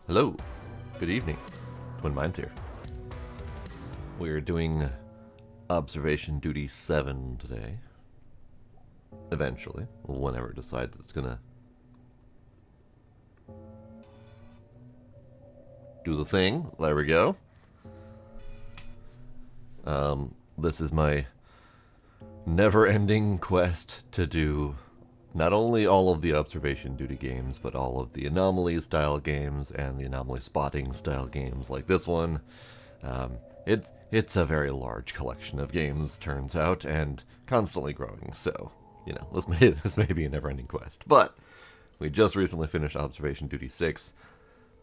Hello, good evening. Twin Minds here. We're doing Observation Duty 7 today. Eventually, whenever it decides it's gonna do the thing. There we go. This is my never-ending quest to do not only all of the Observation Duty games, but all of the Anomaly style games and the Anomaly spotting style games like this one. It's a very large collection of games, turns out, and constantly growing, so, you know, this may be a never-ending quest. But we just recently finished Observation Duty 6.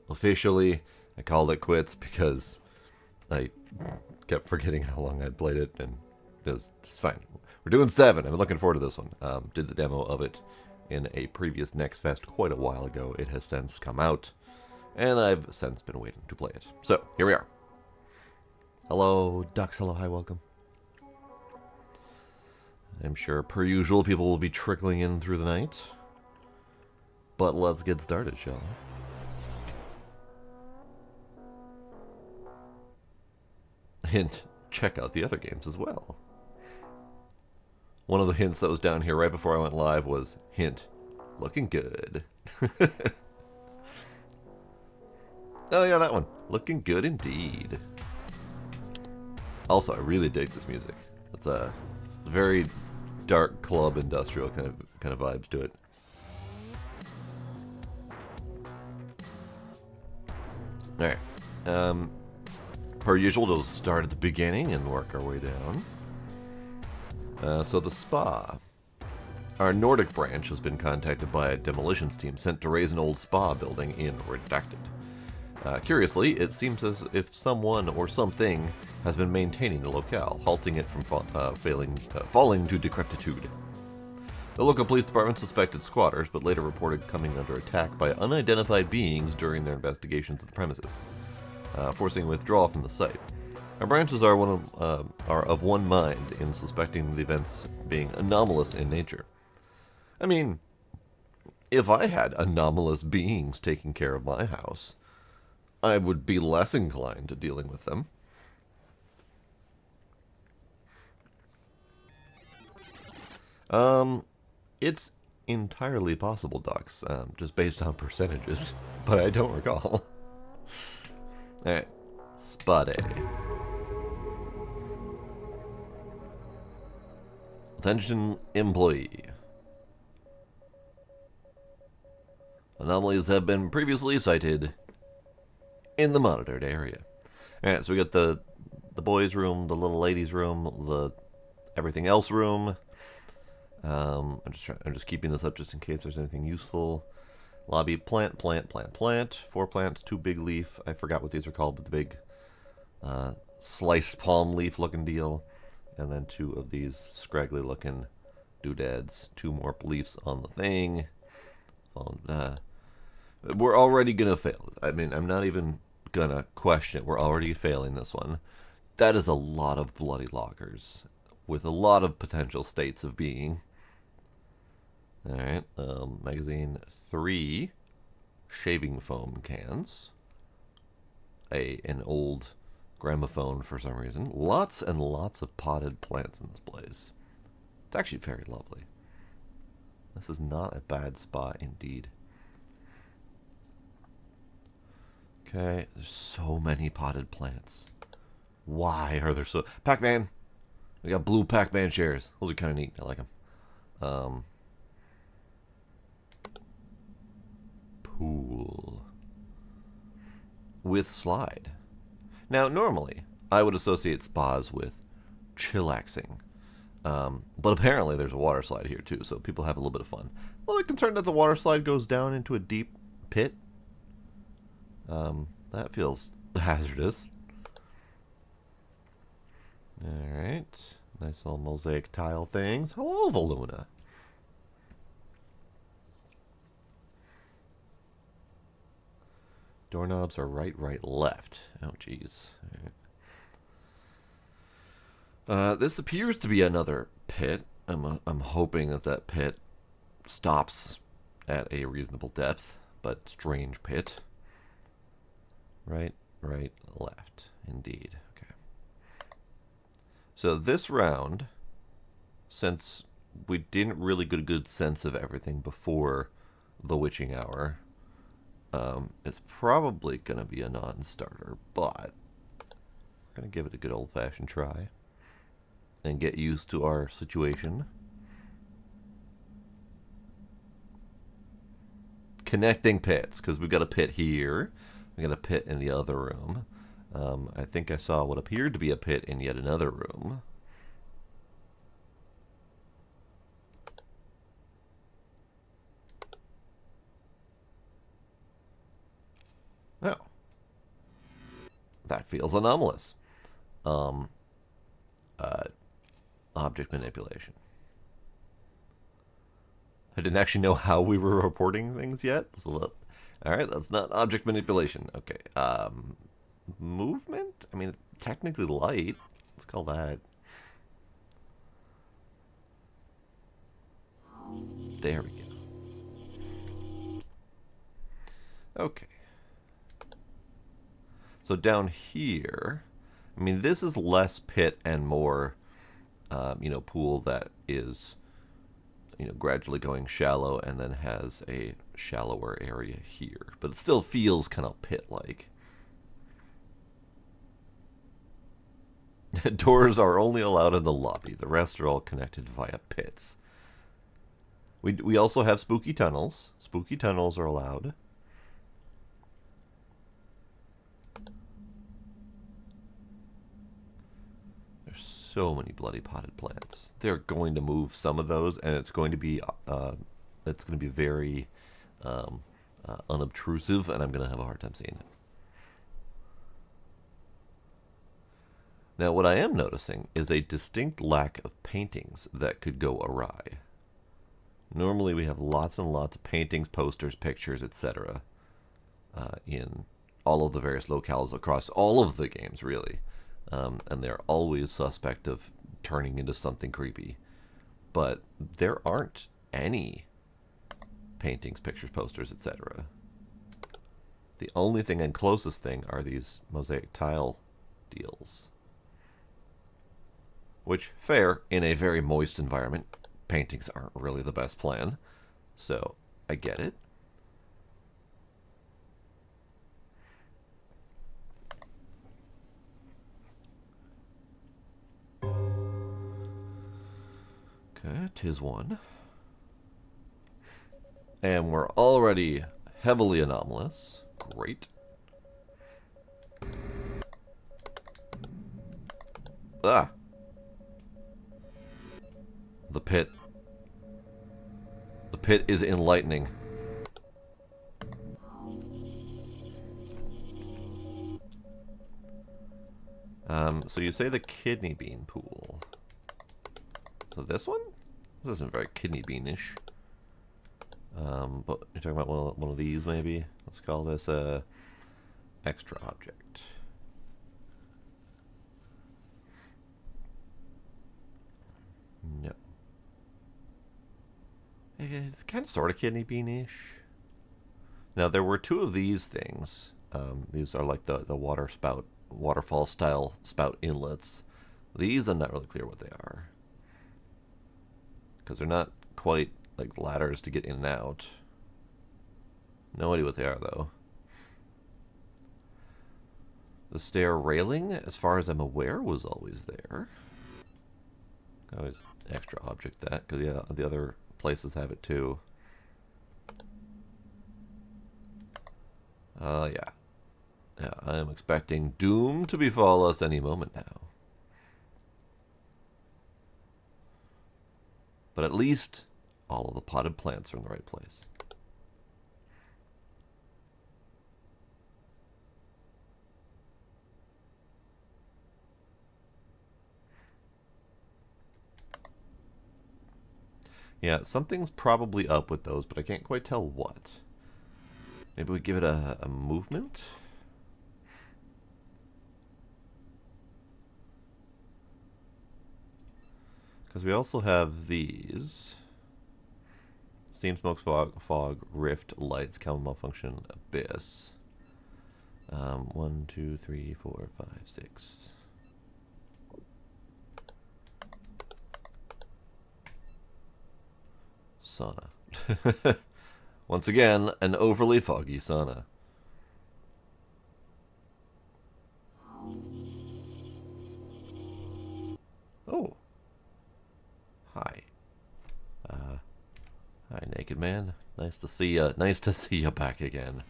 Officially, I called it quits because I kept forgetting how long I'd played it, and it's fine. We're doing 7. I'm looking forward to this one. Did the demo of it in a previous Next Fest quite a while ago. It has since come out, and I've since been waiting to play it. So, here we are. Hello, Ducks. Hello, hi, welcome. I'm sure, per usual, people will be trickling in through the night. But let's get started, shall we? And check out the other games as well. One of the hints that was down here right before I went live was, hint, looking good. Oh yeah, that one. Looking good indeed. Also, I really dig this music. It's a very dark club industrial kind of vibes to it. Alright. Per usual, we'll start at the beginning and work our way down. So the spa. Our Nordic branch has been contacted by a demolitions team sent to raise an old spa building in Redacted. Curiously, it seems as if someone or something has been maintaining the locale, halting it from falling to decrepitude. The local police department suspected squatters, but later reported coming under attack by unidentified beings during their investigations of the premises, forcing withdrawal from the site. Our branches are of one mind in suspecting the events being anomalous in nature. I mean, if I had anomalous beings taking care of my house, I would be less inclined to dealing with them. It's entirely possible, Dux, just based on percentages, but I don't recall. Alright, Spa Day. Attention, employee. Anomalies have been previously cited in the monitored area. Alright, so we got the boys' room, the little ladies' room, the everything else room. I'm just keeping this up just in case there's anything useful. Lobby, plant. 4 plants, 2 big leaf. I forgot what these are called, but the big sliced palm leaf looking deal. And then 2 of these scraggly looking doodads. 2 more leaves on the thing. We're already gonna fail. I mean, I'm not even gonna question it. We're already failing this one. That is a lot of bloody lockers with a lot of potential states of being. Alright, magazine 3 shaving foam cans. An old gramophone for some reason. Lots and lots of potted plants in this place. It's actually very lovely. This is not a bad spot indeed. Okay, there's so many potted plants. Why are there so... Pac-Man! We got blue Pac-Man chairs. Those are kind of neat. I like them. Pool. With slide. Now, normally, I would associate spas with chillaxing. But apparently there's a water slide here too, so people have a little bit of fun. A little bit concerned that the water slide goes down into a deep pit. That feels hazardous. Alright. Nice little mosaic tile things. Hello, Voluna. Doorknobs are right, left. Oh, jeez. Right. This appears to be another pit. I'm hoping that pit stops at a reasonable depth, but strange pit. Right, left. Indeed. Okay. So this round, since we didn't really get a good sense of everything before the witching hour, it's probably going to be a non-starter, but we're going to give it a good old-fashioned try and get used to our situation. Connecting pits, because we've got a pit here. We got a pit in the other room. I think I saw what appeared to be a pit in yet another room. Oh. That feels anomalous. Object manipulation. I didn't actually know how we were reporting things yet. So alright, that's not object manipulation. Okay. Movement? I mean, technically light. Let's call that. There we go. Okay. So down here, I mean, this is less pit and more, pool that is, gradually going shallow and then has a shallower area here. But it still feels kind of pit-like. Doors are only allowed in the lobby. The rest are all connected via pits. We also have spooky tunnels. Spooky tunnels are allowed. There's so many bloody potted plants. They're going to move some of those, and it's going to be very unobtrusive, and I'm going to have a hard time seeing it. Now, what I am noticing is a distinct lack of paintings that could go awry. Normally, we have lots and lots of paintings, posters, pictures, etc. In all of the various locales across all of the games, really. And they're always suspect of turning into something creepy. But there aren't any paintings, pictures, posters, etc. The only thing and closest thing are these mosaic tile deals. Which, fair, in a very moist environment, paintings aren't really the best plan. So, I get it. Okay, 'tis one. And we're already heavily anomalous. Great. Ah! The pit. The pit is enlightening. So you say the kidney bean pool. So this one? This isn't very kidney beanish. But you're talking about one of these, maybe? Let's call this a extra object. No. It's kind of sort of kidney beanish. Now there were two of these things. These are like the water spout, waterfall style spout inlets. These I'm not really clear what they are, because they're not quite like ladders to get in and out. No idea what they are though. The stair railing, as far as I'm aware, was always there. Always extra object that, because yeah, the other places have it too. Yeah. Yeah, I am expecting doom to befall us any moment now. But at least all of the potted plants are in the right place. Yeah, something's probably up with those, but I can't quite tell what. Maybe we give it a movement? Because we also have these. Steam, smoke, fog, rift, lights, camel malfunction, abyss. 1, 2, 3, 4, 5, 6. Sauna. Once again, an overly foggy sauna. Oh. Hi. Hi, naked man. Nice to see you. Nice to see you back again.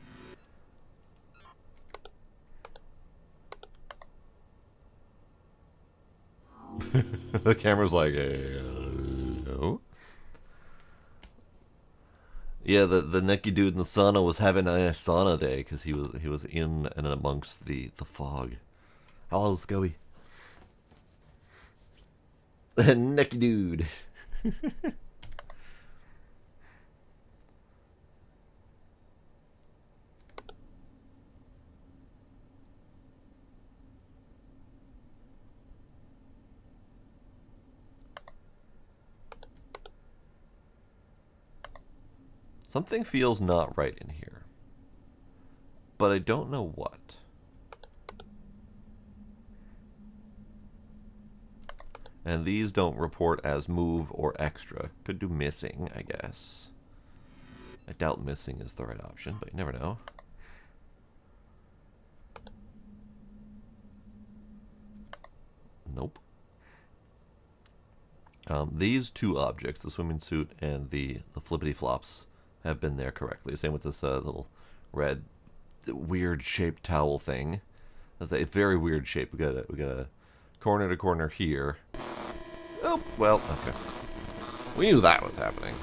The camera's like, no. Yeah, the necky dude in the sauna was having a sauna day because he was in and amongst the fog. Hello, Scoby. Necky dude. Something feels not right in here, but I don't know what. And these don't report as move or extra. Could do missing, I guess. I doubt missing is the right option, but you never know. Nope. These two objects, the swimming suit and the flippity flops, have been there correctly. Same with this little red, weird shaped towel thing. That's a very weird shape. We got a corner to corner here. Oh well, okay. We knew that was happening.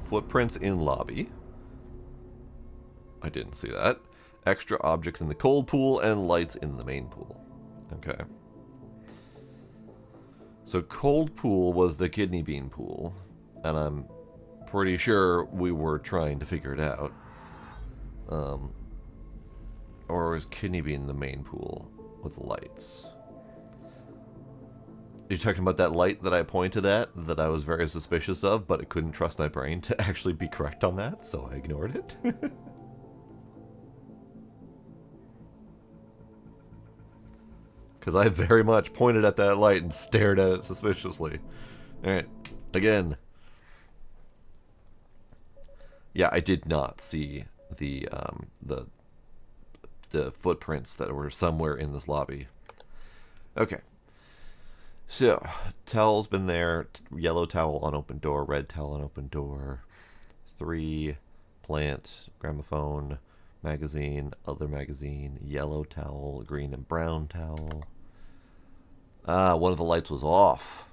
Footprints in lobby. I didn't see that. Extra objects in the cold pool and lights in the main pool. Okay. So cold pool was the kidney bean pool, and I'm pretty sure we were trying to figure it out. Or was kidney bean the main pool with lights? You're talking about that light that I pointed at that I was very suspicious of, but I couldn't trust my brain to actually be correct on that, so I ignored it. because I very much pointed at that light and stared at it suspiciously. Alright, again. Yeah, I did not see the footprints that were somewhere in this lobby. Okay. So, towel's been there. Yellow towel on open door, red towel on open door. 3, plant, gramophone, magazine, other magazine, yellow towel, green and brown towel. Ah, one of the lights was off.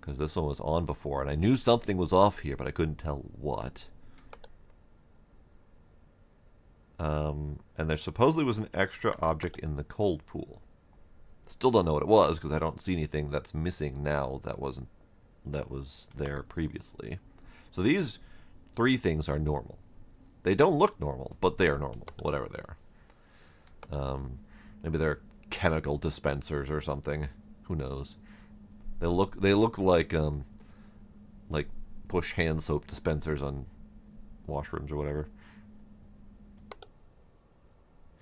Because this one was on before, and I knew something was off here, but I couldn't tell what. And there supposedly was an extra object in the cold pool. Still don't know what it was, because I don't see anything that's missing now that was there previously. So these 3 things are normal. They don't look normal, but they are normal, whatever they are. Maybe they're chemical dispensers or something. Who knows? They look like push hand soap dispensers on washrooms or whatever.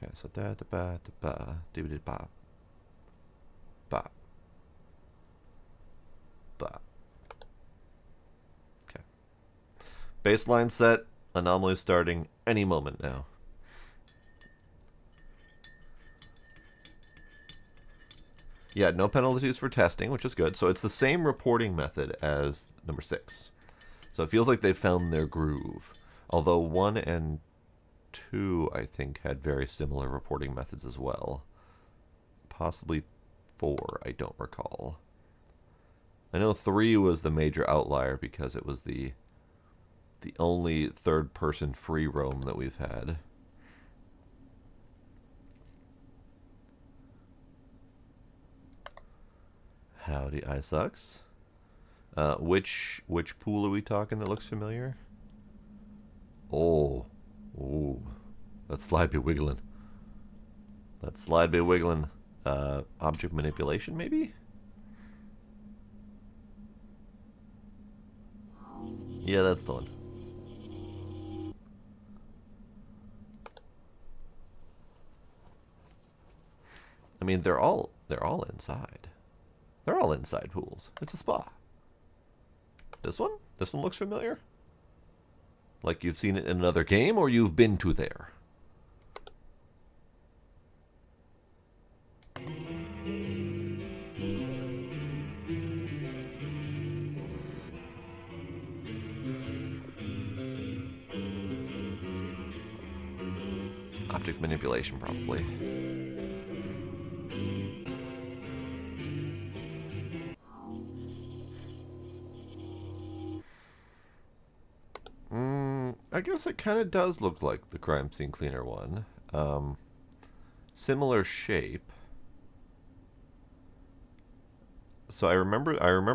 Okay, so da da ba da ba dee dee ba ba ba. Okay. Baseline set. Anomaly starting any moment now. Yeah, no penalties for testing, which is good. So it's the same reporting method as number 6. So it feels like they've found their groove. Although 1 and 2, I think, had very similar reporting methods as well. Possibly 4, I don't recall. I know 3 was the major outlier because it was the only third-person free roam that we've had. Howdy, iSucks. Which pool are we talking that looks familiar? Oh. Ooh. That slide be wiggling. That slide be wiggling. Object manipulation, maybe? Yeah, that's the one. I mean, they're all inside. They're all inside pools. It's a spa. This one? This one looks familiar? Like you've seen it in another game, or you've been to there? Object manipulation, probably. I guess it kind of does look like the crime scene cleaner one. Similar shape. So I remember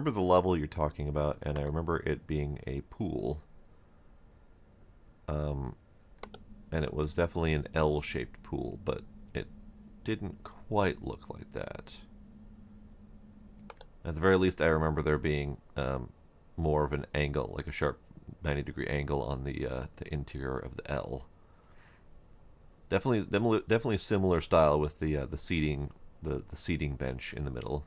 the level you're talking about, and I remember it being a pool. And it was definitely an L-shaped pool, but it didn't quite look like that. At the very least, I remember there being more of an angle, like a sharp 90-degree angle on the interior of the L. Definitely similar style with the seating the seating bench in the middle.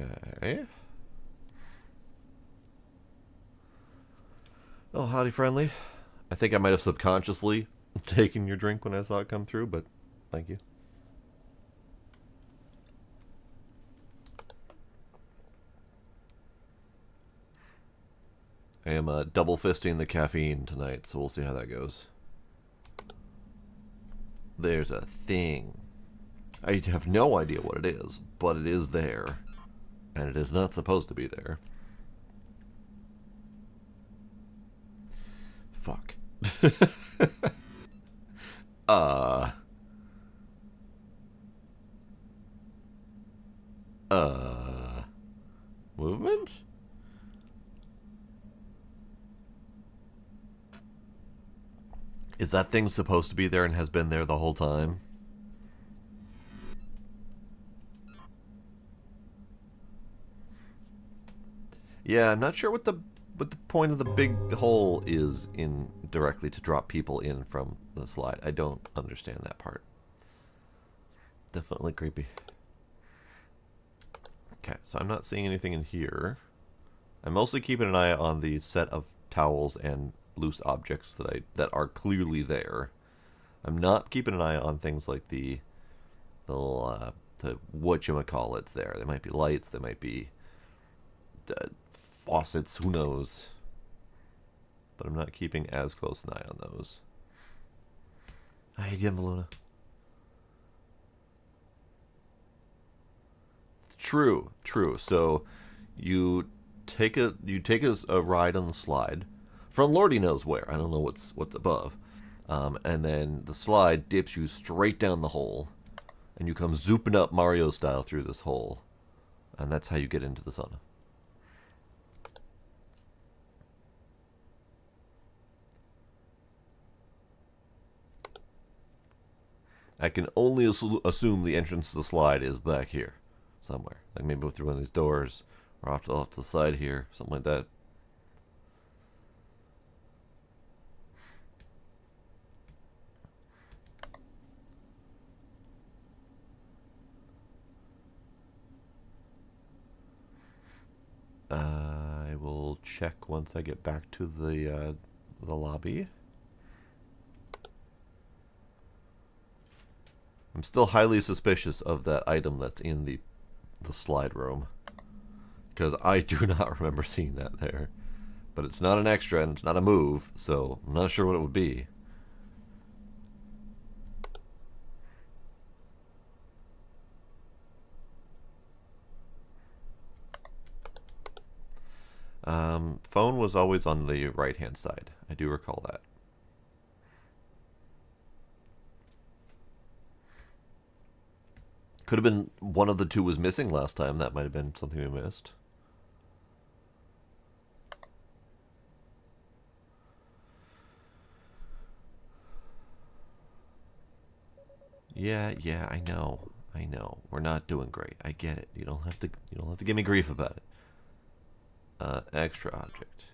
Okay. Oh, howdy, friendly. I think I might have subconsciously taken your drink when I saw it come through, but thank you. I am double fisting the caffeine tonight, so we'll see how that goes. There's a thing. I have no idea what it is, but it is there. And it is not supposed to be there. Fuck. Movement? Is that thing supposed to be there and has been there the whole time? Yeah, I'm not sure what the point of the big hole is in directly to drop people in from the slide. I don't understand that part. Definitely creepy. Okay, so I'm not seeing anything in here. I'm mostly keeping an eye on the set of towels and loose objects that are clearly there. I'm not keeping an eye on things like the whatchamacallits there. There might be lights, there might be faucets, who knows. But I'm not keeping as close an eye on those. Hi again, Valona. True, true. So you take a ride on the slide from Lordy knows where. I don't know what's above, and then the slide dips you straight down the hole, and you come zooping up Mario style through this hole, and that's how you get into the sauna. I can only assume the entrance to the slide is back here somewhere, like maybe through one of these doors or off to the side here, something like that. I will check once I get back to the lobby. I'm still highly suspicious of that item that's in the slide room, because I do not remember seeing that there. But it's not an extra and it's not a move, so I'm not sure what it would be. Phone was always on the right-hand side. I do recall that. Could have been one of the two was missing last time. That might have been something we missed. Yeah, I know. We're not doing great. I get it. You don't have to give me grief about it. Extra object.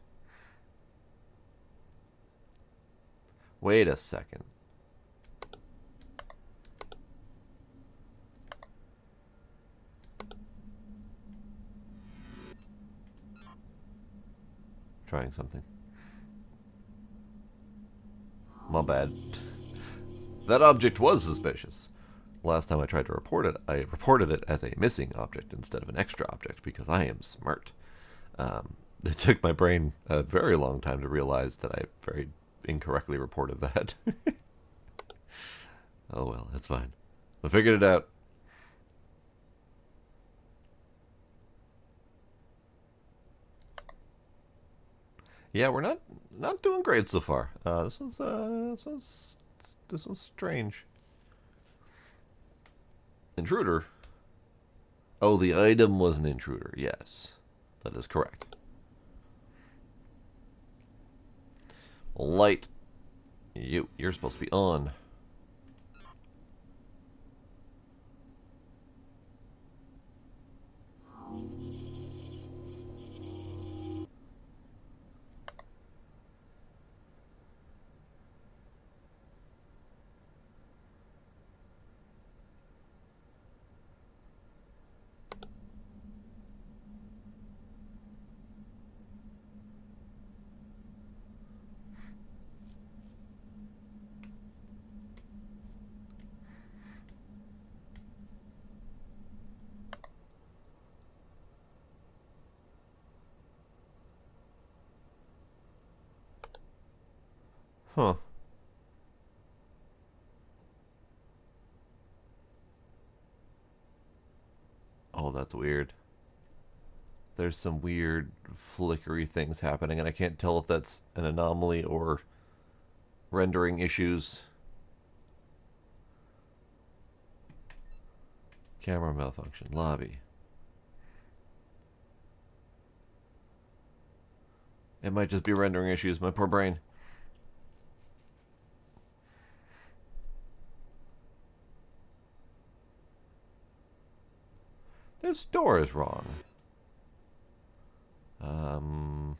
Wait a second. Trying something. My bad. That object was suspicious. Last time I tried to report it, I reported it as a missing object instead of an extra object because I am smart. It took my brain a very long time to realize that I very incorrectly reported that. Oh well, it's fine. I figured it out. Yeah, we're not doing great so far. This one's strange. Intruder. Oh, the item was an intruder. Yes, that is correct. Light. You're supposed to be on. Huh. Oh, that's weird. There's some weird flickery things happening, and I can't tell if that's an anomaly or rendering issues. Camera malfunction. Lobby. It might just be rendering issues. My poor brain. This door is wrong. Door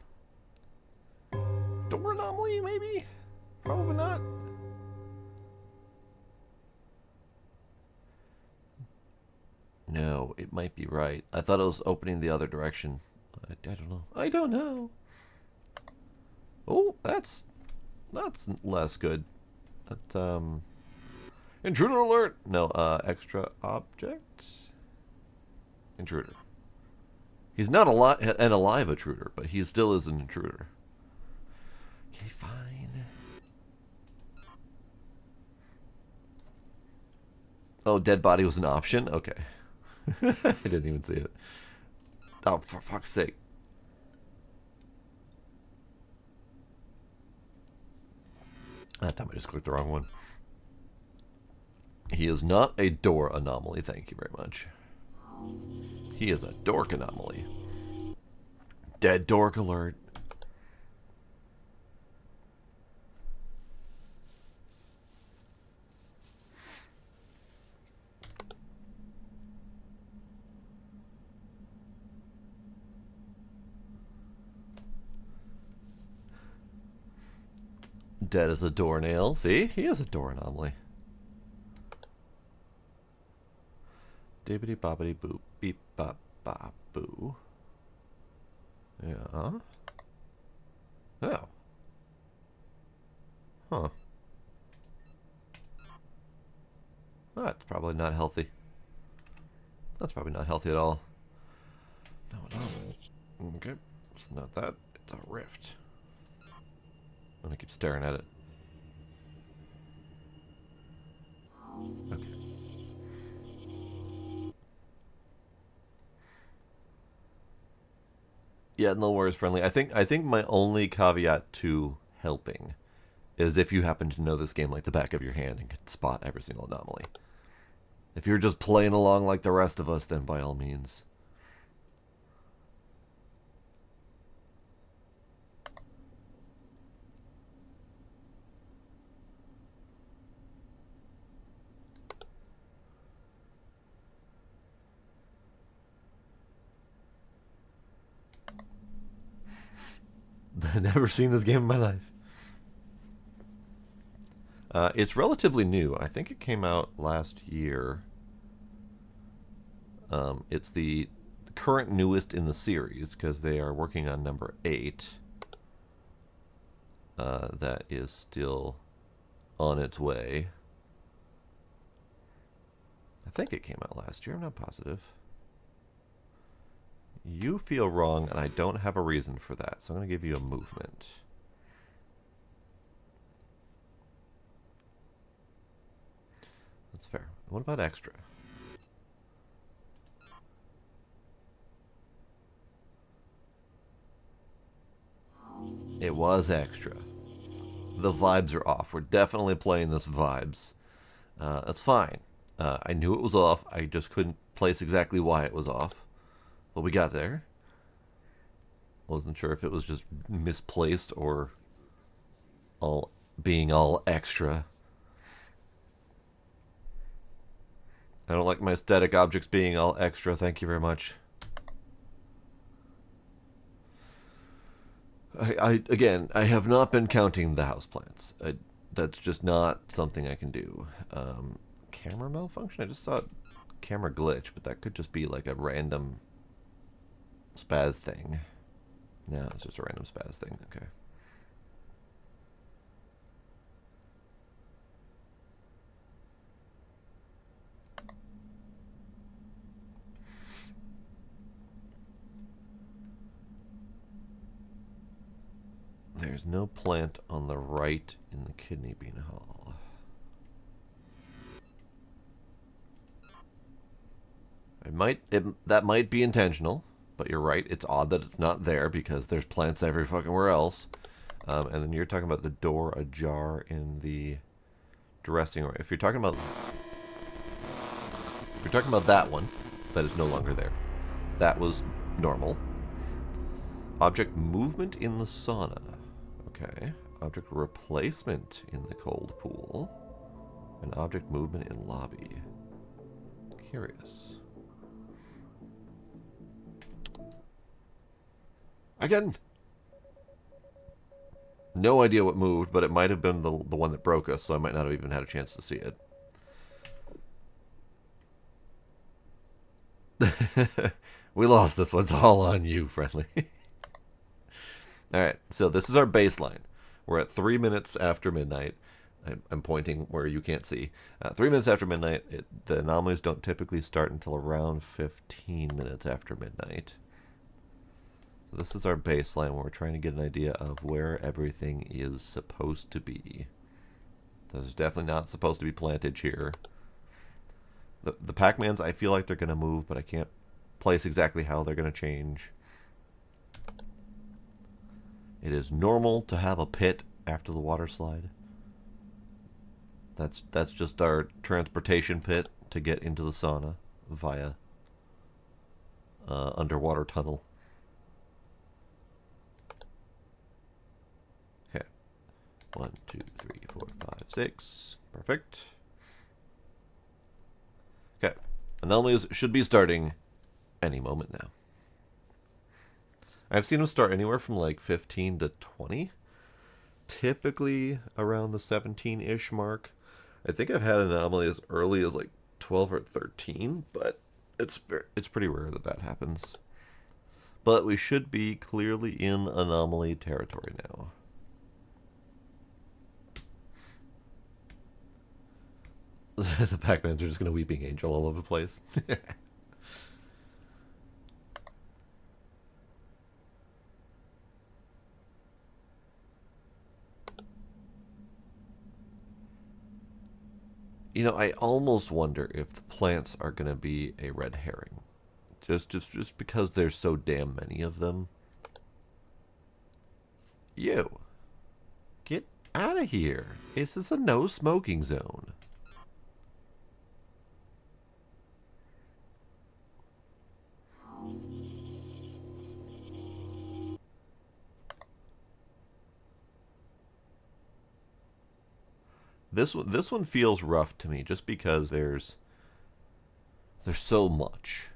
anomaly, maybe? Probably not. No, it might be right. I thought it was opening the other direction. I don't know. I don't know. Oh, that's less good. That, intruder alert! No, extra object? Intruder. He's not an alive intruder, but he still is an intruder. Okay, fine. Oh, dead body was an option? Okay. I didn't even see it. Oh, for fuck's sake. That time I just clicked the wrong one. He is not a door anomaly, thank you very much. He is a dork anomaly. Dead dork alert. Dead as a doornail. See? He is a door anomaly. Dibbity bobbity boop. Beep bop bop boo. Yeah. Oh. Huh. That's probably not healthy. That's probably not healthy at all. No, no. Okay. It's not that. It's a rift. I'm gonna keep staring at it. Okay. Yeah, no worries, friendly. I think my only caveat to helping is if you happen to know this game like the back of your hand and can spot every single anomaly. If you're just playing along like the rest of us, then by all means. I've never seen this game in my life. It's relatively new. I think it came out last year. It's the current newest in the series because they are working on number 8. That is still on its way. I think it came out last year. I'm not positive. You feel wrong, and I don't have a reason for that, so I'm going to give you a movement. That's fair. What about extra? It was extra. The vibes are off. We're definitely playing this vibes. That's fine. I knew it was off. I just couldn't place exactly why it was off. But we got there. Wasn't sure if it was just misplaced or being all extra. I don't like my static objects being all extra. Thank you very much. Again, I have not been counting the houseplants. That's just not something I can do. Camera malfunction? I just saw camera glitch, but that could just be like a random spaz thing. No, it's just a random spaz thing. Okay. There's no plant on the right in the kidney bean hall. That might be intentional, but you're right. It's odd that it's not there because there's plants every fucking where else. And then you're talking about the door ajar in the dressing room. If you're talking about that one, that is no longer there. That was normal. Object movement in the sauna. Okay. Object replacement in the cold pool. And object movement in lobby. Curious. Again! No idea what moved, but it might have been the one that broke us, so I might not have even had a chance to see it. We lost this one. It's all on you, friendly. Alright, so this is our baseline. We're at 3 minutes after midnight. I'm pointing where you can't see. 3 minutes after midnight, the anomalies don't typically start until around 15 minutes after midnight. So this is our baseline where we're trying to get an idea of where everything is supposed to be. There's definitely not supposed to be plantage here. The Pac-Mans, I feel like they're going to move, but I can't place exactly how they're going to change. It is normal to have a pit after the water slide. That's just our transportation pit to get into the sauna via underwater tunnel. Okay. 1, 2, 3, 4, 5, 6. Perfect. Okay. Anomalies should be starting any moment now. I've seen them start anywhere from like 15 to 20. Typically around the 17-ish mark. I think I've had an anomaly as early as like 12 or 13, but it's pretty rare that happens. But we should be clearly in anomaly territory now. The Pac-Mans are just going to Weeping Angel all over the place. You know, I almost wonder if the plants are going to be a red herring. Just because there's so damn many of them. You. Get out of here. This is a no smoking zone. This one feels rough to me just because there's so much.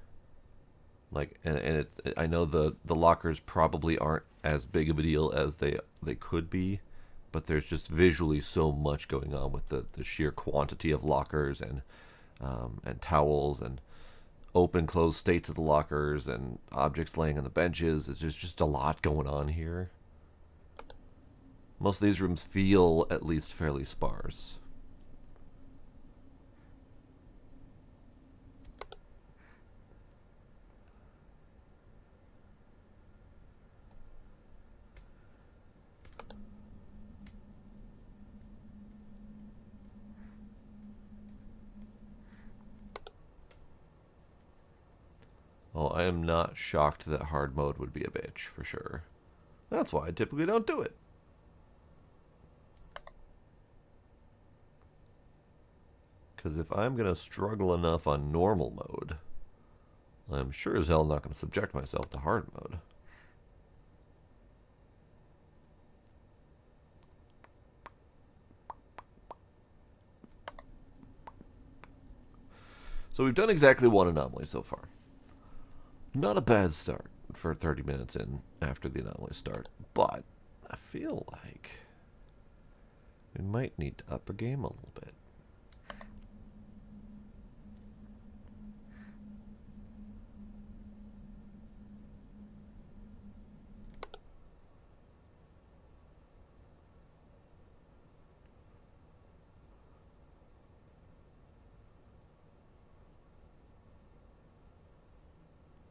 Like and I know the lockers probably aren't as big of a deal as they could be, but there's just visually so much going on with the sheer quantity of lockers and towels and open closed states of the lockers and objects laying on the benches. It's just a lot going on here. Most of these rooms feel at least fairly sparse. Oh, I am not shocked that hard mode would be a bitch, for sure. That's why I typically don't do it. Because if I'm going to struggle enough on normal mode, I'm sure as hell not going to subject myself to hard mode. So we've done exactly one anomaly so far. Not a bad start for 30 minutes in after the anomaly start, but I feel like we might need to up our game a little bit.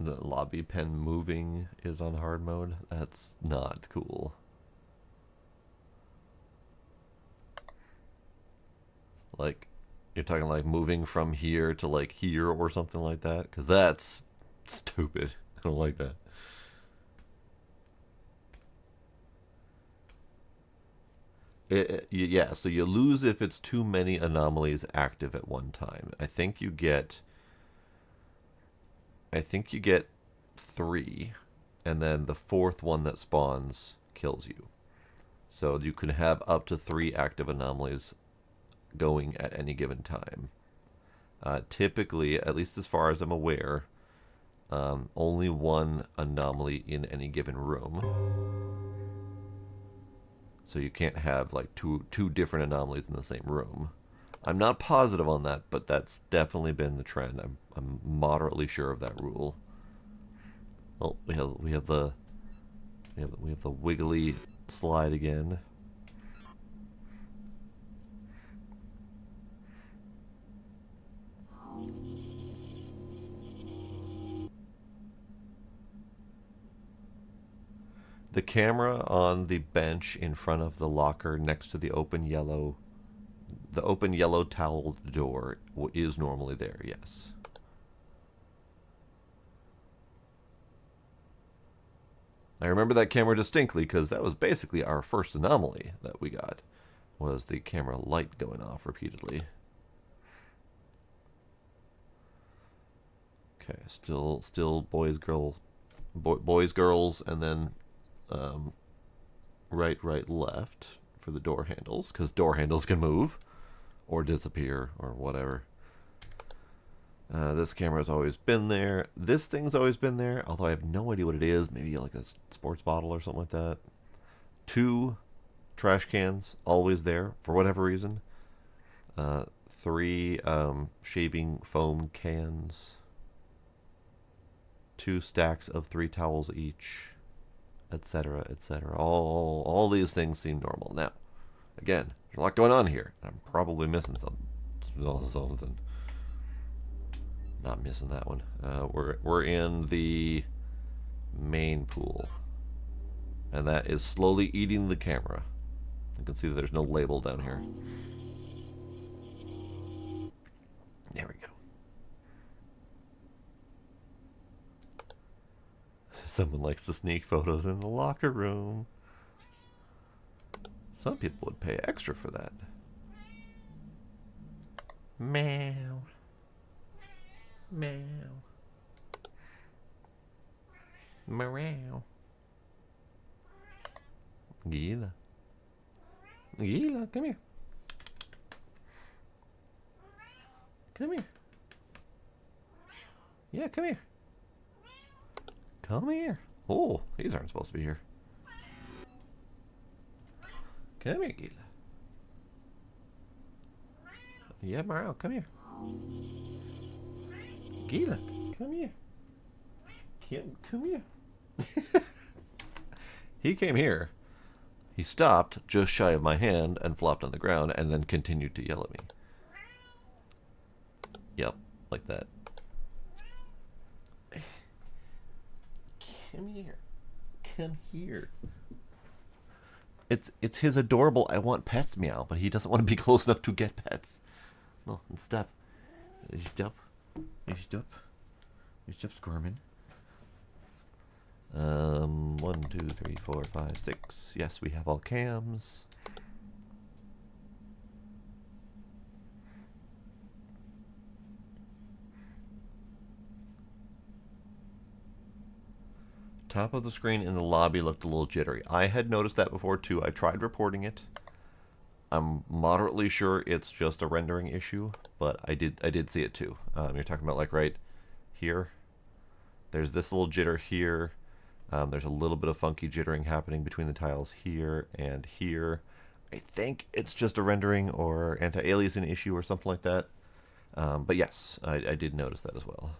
The lobby pen moving is on hard mode. That's not cool. Like, you're talking like moving from here to like here or something like that? Because that's stupid. I don't like that. Yeah, so you lose if it's too many anomalies active at one time. I think you get 3, and then the 4th one that spawns kills you. So you can have up to 3 active anomalies going at any given time. Typically, at least as far as I'm aware, only one anomaly in any given room. So you can't have like two different anomalies in the same room. I'm not positive on that, but that's definitely been the trend. I'm moderately sure of that rule. Oh, we have the wiggly slide again. The camera on the bench in front of the locker next to the open yellow toweled door is normally there, yes. I remember that camera distinctly because that was basically our first anomaly that we got, was the camera light going off repeatedly. Okay, still boys, girls, and then right, left for the door handles, because door handles can move or disappear or whatever. This camera's always been there. This thing's always been there, although I have no idea what it is. Maybe like a sports bottle or something like that. 2 trash cans, always there for whatever reason. 3 shaving foam cans. 2 stacks of 3 towels each, etc., etc. All these things seem normal. Now, again, there's a lot going on here. I'm probably missing something. Not missing that one. We're in the main pool, and that is slowly eating the camera. You can see that there's no label down here. There we go. Someone likes to sneak photos in the locker room. Some people would pay extra for that. Meow. Meow. Meow. Gila. Gila, come here. Come here. Yeah, come here. Come here. Oh, these aren't supposed to be here. Come here, Gila. Yeah, Morale, come here. Gila, come here. Come here. He came here. He stopped just shy of my hand and flopped on the ground and then continued to yell at me. Yep, like that. Come here. Come here. It's his adorable I want pets meow, but he doesn't want to be close enough to get pets. No, stop. Stop. Stop. Stop squirming. 1, 2, 3, 4, 5, 6. Yes, we have all cams. Top of the screen in the lobby looked a little jittery. I had noticed that before too. I tried reporting it. I'm moderately sure it's just a rendering issue, but I did see it too. You're talking about like right here. There's this little jitter here. There's a little bit of funky jittering happening between the tiles here and here. I think it's just a rendering or anti-aliasing issue or something like that. But yes, I did notice that as well.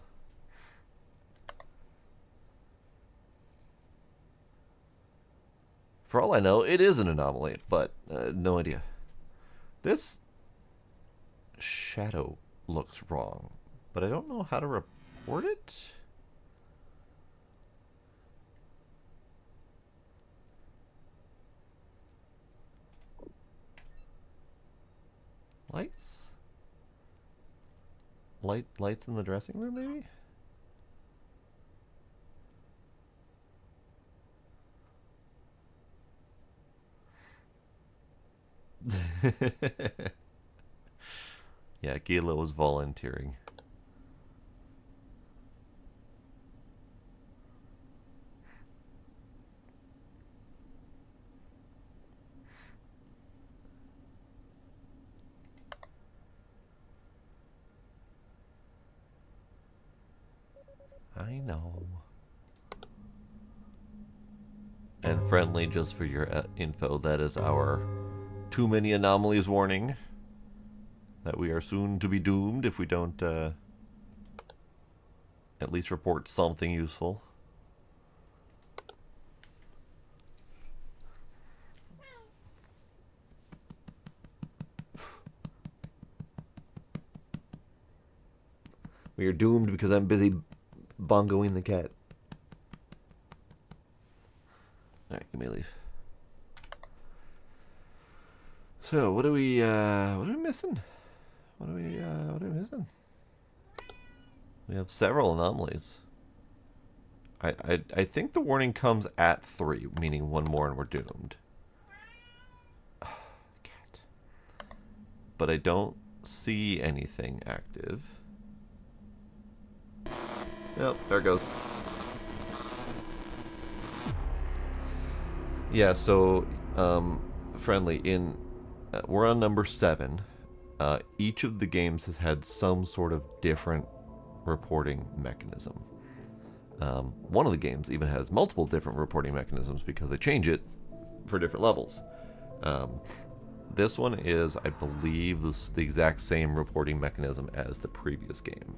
For all I know, it is an anomaly, but no idea. This shadow looks wrong, but I don't know how to report it. Lights? Lights in the dressing room, maybe? Yeah, Gila was volunteering. I know. And friendly, just for your info, that is our too many anomalies warning. That we are soon to be doomed if we don't at least report something useful. We are doomed because I'm busy bongoing the cat. Alright, you may leave. So, what are we missing? What are we missing? We have several anomalies. I think the warning comes at 3, meaning one more and we're doomed. Oh, cat. But I don't see anything active. Yep, there it goes. Yeah, so, friendly, we're on number 7. Each of the games has had some sort of different reporting mechanism. One of the games even has multiple different reporting mechanisms because they change it for different levels. This one is, I believe, the exact same reporting mechanism as the previous game,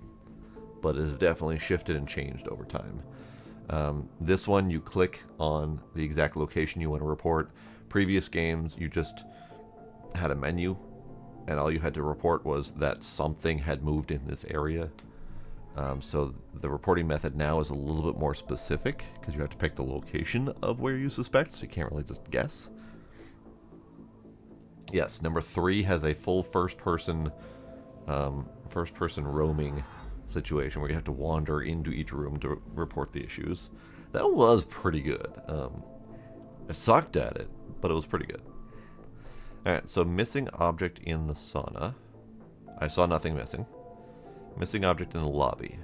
but it has definitely shifted and changed over time. This one, you click on the exact location you want to report. Previous games, you just had a menu, and all you had to report was that something had moved in this area. So the reporting method now is a little bit more specific, because you have to pick the location of where you suspect, so you can't really just guess. Yes, number 3 has a full first-person roaming situation where you have to wander into each room to report the issues. That was pretty good. I sucked at it, but it was pretty good. Alright, so missing object in the sauna. I saw nothing missing. Missing object in the lobby.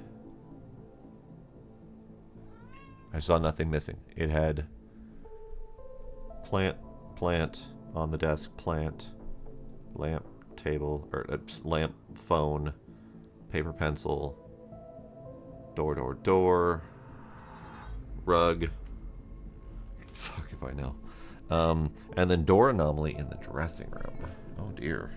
I saw nothing missing. It had plant on the desk, plant, lamp, table, or lamp, phone, paper, pencil, door, rug. Fuck if I know. And then door anomaly in the dressing room. Oh dear.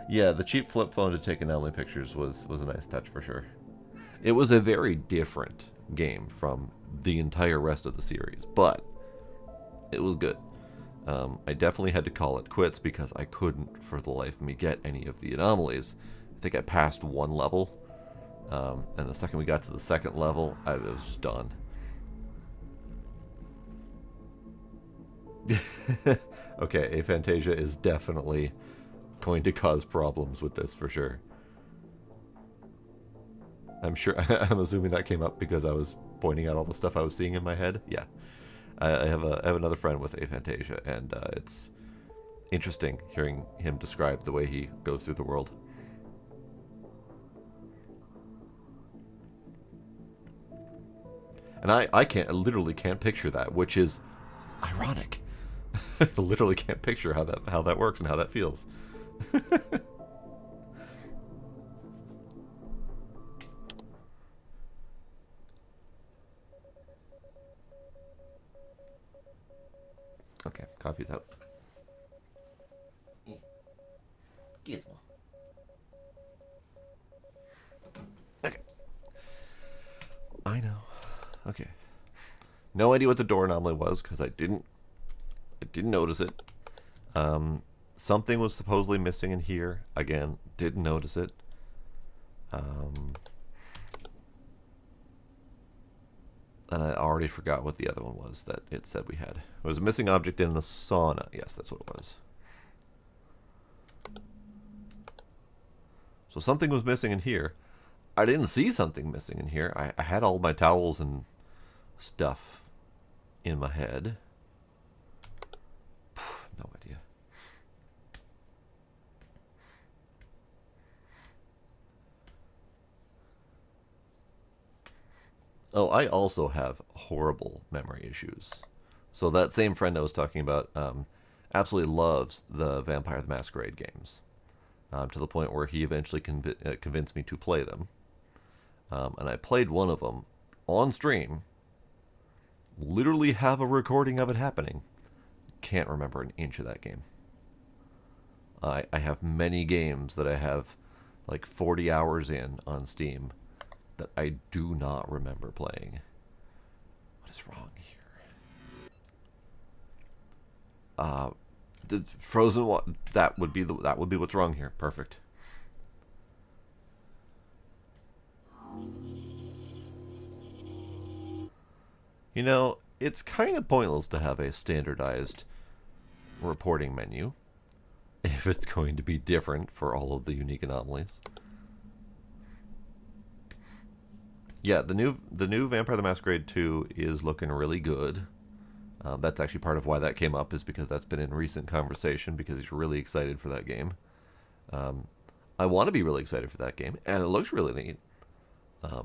Yeah, the cheap flip phone to take anomaly pictures was a nice touch for sure. It was a very different game from the entire rest of the series, but it was good. I definitely had to call it quits because I couldn't, for the life of me, get any of the anomalies. I think I passed one level, and the second we got to the second level, I was just done. Okay, Aphantasia is definitely going to cause problems with this for sure. I'm I'm assuming that came up because I was pointing out all the stuff I was seeing in my head. Yeah. I have another friend with aphantasia, and it's interesting hearing him describe the way he goes through the world. And I literally can't picture that, which is ironic. I literally can't picture how that works and how that feels. Okay, coffee's out. Gizmo. Okay. I know. Okay. No idea what the door anomaly was because I didn't notice it. Something was supposedly missing in here. Again, didn't notice it. And I already forgot what the other one was that it said we had. It was a missing object in the sauna. Yes, that's what it was. So something was missing in here. I didn't see something missing in here. I had all my towels and stuff in my head. No idea. Oh, I also have horrible memory issues. So that same friend I was talking about absolutely loves the Vampire the Masquerade games. to the point where he eventually convinced me to play them. And I played one of them on stream. Literally have a recording of it happening. Can't remember an inch of that game. I have many games that I have like 40 hours in on Steam that I do not remember playing. What is wrong here? The Frozen one, that would be what's wrong here. Perfect. You know, it's kind of pointless to have a standardized reporting menu if it's going to be different for all of the unique anomalies. Yeah, the new Vampire the Masquerade 2 is looking really good. That's actually part of why that came up, is because that's been in recent conversation, because he's really excited for that game. I want to be really excited for that game, and it looks really neat.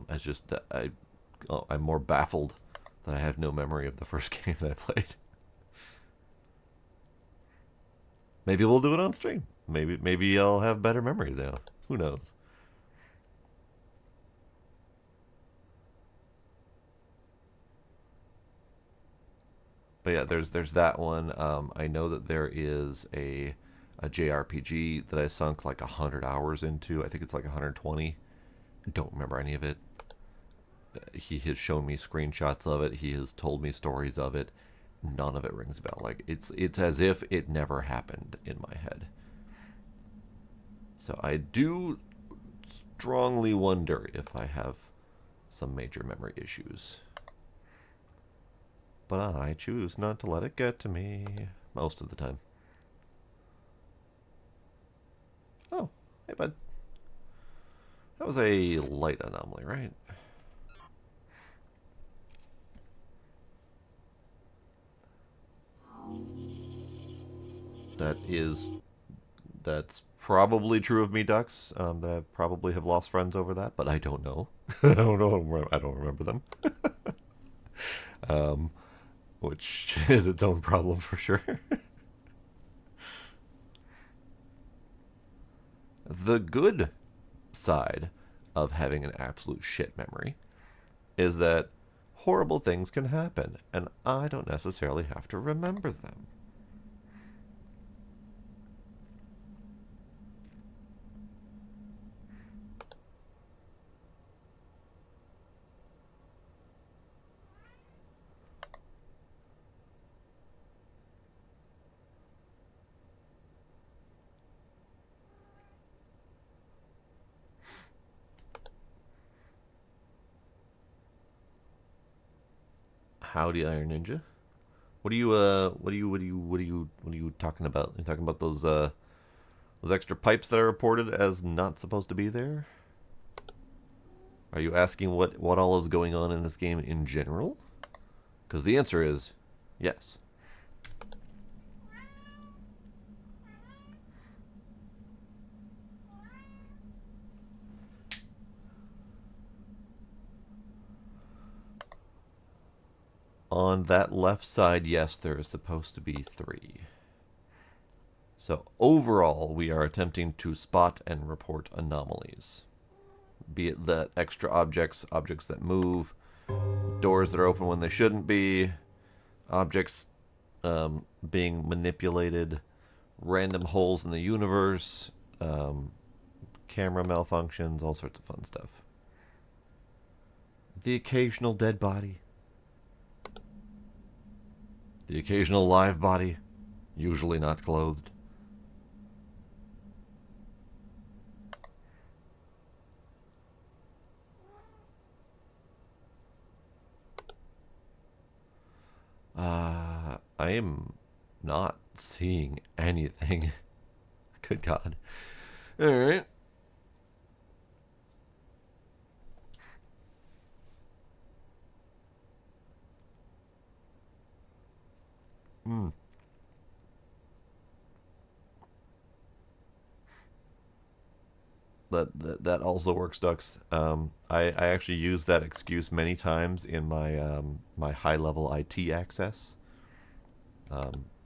It's just that I'm more baffled that I have no memory of the first game that I played. Maybe we'll do it on stream. Maybe I'll have better memories now. Who knows? But yeah, there's that one. I know that there is a JRPG that I sunk like 100 hours into. I think it's like 120. Don't remember any of it. He has shown me screenshots of it. He has told me stories of it. None of it rings a bell. Like it's as if it never happened in my head. So I do strongly wonder if I have some major memory issues. But I choose not to let it get to me most of the time. Oh, hey bud. That was a light anomaly, right? That's probably true of me, Ducks. That I probably have lost friends over that, but I don't know. I don't know. I don't remember them. Which is its own problem for sure. The good side of having an absolute shit memory is that horrible things can happen, and I don't necessarily have to remember them. Howdy, Iron Ninja. What are you talking about? You talking about those extra pipes that are reported as not supposed to be there? Are you asking what all is going on in this game in general? Because the answer is yes. On that left side, yes, there is supposed to be 3. So overall, we are attempting to spot and report anomalies. Be it that extra objects that move, doors that are open when they shouldn't be, objects being manipulated, random holes in the universe, camera malfunctions, all sorts of fun stuff. The occasional dead body. The occasional live body, usually not clothed. I am not seeing anything. Good God. Alright. That also works, Ducks. I actually use that excuse many times in my my high-level IT access,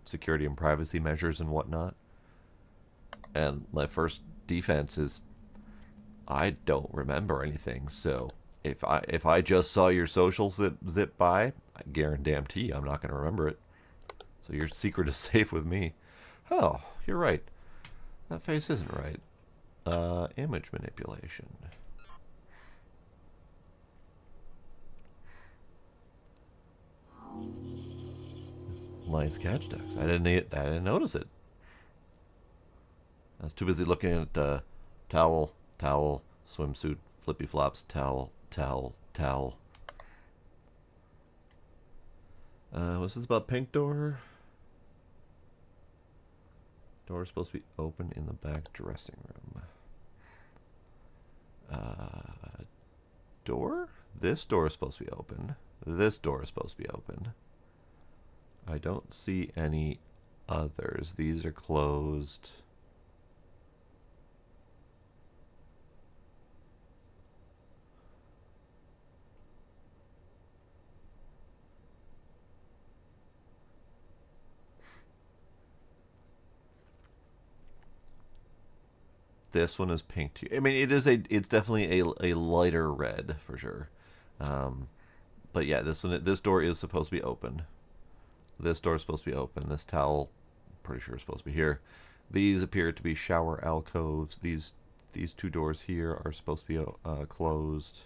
security and privacy measures and whatnot. And my first defense is I don't remember anything. So if I just saw your social zip by, I guarantee I'm not going to remember it. So your secret is safe with me. Oh, you're right. That face isn't right. Image manipulation. Nice catch, Dex. I didn't notice it. I was too busy looking at towel, swimsuit, flippy flops, towel. Was this about pink door? Door is supposed to be open in the back dressing room. Door? This door is supposed to be open. This door is supposed to be open. I don't see any others. These are closed. This one is pink too. I mean, it's definitely a lighter red for sure. But yeah, this door is supposed to be open. This door is supposed to be open. This towel, I'm pretty sure, is supposed to be here. These appear to be shower alcoves. These two doors here are supposed to be closed.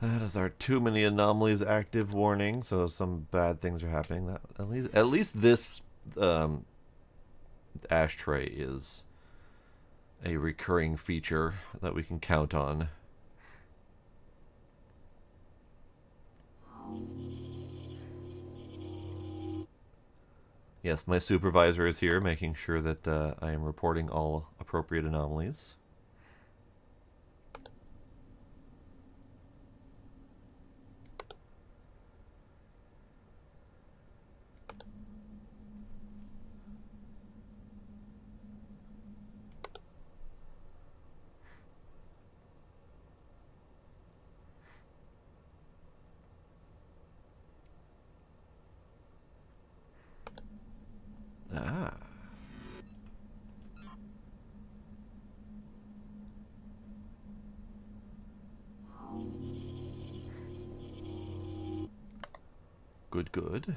That is our too many anomalies active warning. So some bad things are happening. That at least this ashtray is a recurring feature that we can count on. Yes, my supervisor is here, making sure that I am reporting all appropriate anomalies. Ah. Good.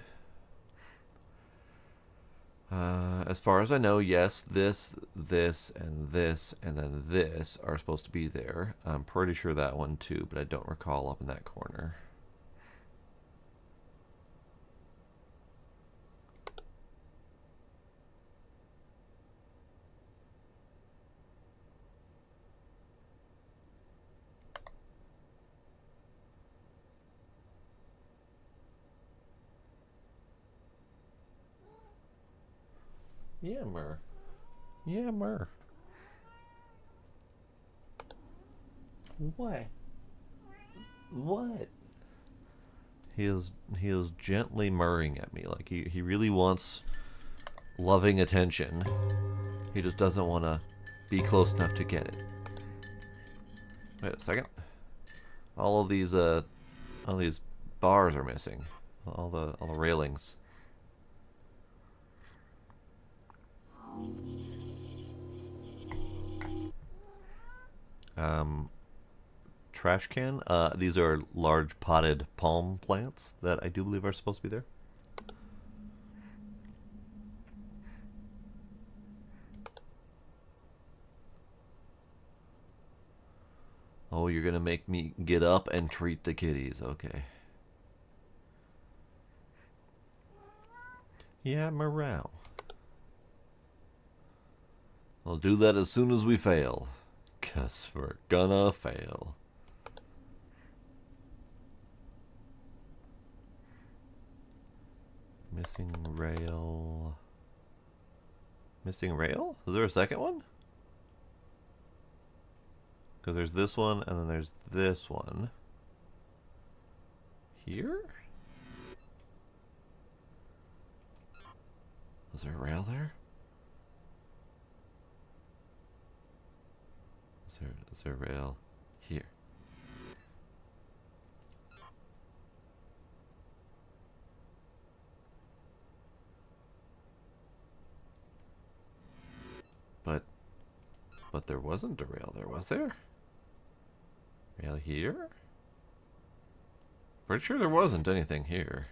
As far as I know, yes, this, and this, and then this are supposed to be there. I'm pretty sure that one too, but I don't recall up in that corner. Yammer. What? He is gently murring at me, like he really wants loving attention. He just doesn't want to be close enough to get it. Wait a second. All these bars are missing. All the railings. Trash can. These are large potted palm plants that I do believe are supposed to be there. Oh, you're gonna make me get up and treat the kitties. Okay. Yeah, morale. I'll do that as soon as we fail. 'Cause we're gonna fail. Missing rail. Missing rail? Is there a second one? Because there's this one, and then there's this one. here? Is there a rail there? Is there a rail here? But there wasn't a rail there, was there? Rail here? Pretty sure there wasn't anything here.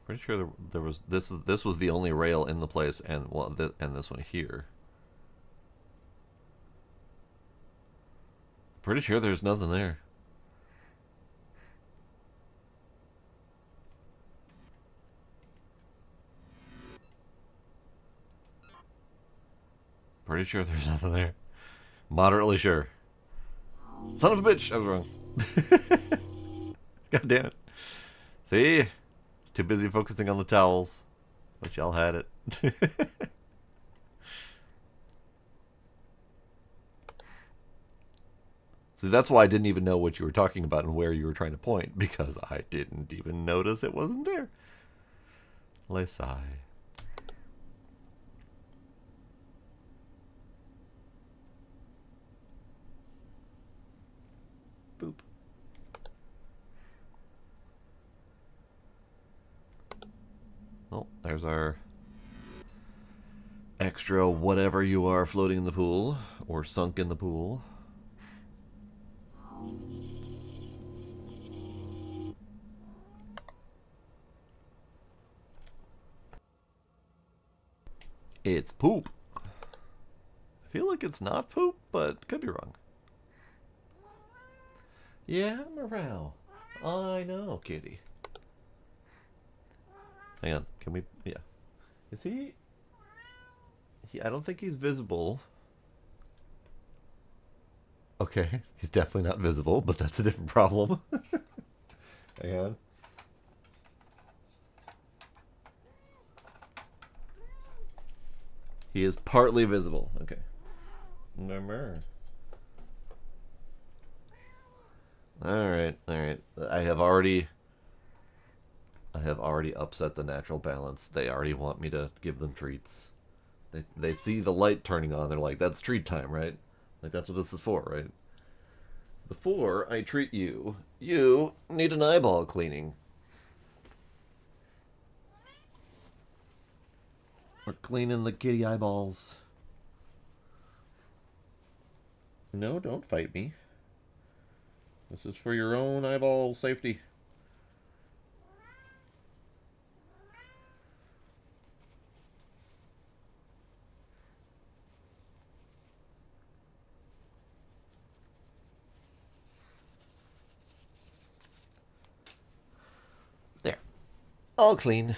Pretty sure there was this was the only rail in the place, and well, and this one here. Pretty sure there's nothing there. Pretty sure there's nothing there. Moderately sure. Son of a bitch! I was wrong. God damn it. See? It's too busy focusing on the towels. But y'all had it. See, that's why I didn't even know what you were talking about and where you were trying to point, because I didn't even notice it wasn't there. Les sigh. Boop. Well, there's our extra whatever you are floating in the pool, or sunk in the pool. It's poop. I feel like it's not poop, but could be wrong. Yeah, Morale. I know, kitty. Hang on, can we... Yeah. Is he... I don't think he's visible. Okay, he's definitely not visible, but that's a different problem. Hang on. He is partly visible. Okay. Murmur. Alright, alright. I have already upset the natural balance. They already want me to give them treats. They see the light turning on, they're like, that's treat time, right? Like, that's what this is for, right? Before I treat you, you need an eyeball cleaning. We're cleaning the kitty eyeballs. No, don't fight me. This is for your own eyeball safety. There. All clean.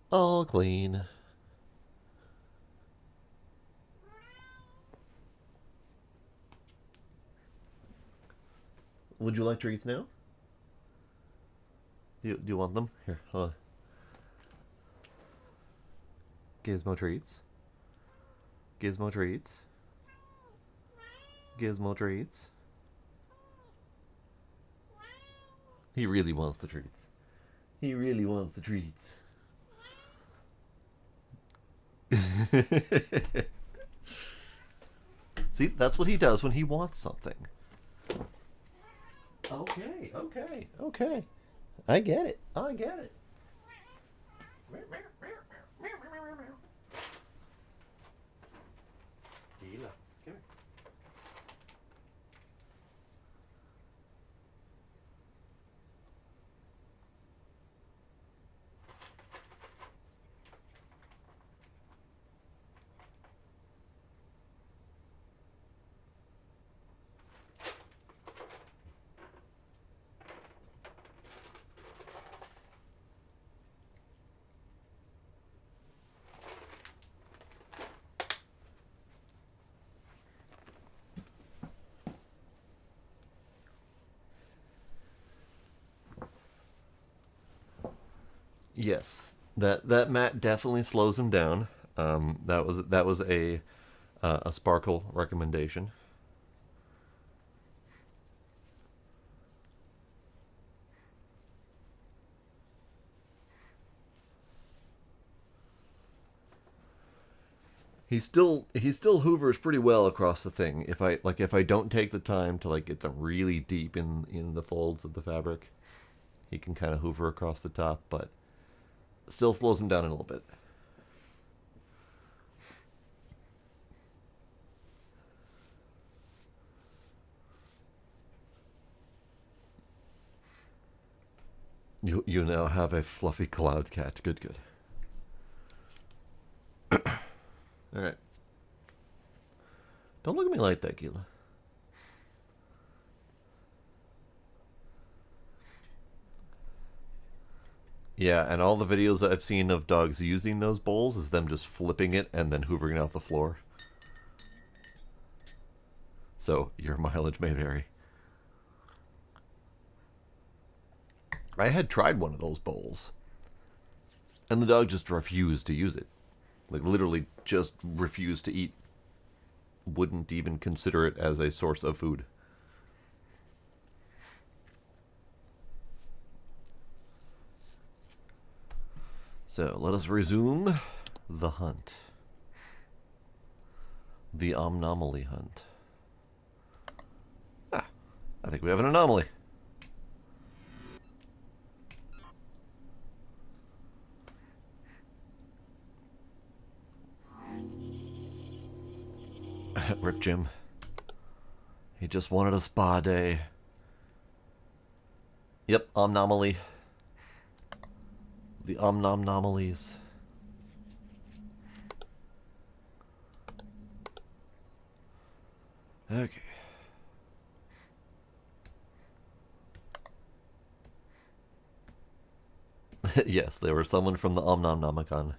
All clean. Would you like treats now? Do you want them? Here, hold on. Gizmo treats. Gizmo treats. Gizmo treats. He really wants the treats. He really wants the treats. See, that's what he does when he wants something. Okay, okay, okay. I get it. I get it. Gila, come here. Yes, that mat definitely slows him down. That was a Sparkle recommendation. He still hoovers pretty well across the thing. If I don't take the time to like get them really deep in the folds of the fabric, he can kind of hoover across the top, but still slows him down a little bit. You now have a fluffy cloud cat. Good, good. All right. Don't look at me like that, Gila. Yeah, and all the videos that I've seen of dogs using those bowls is them just flipping it and then hoovering it off the floor. So your mileage may vary. I had tried one of those bowls, and the dog just refused to use it. Like, literally just refused to eat. Wouldn't even consider it as a source of food. So, let us resume the hunt. The anomaly hunt. Ah, I think we have an anomaly. Rip Jim. He just wanted a spa day. Yep, anomaly. The omnomnomalies. Okay. Yes, they were someone from the Omnomnomicon.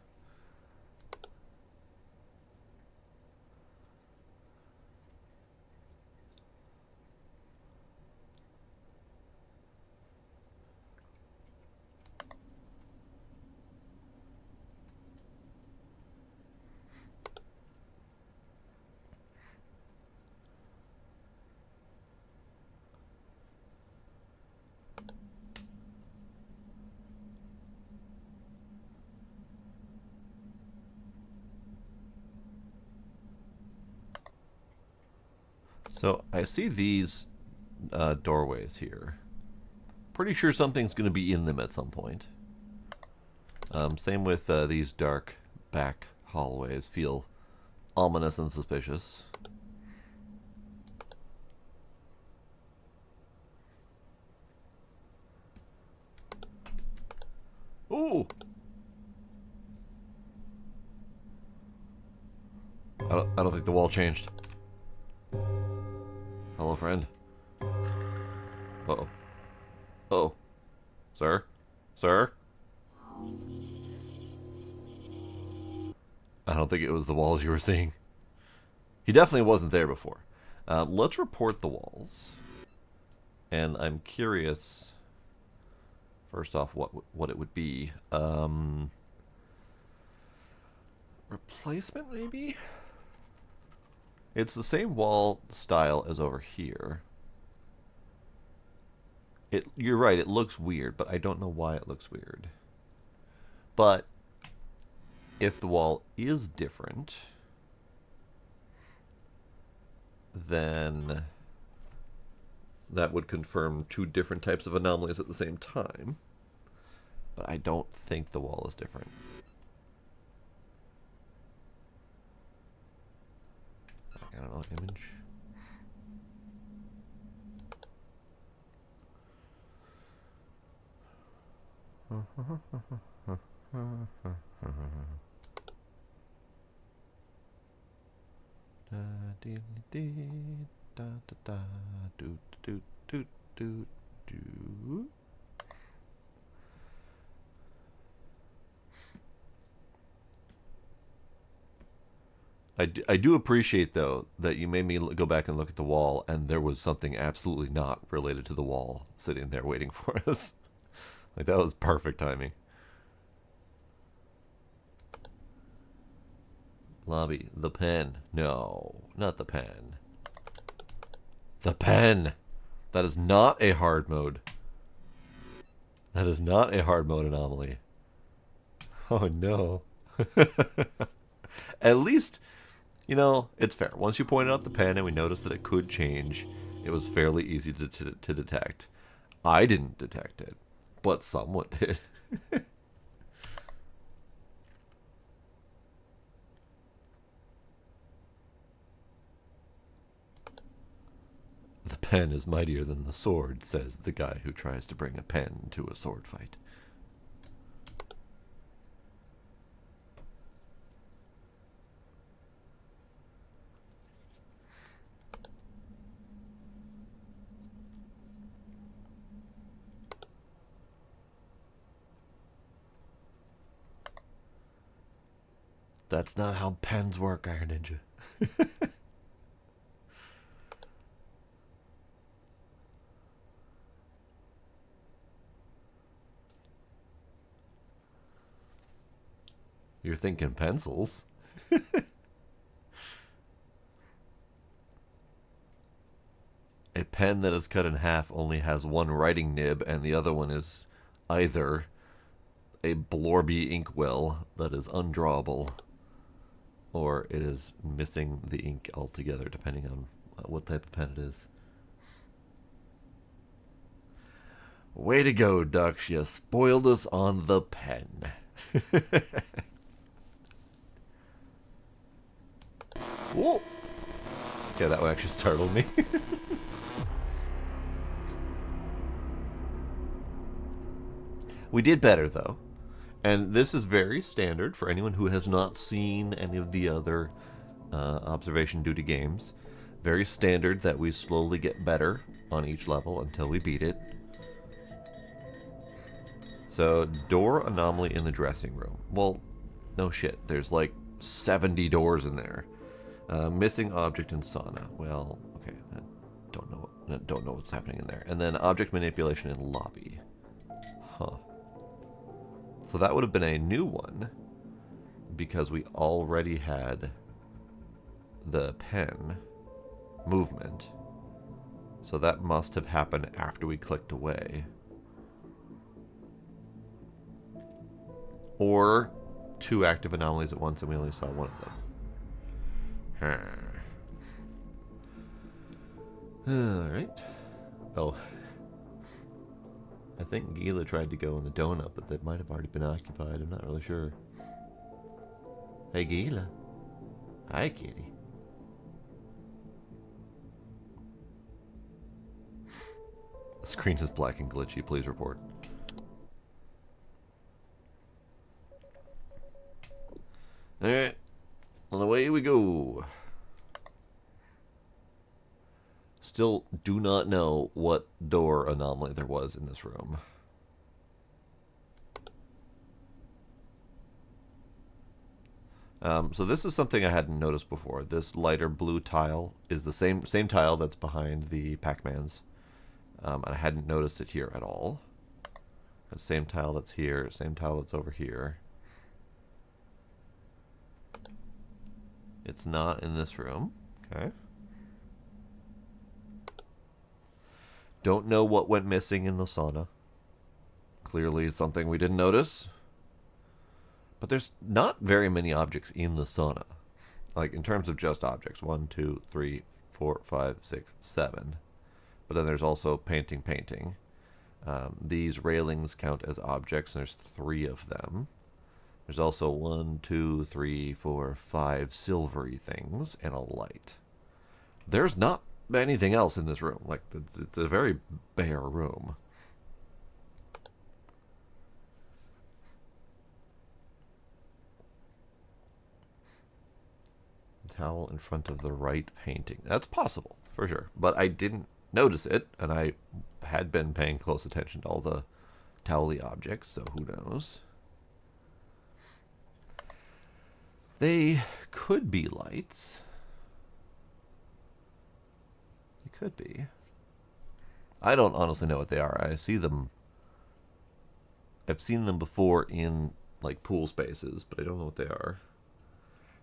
So I see these doorways here. Pretty sure something's going to be in them at some point. Same with these dark back hallways. Feel ominous and suspicious. Ooh! I don't think the wall changed. Hello, friend. Uh-oh. Uh-oh. Sir? Sir? I don't think it was the walls you were seeing. He definitely wasn't there before. Let's report the walls. And I'm curious, first off, what it would be. Replacement, maybe? It's the same wall style as over here. You're right, it looks weird, but I don't know why it looks weird. But if the wall is different, then that would confirm two different types of anomalies at the same time. But I don't think the wall is different. I don't know, image. I do appreciate, though, that you made me go back and look at the wall, and there was something absolutely not related to the wall sitting there waiting for us. Like, that was perfect timing. Lobby. The pen. No, not the pen. The pen! That is not a hard mode. That is not a hard mode anomaly. Oh, no. At least You know, it's fair. Once you pointed out the pen and we noticed that it could change, it was fairly easy to detect. I didn't detect it, but someone did. The pen is mightier than the sword, says the guy who tries to bring a pen to a sword fight. That's not how pens work, Iron Ninja. You're thinking pencils. A pen that is cut in half only has one writing nib, and the other one is either a blorby inkwell that is undrawable, or it is missing the ink altogether, depending on what type of pen it is. Way to go, Dux. You spoiled us on the pen. Whoa! Yeah, that one actually startled me. We did better, though. And this is very standard for anyone who has not seen any of the other observation duty games. Very standard that we slowly get better on each level until we beat it. So, door anomaly in the dressing room. Well, no shit. There's like 70 doors in there. Missing object in sauna. Well, okay. I don't know what's happening in there. And then object manipulation in lobby. Huh. So that would have been a new one because we already had the pen movement. So that must have happened after we clicked away. Or two active anomalies at once and we only saw one of them. Alright. Oh. I think Gila tried to go in the donut, but that might have already been occupied. I'm not really sure. Hey, Gila. Hi, kitty. The screen is black and glitchy. Please report. Alright. And away we go. Still do not know what door anomaly there was in this room. So this is something I hadn't noticed before. This lighter blue tile is the same tile that's behind the Pac-Mans. And I hadn't noticed it here at all. The same tile that's here, same tile that's over here. It's not in this room. Okay. Don't know what went missing in the sauna. Clearly something we didn't notice. But there's not very many objects in the sauna. Like, in terms of just objects. 1, 2, 3, 4, 5, 6, 7. But then there's also painting. These railings count as objects, and there's 3 of them. There's also 1, 2, 3, 4, 5 silvery things, and a light. There's not anything else in this room. Like, it's a very bare room. Towel in front of the right painting. That's possible, for sure. But I didn't notice it, and I had been paying close attention to all the towel-y objects, so who knows. They could be lights. They could be. I don't honestly know what they are. I see them. I've seen them before in, like, pool spaces, but I don't know what they are.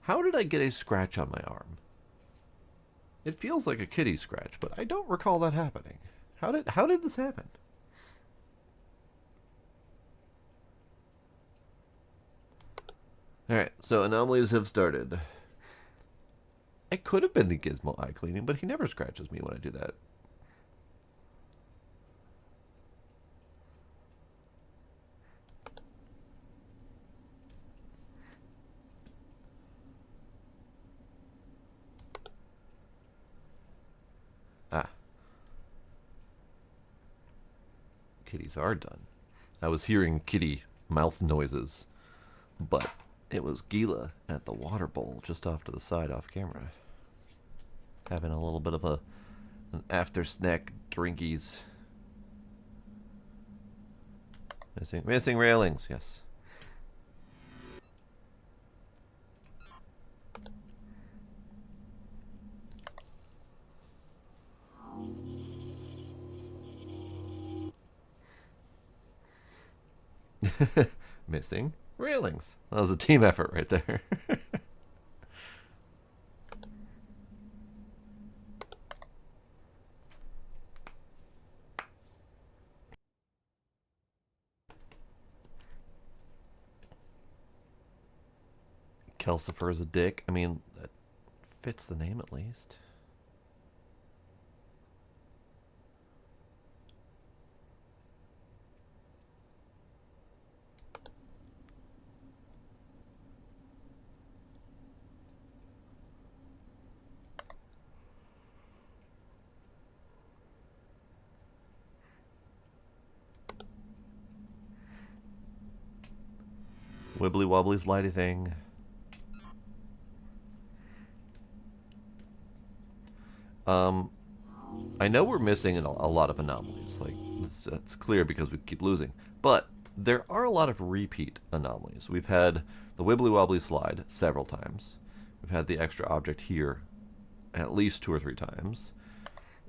How did I get a scratch on my arm? It feels like a kitty scratch, but I don't recall that happening. How did this happen? Alright, so anomalies have started. It could have been the Gizmo eye cleaning, but he never scratches me when I do that. Ah. Kitties are done. I was hearing kitty mouth noises, but it was Gila at the water bowl just off to the side off camera. Having a little bit of an after snack drinkies. Missing railings, yes. Missing railings. That was a team effort right there. Kelsifer is a dick. I mean, that fits the name at least. Wibbly wobbly slidey thing. I know we're missing a lot of anomalies. Like, that's clear because we keep losing. But there are a lot of repeat anomalies. We've had the wibbly wobbly slide several times. We've had the extra object here at least 2 or 3 times.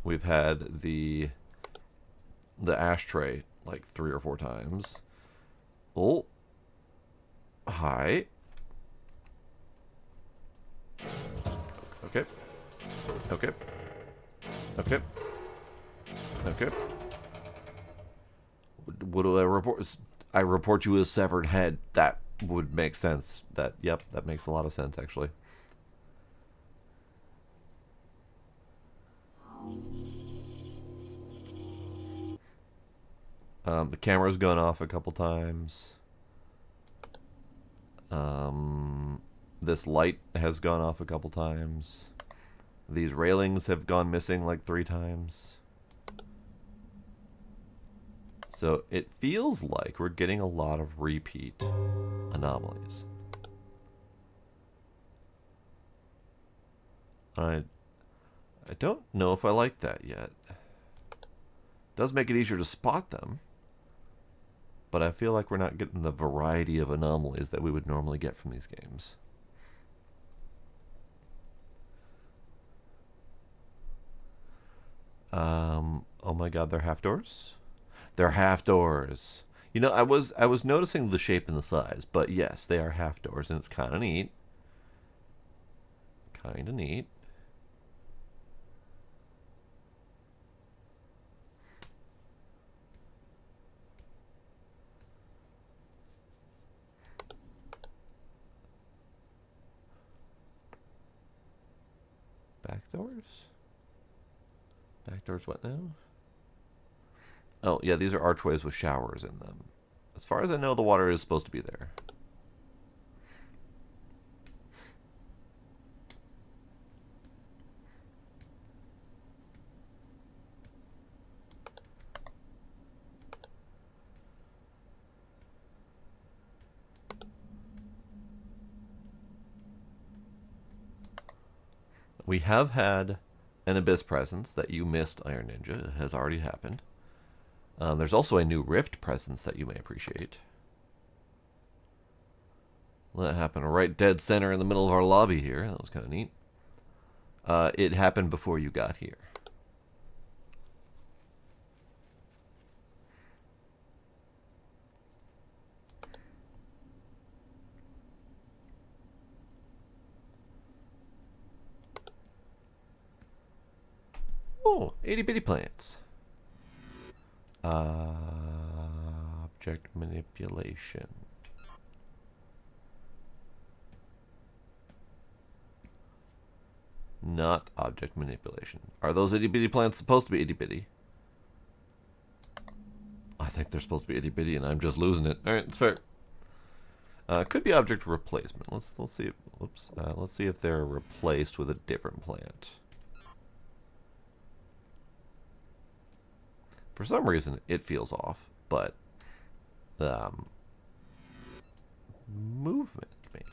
We've had the ashtray like 3 or 4 times. Oh. Hi. Okay. Okay. Okay. Okay. What do I report? I report you as severed head. That would make sense. Yep, that makes a lot of sense, actually. The camera's gone off a couple times. This light has gone off a couple times. These railings have gone missing like 3 times. So it feels like we're getting a lot of repeat anomalies. I don't know if I like that yet. It does make it easier to spot them, but I feel like we're not getting the variety of anomalies that we would normally get from these games. Oh my god, they're half doors? They're half doors. You know, I was noticing the shape and the size, but yes, they are half doors, and it's kind of neat. Kind of neat. Back doors? Back doors what now? Oh, yeah, these are archways with showers in them. As far as I know, the water is supposed to be there. We have had an Abyss presence that you missed, Iron Ninja. It has already happened. There's also a new Rift presence that you may appreciate. That happened right dead center in the middle of our lobby here. That was kind of neat. It happened before you got here. Oh, itty bitty plants. Object manipulation. not object manipulation. Are those itty bitty plants supposed to be itty bitty? I think they're supposed to be itty bitty, and I'm just losing it. All right, it's fair. Could be object replacement. Let's see. Oops. Let's see if they're replaced with a different plant. For some reason, it feels off, but movement maybe.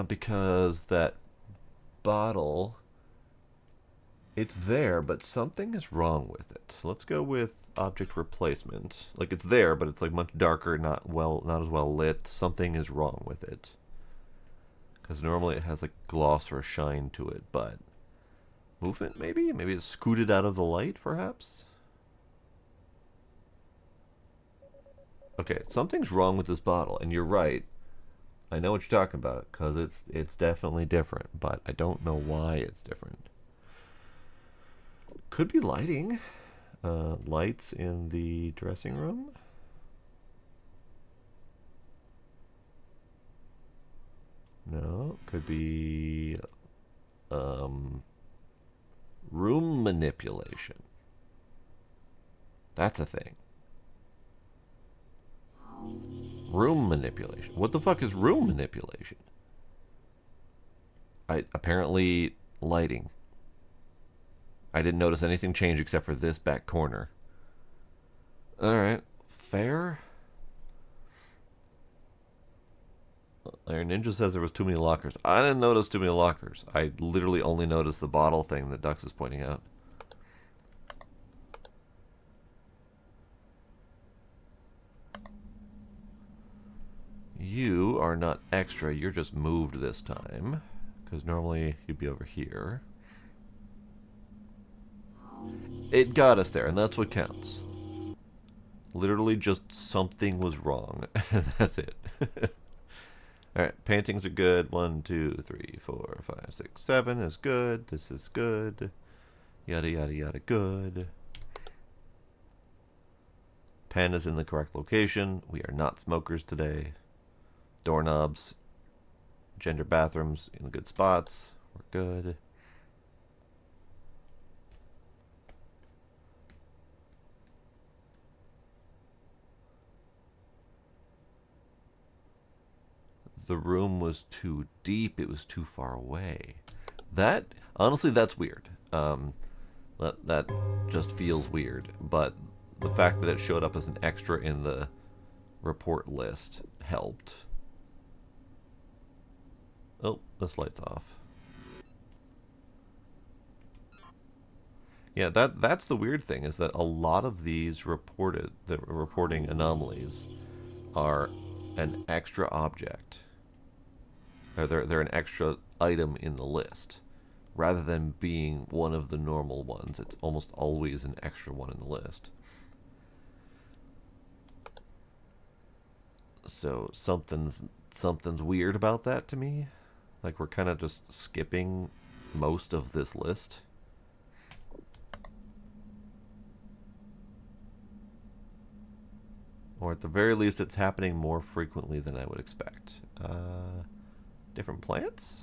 Because that bottle, it's there, but something is wrong with it. Let's go with object replacement. Like, it's there, but it's like much darker, not as well lit. Something is wrong with it. Because normally it has a gloss or a shine to it, but movement maybe? Maybe it's scooted out of the light, perhaps? Okay, something's wrong with this bottle, and you're right. I know what you're talking about, because it's definitely different, but I don't know why it's different. Could be lighting. Lights in the dressing room. No, could be room manipulation. That's a thing. Room manipulation. What the fuck is room manipulation? Apparently lighting. I didn't notice anything change except for this back corner. Alright. Fair? Iron Ninja says there was too many lockers. I didn't notice too many lockers. I literally only noticed the bottle thing that Dux is pointing out. You are not extra, you're just moved this time. Because normally you'd be over here. It got us there, and that's what counts. Literally just something was wrong. That's it. Alright, paintings are good. 1, 2, 3, 4, 5, 6, 7 is good. This is good. Yada, yada, yada, good. Pen is in the correct location. We are not smokers today. Doorknobs, gender bathrooms in the good spots. We're good. The room was too deep. It was too far away. That, honestly, that's weird. That just feels weird. But the fact that it showed up as an extra in the report list helped. Oh, this light's off. Yeah, that's the weird thing, is that a lot of these reporting anomalies are an extra object. Or they're an extra item in the list. Rather than being one of the normal ones, it's almost always an extra one in the list. So something's weird about that to me. Like, we're kind of just skipping most of this list. Or at the very least, it's happening more frequently than I would expect. Different plants?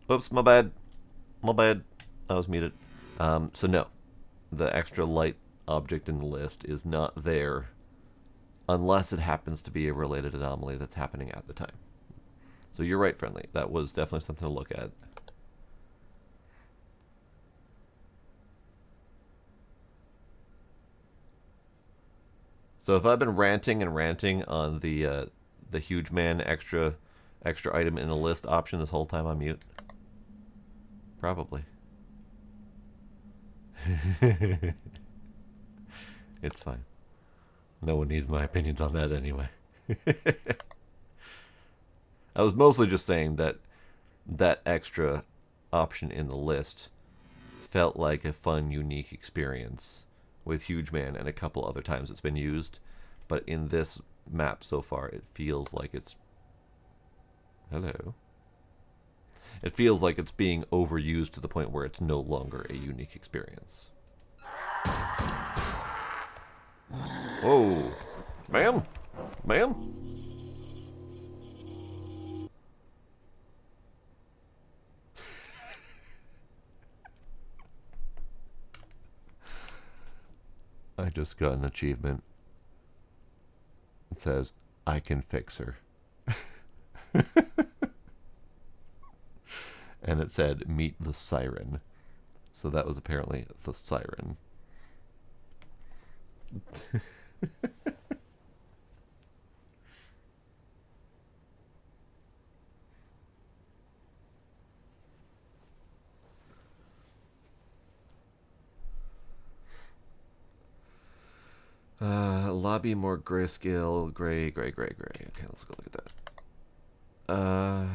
Oops, my bad. My bad. I was muted. So no, the extra light object in the list is not there unless it happens to be a related anomaly that's happening at the time. So you're right, Friendly. That was definitely something to look at. So if I've been ranting and ranting on the huge man extra item in the list option this whole time on mute, probably. It's fine. No one needs my opinions on that anyway. I was mostly just saying that that extra option in the list felt like a fun, unique experience with Huge Man and a couple other times it's been used. But in this map so far, it feels like it's... Hello. It feels like it's being overused to the point where it's no longer a unique experience. Whoa. Ma'am? Ma'am? I just got an achievement. It says, I can fix her. And it said, meet the siren. So that was apparently the siren. Lobby more grayscale, gray. Okay, let's go look at that.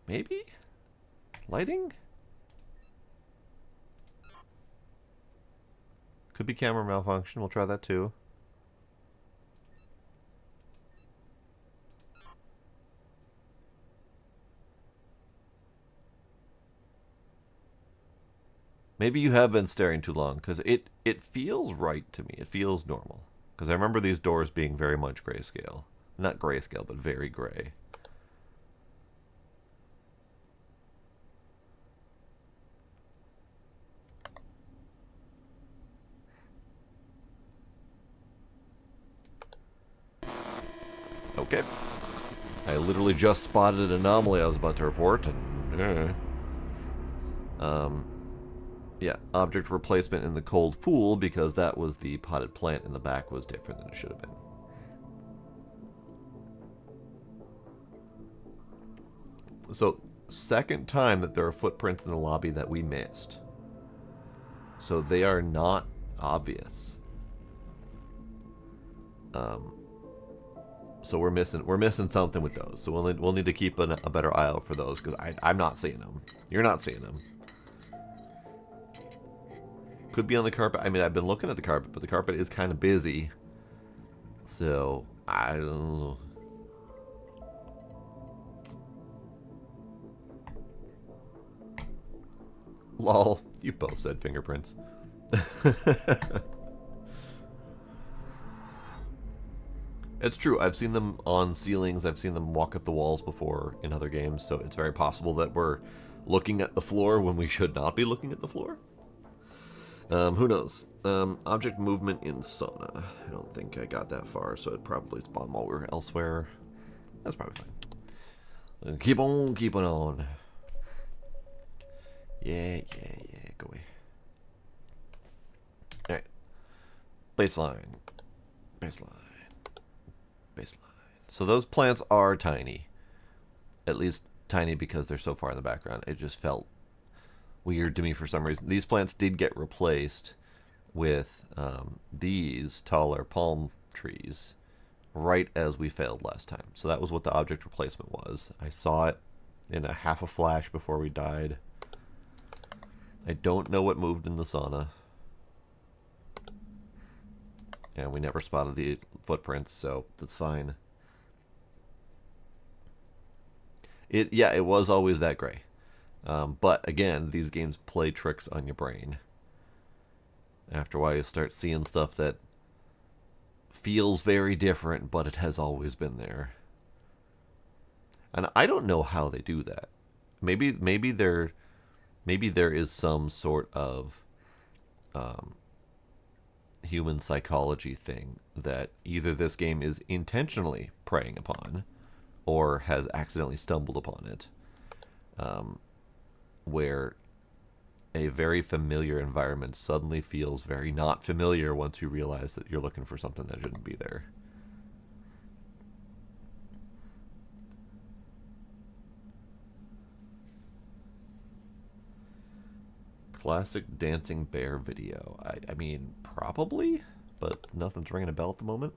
Maybe? Lighting? Could be camera malfunction. We'll try that too. Maybe you have been staring too long, because it feels right to me. It feels normal. Because I remember these doors being very much grayscale. Not grayscale, but very gray. Okay. I literally just spotted an anomaly I was about to report, and... yeah, object replacement in the cold pool, because that was the potted plant in the back was different than it should have been. So, second time that there are footprints in the lobby that we missed. So they are not obvious. So we're missing something with those. So we'll need to keep a better eye out for those, because I'm not seeing them. You're not seeing them. Could be on the carpet. I mean, I've been looking at the carpet, but the carpet is kind of busy. So, I don't know. Lol, you both said fingerprints. It's true. I've seen them on ceilings. I've seen them walk up the walls before in other games, so it's very possible that we're looking at the floor when we should not be looking at the floor. Who knows? Object movement in sauna. I don't think I got that far, so it probably spawned while we were elsewhere. That's probably fine. Keep on keeping on. Yeah, go away. Alright. Baseline. So those plants are tiny. At least tiny because they're so far in the background. It just felt weird to me for some reason. These plants did get replaced with these taller palm trees right as we failed last time. So that was what the object replacement was. I saw it in a half a flash before we died. I don't know what moved in the sauna. And we never spotted the footprints, so that's fine. It was always that gray. But again, these games play tricks on your brain. After a while, you start seeing stuff that feels very different, but it has always been there. And I don't know how they do that. Maybe they're maybe there is some sort of human psychology thing that either this game is intentionally preying upon or has accidentally stumbled upon it, where a very familiar environment suddenly feels very not familiar once you realize that you're looking for something that shouldn't be there. Classic Dancing Bear video. I mean, probably, but nothing's ringing a bell at the moment.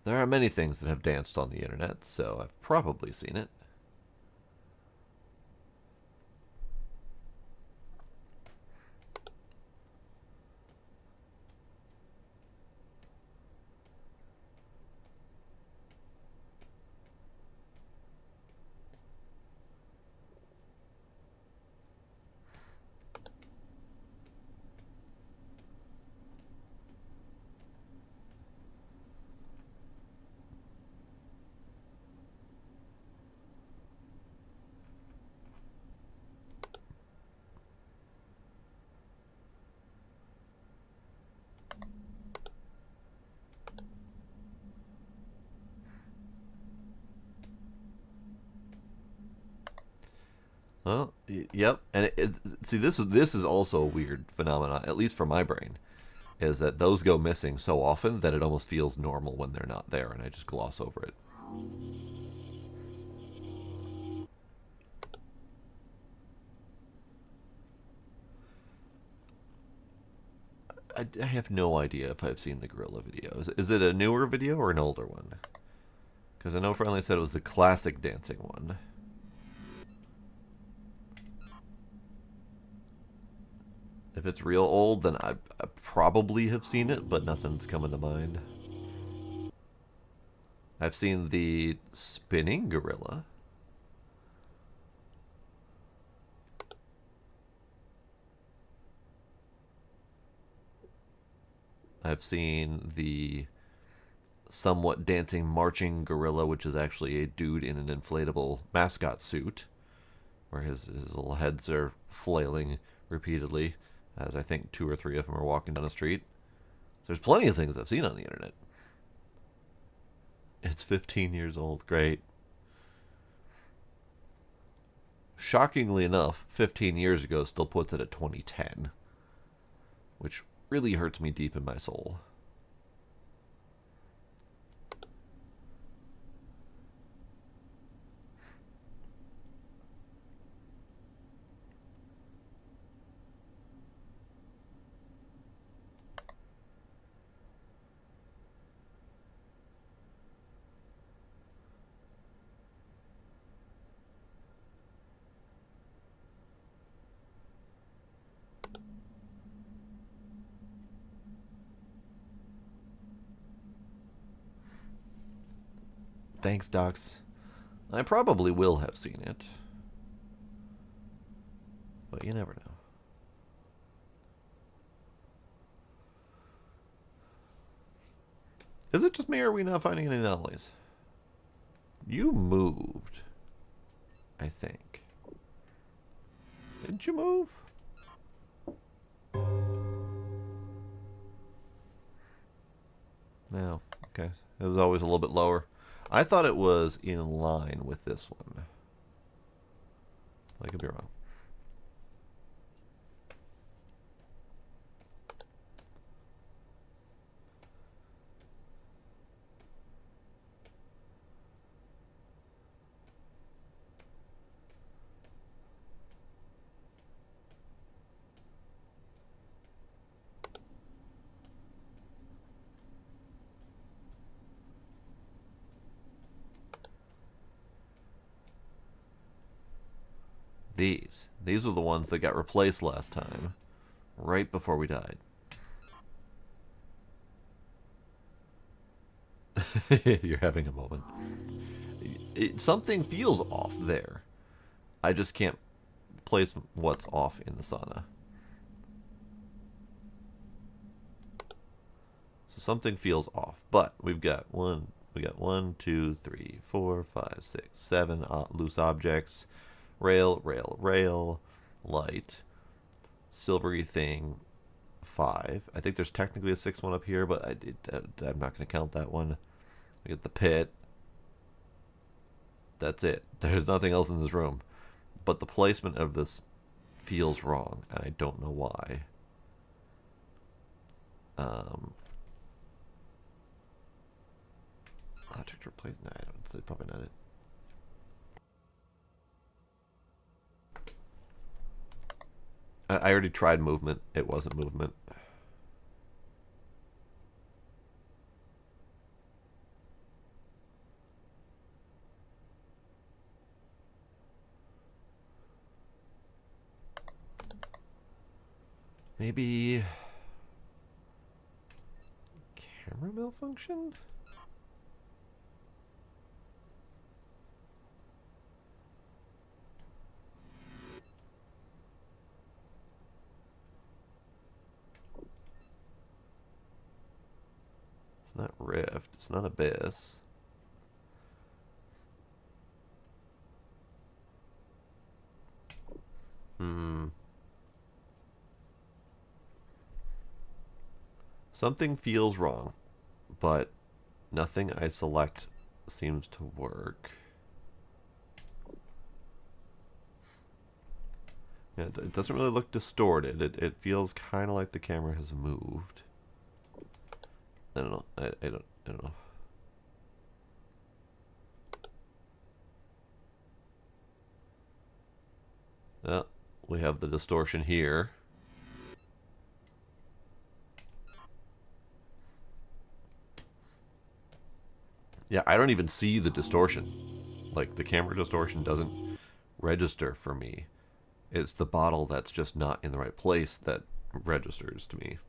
There are many things that have danced on the internet, so I've probably seen it. Well, yep, and see, this is also a weird phenomenon, at least for my brain, is that those go missing so often that it almost feels normal when they're not there, and I just gloss over it. I have no idea if I've seen the gorilla video. Is it a newer video or an older one? Because I know Friendly said it was the classic dancing one. If it's real old, then I probably have seen it, but nothing's coming to mind. I've seen the spinning gorilla. I've seen the somewhat dancing marching gorilla, which is actually a dude in an inflatable mascot suit, where his little heads are flailing repeatedly, as I think 2 or 3 of them are walking down the street. There's plenty of things I've seen on the internet. It's 15 years old. Great. Shockingly enough, 15 years ago still puts it at 2010, which really hurts me deep in my soul. Thanks, Docs. I probably will have seen it, but you never know. Is it just me, or are we not finding any anomalies? You moved, I think. Didn't you move? No. Okay. It was always a little bit lower. I thought it was in line with this one. I could be wrong. These are the ones that got replaced last time, right before we died. You're having a moment. Something feels off there. I just can't place what's off in the sauna. So something feels off. But we got one, 2, 3, 4, 5, 6, 7 loose objects. Rail, rail, rail, light, silvery thing, 5. I think there's technically a 6th one up here, but I'm not going to count that one. We get the pit. That's it. There's nothing else in this room. But the placement of this feels wrong, and I don't know why. Object replace? No, I don't. That's probably not it. I already tried movement. It wasn't movement. Maybe camera malfunction? It's not Rift. It's not Abyss. Something feels wrong, but nothing I select seems to work. Yeah, it doesn't really look distorted. It feels kind of like the camera has moved. I don't know. I don't know. Well, we have the distortion here. Yeah, I don't even see the distortion. Like, the camera distortion doesn't register for me. It's the bottle that's just not in the right place that registers to me.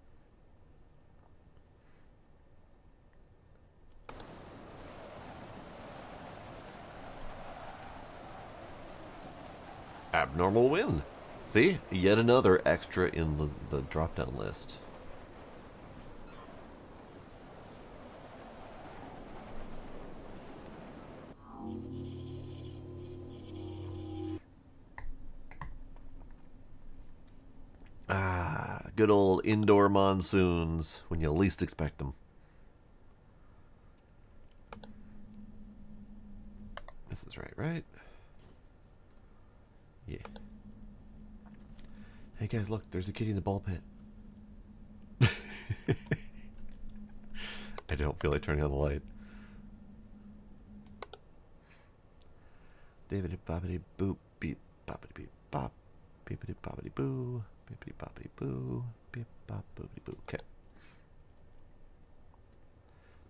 Abnormal win. See? Yet another extra in the drop-down list. Ah, good old indoor monsoons when you least expect them. This is right? Yeah. Hey guys, look, there's a kitty in the ball pit. I don't feel like turning on the light. David boppity boop beep boppity beep bop beepity boppity boo beepity boppity boo beep bop boopity boo. Okay.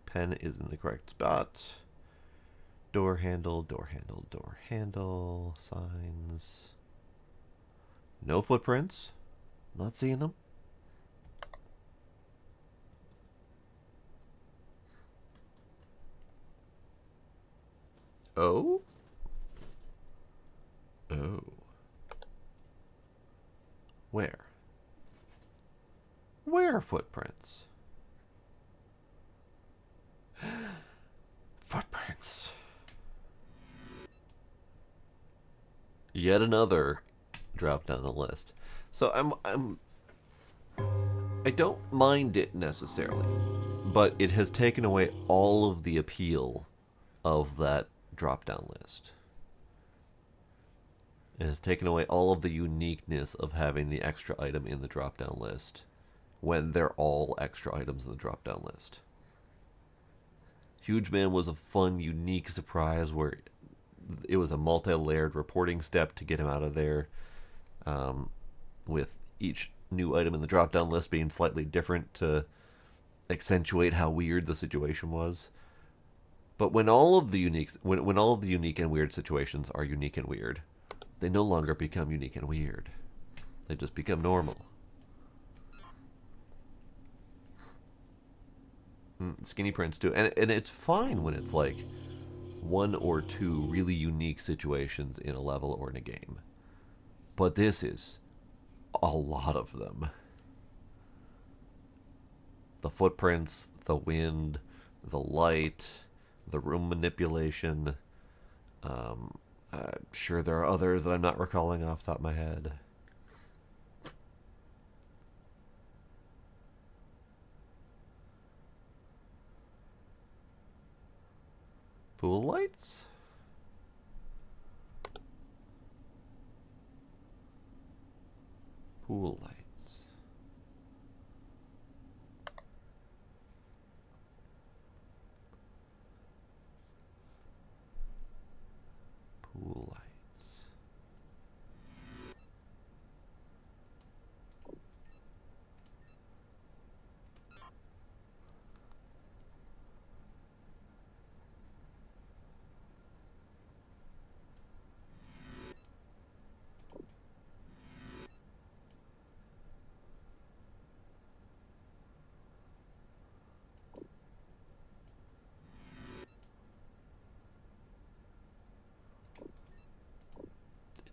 Pen is in the correct spot. Door handle, door handle, door handle. Signs. No footprints. Not seeing them. Oh? Oh. Where? Where are footprints? Footprints. Yet another drop down the list. So I don't mind it necessarily, but it has taken away all of the appeal of that drop down list. It has taken away all of the uniqueness of having the extra item in the drop down list when they're all extra items in the drop down list. Huge Man was a fun, unique surprise where it was a multi-layered reporting step to get him out of there, with each new item in the drop-down list being slightly different to accentuate how weird the situation was. But when all of the unique and weird situations are unique and weird, they no longer become unique and weird. They just become normal. Skinny prints too, and it's fine when it's like one or two really unique situations in a level or in a game. But this is a lot of them. the footprints, the wind, the light, the room manipulation. I'm sure there are others that I'm not recalling off the top of my head. Pool lights? Pool lights. Pool lights.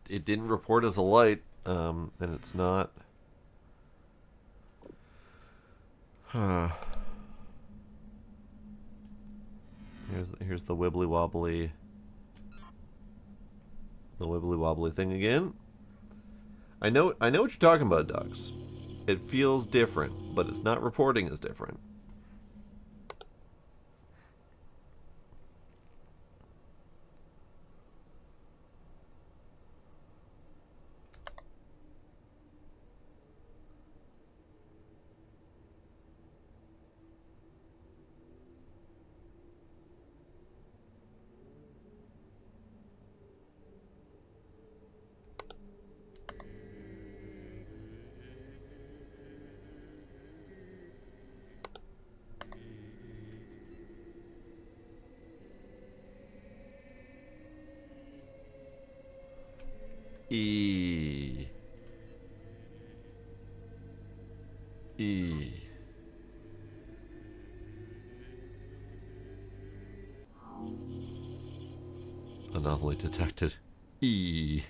It didn't report as a light, and it's not. Here's the wibbly wobbly, thing again. I know what you're talking about, Ducks. It feels different, but it's not reporting as different. E. E. Anomaly detected. E.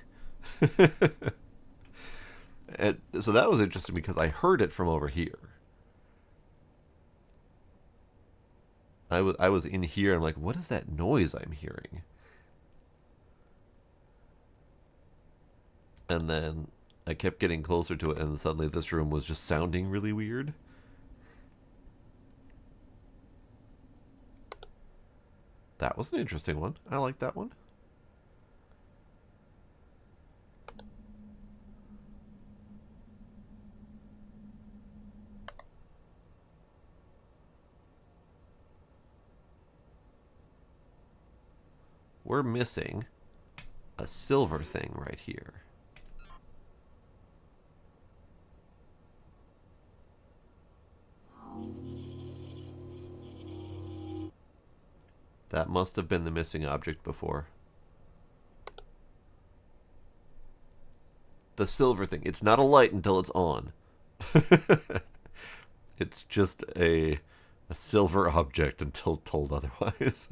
And so that was interesting because I heard it from over here. I was in here. I'm like, what is that noise I'm hearing? And then I kept getting closer to it, and suddenly this room was just sounding really weird. That was an interesting one. I like that one. We're missing a silver thing right here. That must have been the missing object before. The silver thing. It's not a light until it's on. It's just a silver object until told otherwise.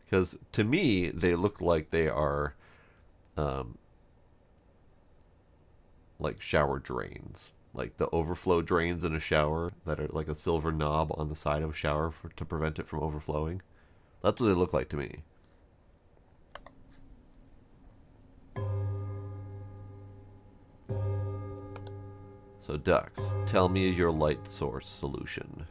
Because to me, they look like they are like shower drains. Like the overflow drains in a shower that are like a silver knob on the side of a shower to prevent it from overflowing. That's what they look like to me. So Ducks, tell me your light source solution.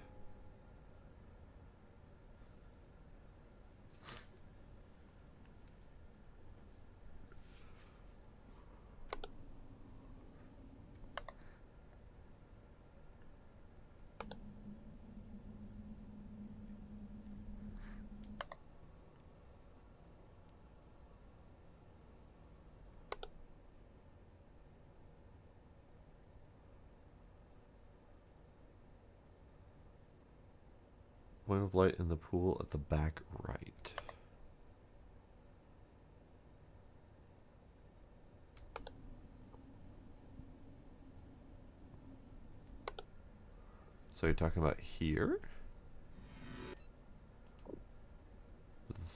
Point of light in the pool at the back right. So you're talking about here?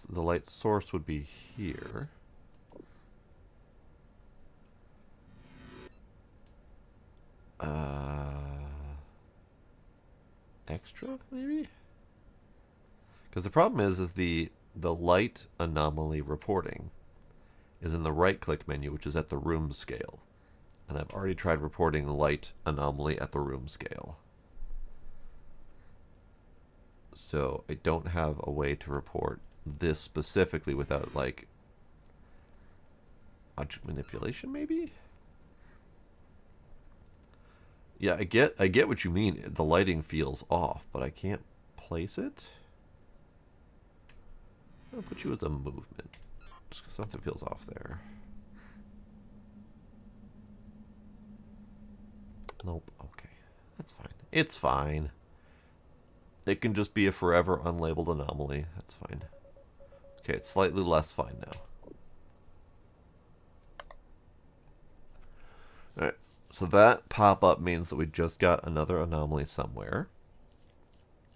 The light source would be here. extra, maybe? Because the problem is the light anomaly reporting is in the right-click menu, which is at the room scale. And I've already tried reporting light anomaly at the room scale. So I don't have a way to report this specifically without, like, object manipulation, maybe? Yeah, I get what you mean. The lighting feels off, but I can't place it. I'll put you as a movement. Just because something feels off there. Nope. Okay. That's fine. It's fine. It can just be a forever unlabeled anomaly. That's fine. Okay, it's slightly less fine now. Alright. So that pop-up means that we just got another anomaly somewhere.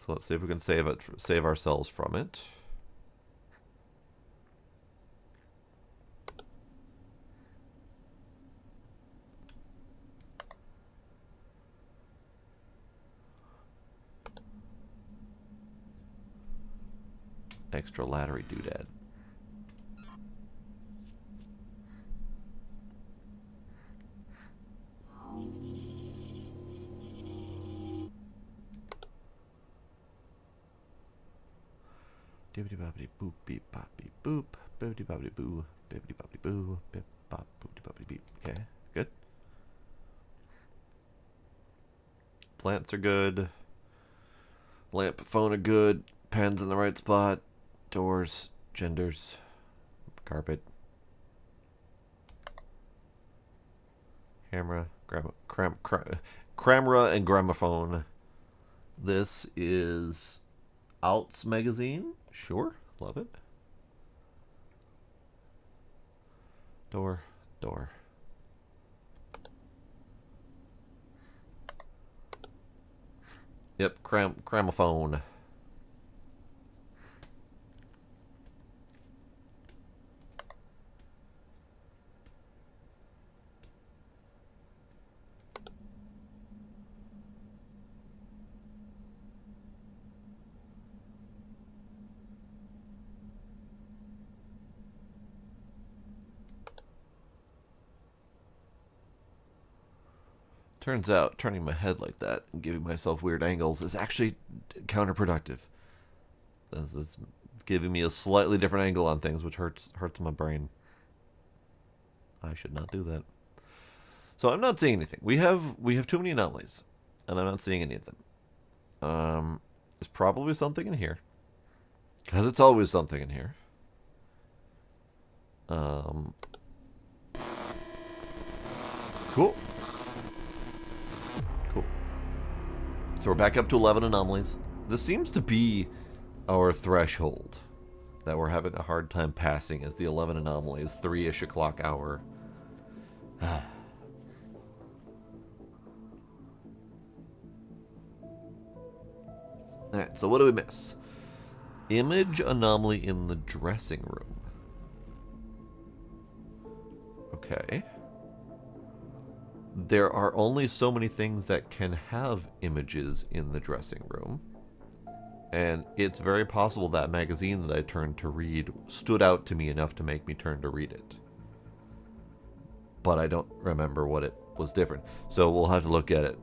So let's see if we can save ourselves from it. Extra laddery doodad. Bibbidi bobbidi boop beep bop beep boop. Bibbidi bobbidi boo. Bibbidi bobbidi boo. Bip bop boopity bobbidi beep. Okay, good. Plants are good. Lamp phone are good. Pens in the right spot. Doors. Genders. Carpet. Camera. Camera and gramophone. This is Alts magazine. Sure. Love it. Door. Door. Yep. Gramophone. Turns out turning my head like that and giving myself weird angles is actually counterproductive. It's giving me a slightly different angle on things, which hurts my brain. I should not do that. So I'm not seeing anything. We have too many anomalies, and I'm not seeing any of them. There's probably something in here, because it's always something in here. Cool. So we're back up to 11 anomalies. This seems to be our threshold that we're having a hard time passing, as the 11 anomalies, 3-ish o'clock hour. Alright, so what do we miss? Image anomaly in the dressing room. Okay. There are only so many things that can have images in the dressing room. And it's very possible that magazine that I turned to read stood out to me enough to make me turn to read it. But I don't remember what it was different. So we'll have to look at it.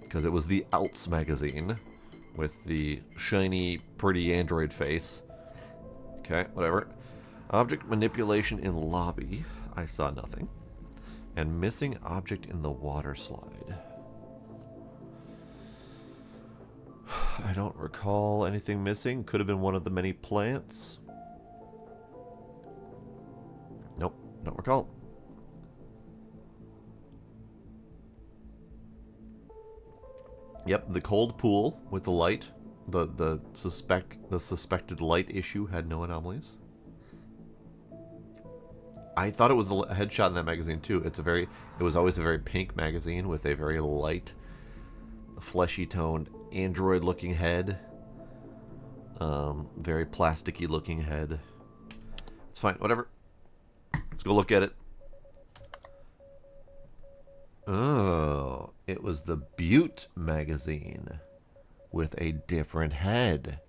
Because it was the Alts magazine with the shiny, pretty android face. Okay, whatever. Object manipulation in lobby. I saw nothing. And missing object in the water slide. I don't recall anything missing. Could have been one of the many plants. Nope, don't recall. Yep, the cold pool with the light. The suspected light issue had no anomalies. I thought it was a headshot in that magazine too. It was always a very pink magazine with a very light, fleshy toned android looking head. Very plasticky looking head. It's fine, whatever. Let's go look at it. Oh, it was the Butte magazine. with a different head.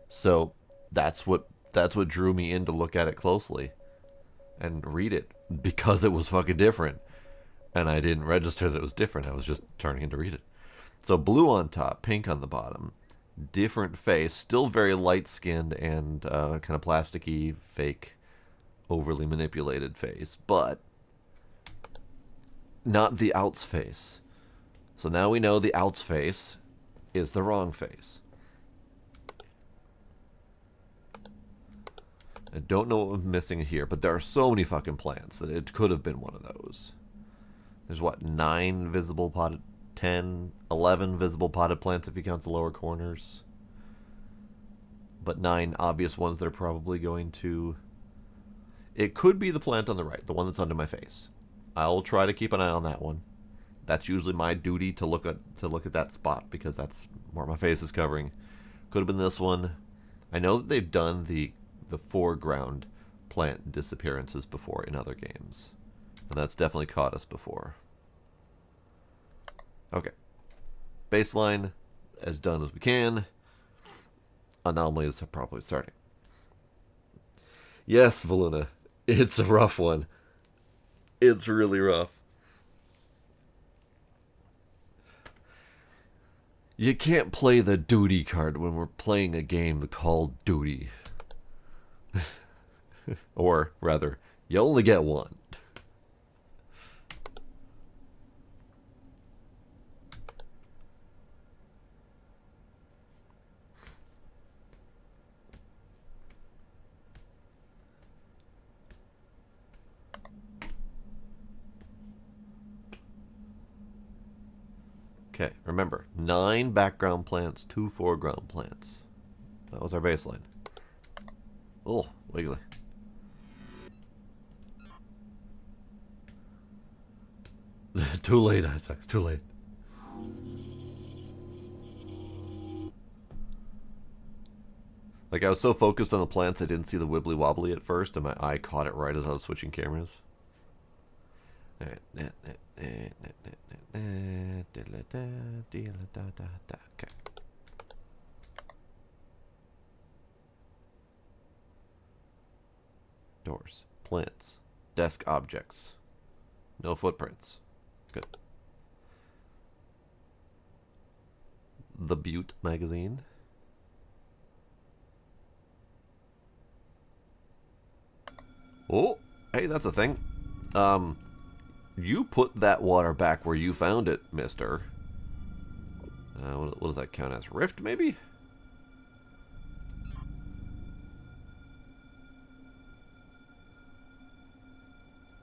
So that's what drew me in to look at it closely and read it, because it was fucking different. And I didn't register that it was different. I was just turning in to read it. So blue on top, pink on the bottom. Different face, still very light skinned and kind of plasticky, fake, overly manipulated face, but not the outs face. So now we know the outs face is the wrong face. I don't know what I'm missing here, but there are so many fucking plants that it could have been one of those. There's what, 9 visible potted, 10, 11 visible potted plants if you count the lower corners. But 9 obvious ones that are probably going to... It could be the plant on the right, the one that's under my face. I'll try to keep an eye on that one. That's usually my duty to look at that spot, because that's where my face is covering. Could have been this one. I know that they've done the foreground plant disappearances before in other games, and that's definitely caught us before. Okay. Baseline, as done as we can. Anomalies are probably starting. Yes, Valuna, it's a rough one. It's really rough. You can't play the duty card when we're playing a game called Duty. Or, rather, you only get one. Okay, remember, 9 background plants, 2 foreground plants. That was our baseline. Oh, wiggly. Too late, Isaac. Too late. Like, I was so focused on the plants, I didn't see the wibbly wobbly at first, and my eye caught it right as I was switching cameras. Okay. Doors, plants, desk objects. No footprints. Good. The Butte magazine. Oh, hey, that's a thing. You put that water back where you found it, mister. What does that count as? Rift, maybe?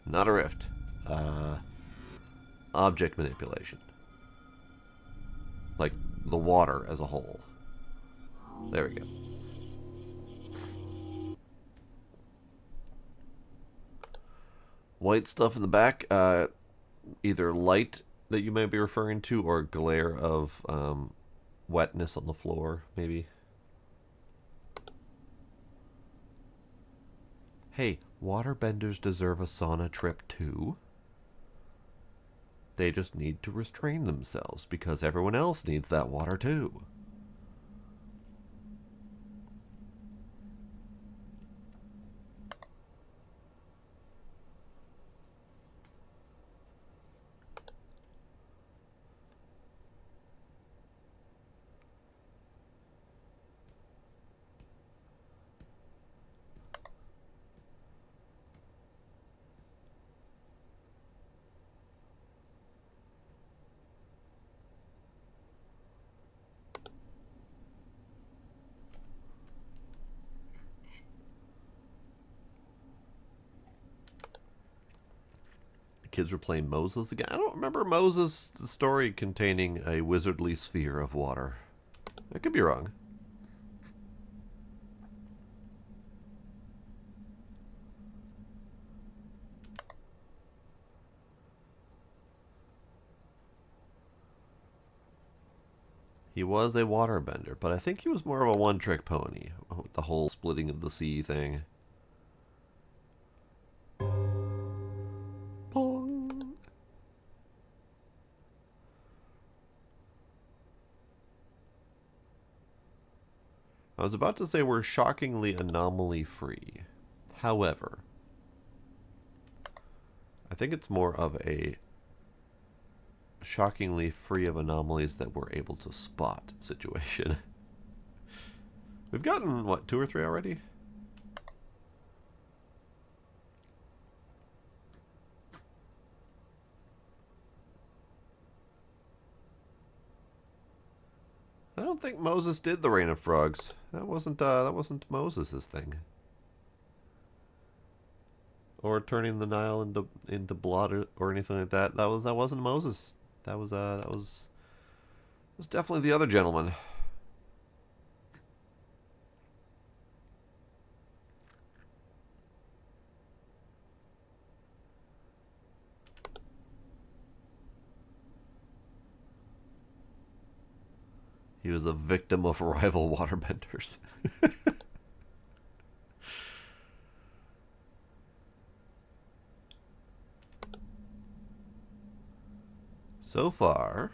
Not a rift. Object manipulation. Like the water as a whole. There we go. White stuff in the back, either light that you might be referring to, or glare of wetness on the floor, maybe. Hey, waterbenders deserve a sauna trip too. They just need to restrain themselves, because everyone else needs that water too. Kids were playing Moses again. I don't remember Moses' story containing a wizardly sphere of water. I could be wrong. He was a waterbender, but I think he was more of a one-trick pony with the whole splitting of the sea thing. Pong. I was about to say we're shockingly anomaly-free. However, I think it's more of a shockingly free of anomalies that we're able to spot situation. We've gotten, what, 2 or 3 already? I don't think Moses did the Rain of Frogs. That wasn't Moses' thing. Or turning the Nile into blood or anything like that. That wasn't Moses. That was definitely the other gentleman. He was a victim of rival waterbenders. So far,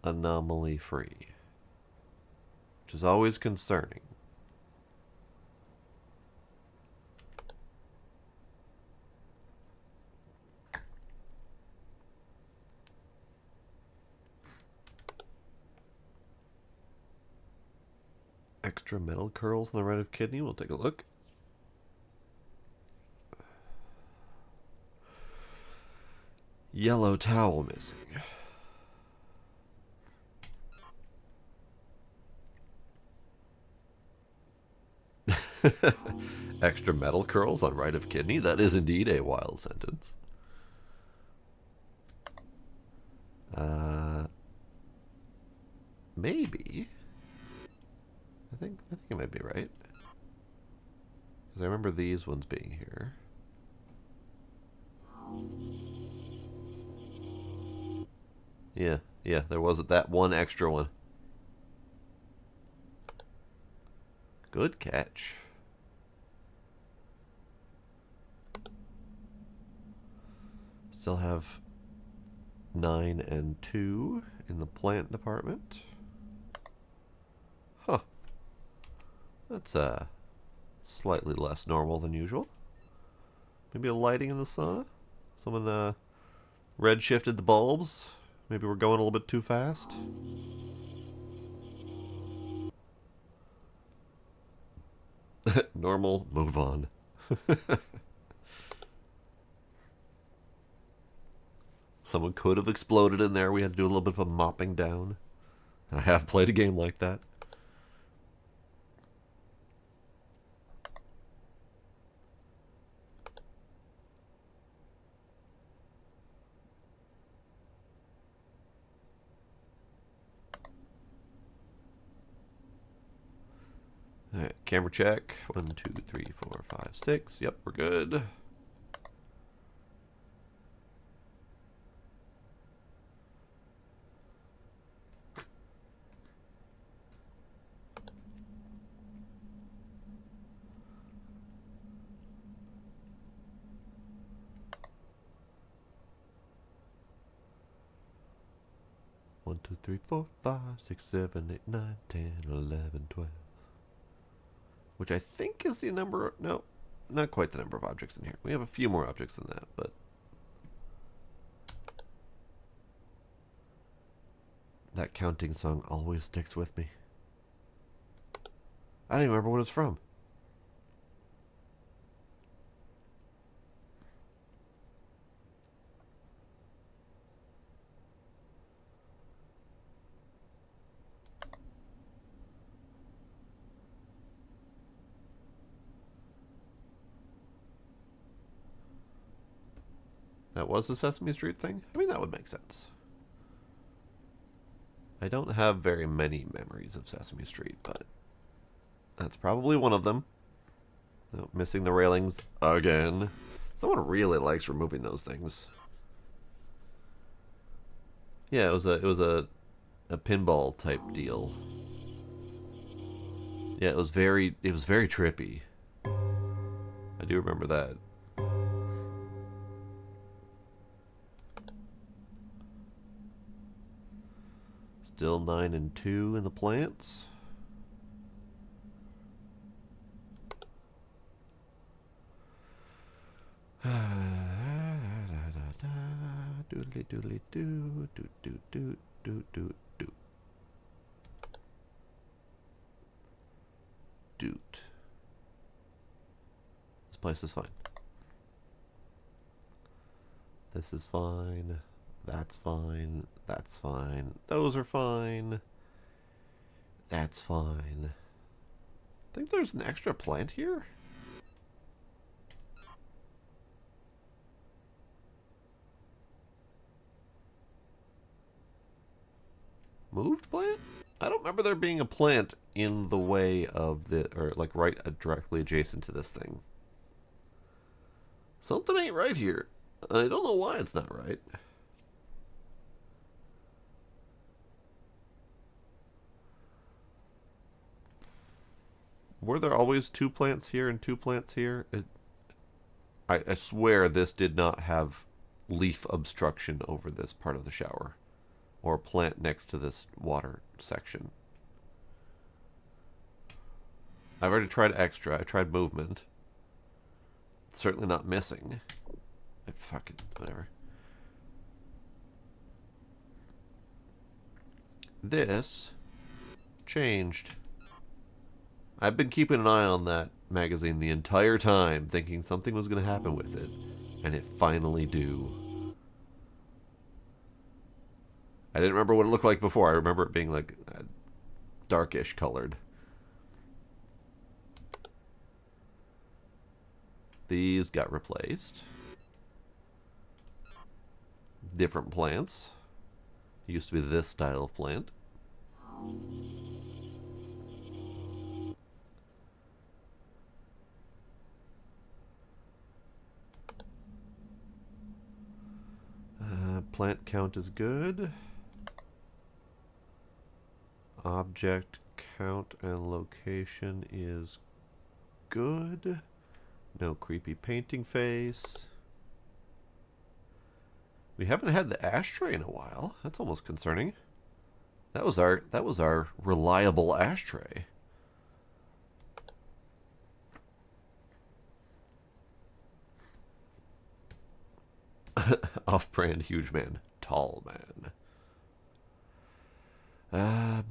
anomaly free, which is always concerning. Extra metal curls on the right of kidney. We'll take a look. Yellow towel missing. Extra metal curls on right of kidney. That is indeed a wild sentence. Maybe. I think it might be right. Because I remember these ones being here. Yeah, there was that one extra one. Good catch. Still have 9 and 2 in the plant department. Huh. That's slightly less normal than usual. Maybe a lighting in the sauna? Someone red shifted the bulbs? Maybe we're going a little bit too fast? Normal, move on. Someone could have exploded in there. We had to do a little bit of a mopping down. I have played a game like that. Alright, camera check. 1, 2, 3, 4, 5, 6. Yep, we're good. One, 2, 3, 4, 5, 6, 7, 8, 9, 10, 11, 12. Which I think is the number. No, not quite the number of objects in here. We have a few more objects than that, but that counting song always sticks with me. I don't even remember what it's from. That was the Sesame Street thing? I mean, that would make sense. I don't have very many memories of Sesame Street, but that's probably one of them. Oh, missing the railings again. Someone really likes removing those things. Yeah, it was a pinball type deal. Yeah, it was very trippy. I do remember that. Still 9 and 2 in the plants. Doodly doodly doo doo doo doo doo doo doo. Doot. This place is fine. This is fine. That's fine. That's fine. Those are fine. That's fine. I think there's an extra plant here. Moved plant? I don't remember there being a plant in the way of the, or like right directly adjacent to this thing. Something ain't right here. I don't know why it's not right. Were there always 2 plants here and 2 plants here? I swear this did not have leaf obstruction over this part of the shower. Or a plant next to this water section. I've already tried extra. I tried movement. It's certainly not missing. Fuck it. Whatever. This changed. I've been keeping an eye on that magazine the entire time, thinking something was going to happen with it. And it finally do. I didn't remember what it looked like before. I remember it being like darkish colored. These got replaced. Different plants. It used to be this style of plant. Plant count is good. Object count and location is good. No creepy painting face. We haven't had the ashtray in a while. That's almost concerning. That was our reliable ashtray. Off-brand huge man, tall man. I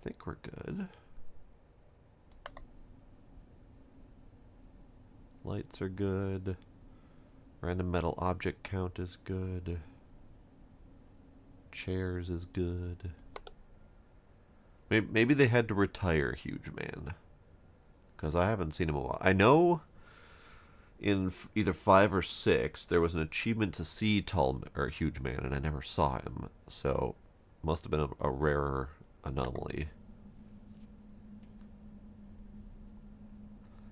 think we're good. Lights are good. Random metal object count is good. Chairs is good. Maybe they had to retire Huge Man, because I haven't seen him in a while. I know in either 5 or 6 there was an achievement to see Huge Man, and I never saw him. So must have been a rarer anomaly.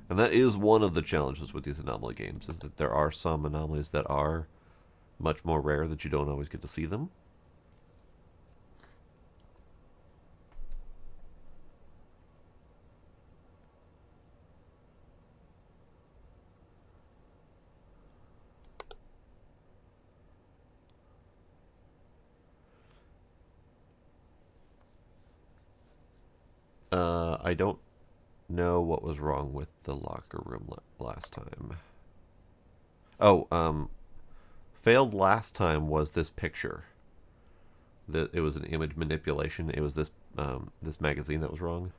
And that is one of the challenges with these anomaly games, is that there are some anomalies that are much more rare that you don't always get to see them. I don't know what was wrong with the locker room last time. Oh, failed last time was this picture. It was an image manipulation. It was this this magazine that was wrong.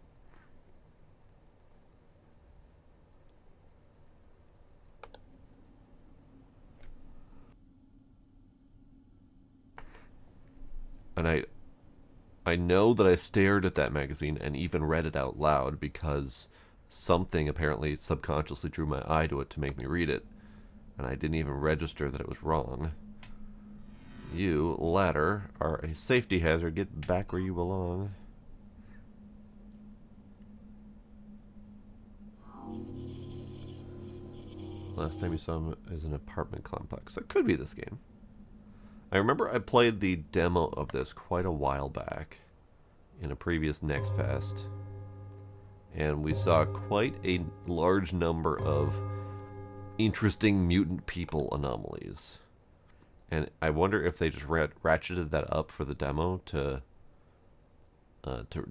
And I know that I stared at that magazine and even read it out loud because something apparently subconsciously drew my eye to it to make me read it. And I didn't even register that it was wrong. You, ladder, are a safety hazard. Get back where you belong. Last time you saw him is an apartment complex. That could be this game. I remember I played the demo of this quite a while back in a previous Next Fest, and we saw quite a large number of interesting mutant people anomalies. And I wonder if they just ratcheted that up for the demo to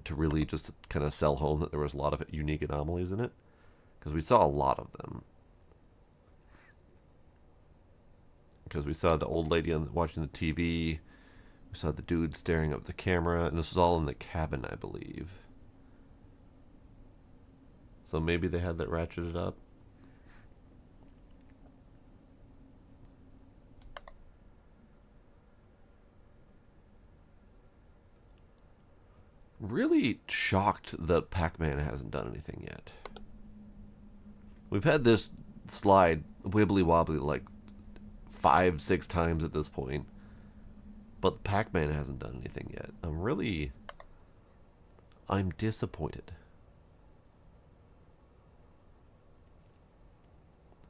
really just kind of sell home that there was a lot of unique anomalies in it, because we saw a lot of them. Because we saw the old lady watching the TV, we saw the dude staring up at the camera, and this was all in the cabin, I believe. So maybe they had that ratcheted up. Really shocked that Pac-Man hasn't done anything yet. We've had this slide wibbly wobbly like 5-6 times at this point, but Pac-Man hasn't done anything yet. I'm disappointed.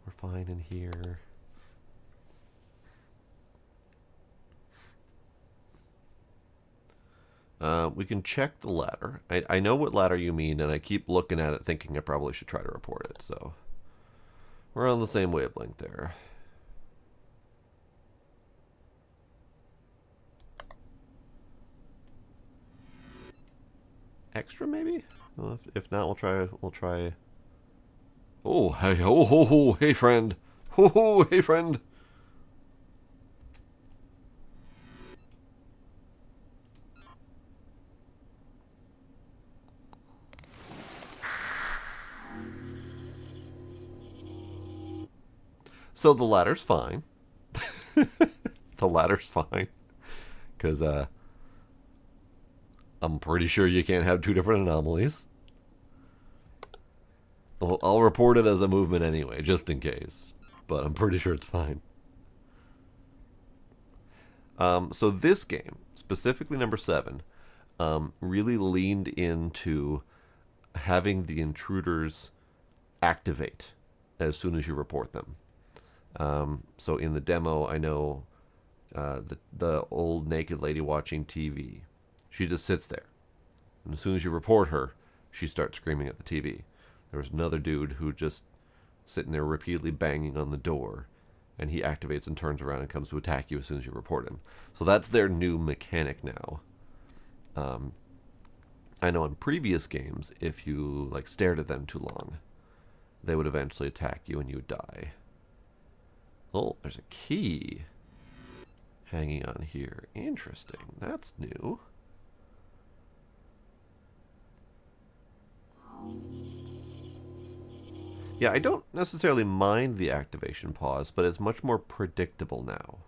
We're fine in here. We can check the ladder. I know what ladder you mean, and I keep looking at it thinking I probably should try to report it, so we're on the same wavelength there. Extra, maybe? Well, if not, we'll try. Oh, hey, oh, ho, ho, hey, friend. Ho, ho, hey, friend. So the ladder's fine. The ladder's fine. Because, I'm pretty sure you can't have two different anomalies. Well, I'll report it as a movement anyway, just in case. But I'm pretty sure it's fine. So this game, specifically number 7, really leaned into having the intruders activate as soon as you report them. So in the demo, I know the old naked lady watching TV, she just sits there. And as soon as you report her, she starts screaming at the TV. There was another dude who just sitting there repeatedly banging on the door, and he activates and turns around and comes to attack you as soon as you report him. So that's their new mechanic now. I know in previous games, if you like stared at them too long, they would eventually attack you and you would die. Oh, there's a key hanging on here. Interesting. That's new. Yeah, I don't necessarily mind the activation pause, but it's much more predictable now.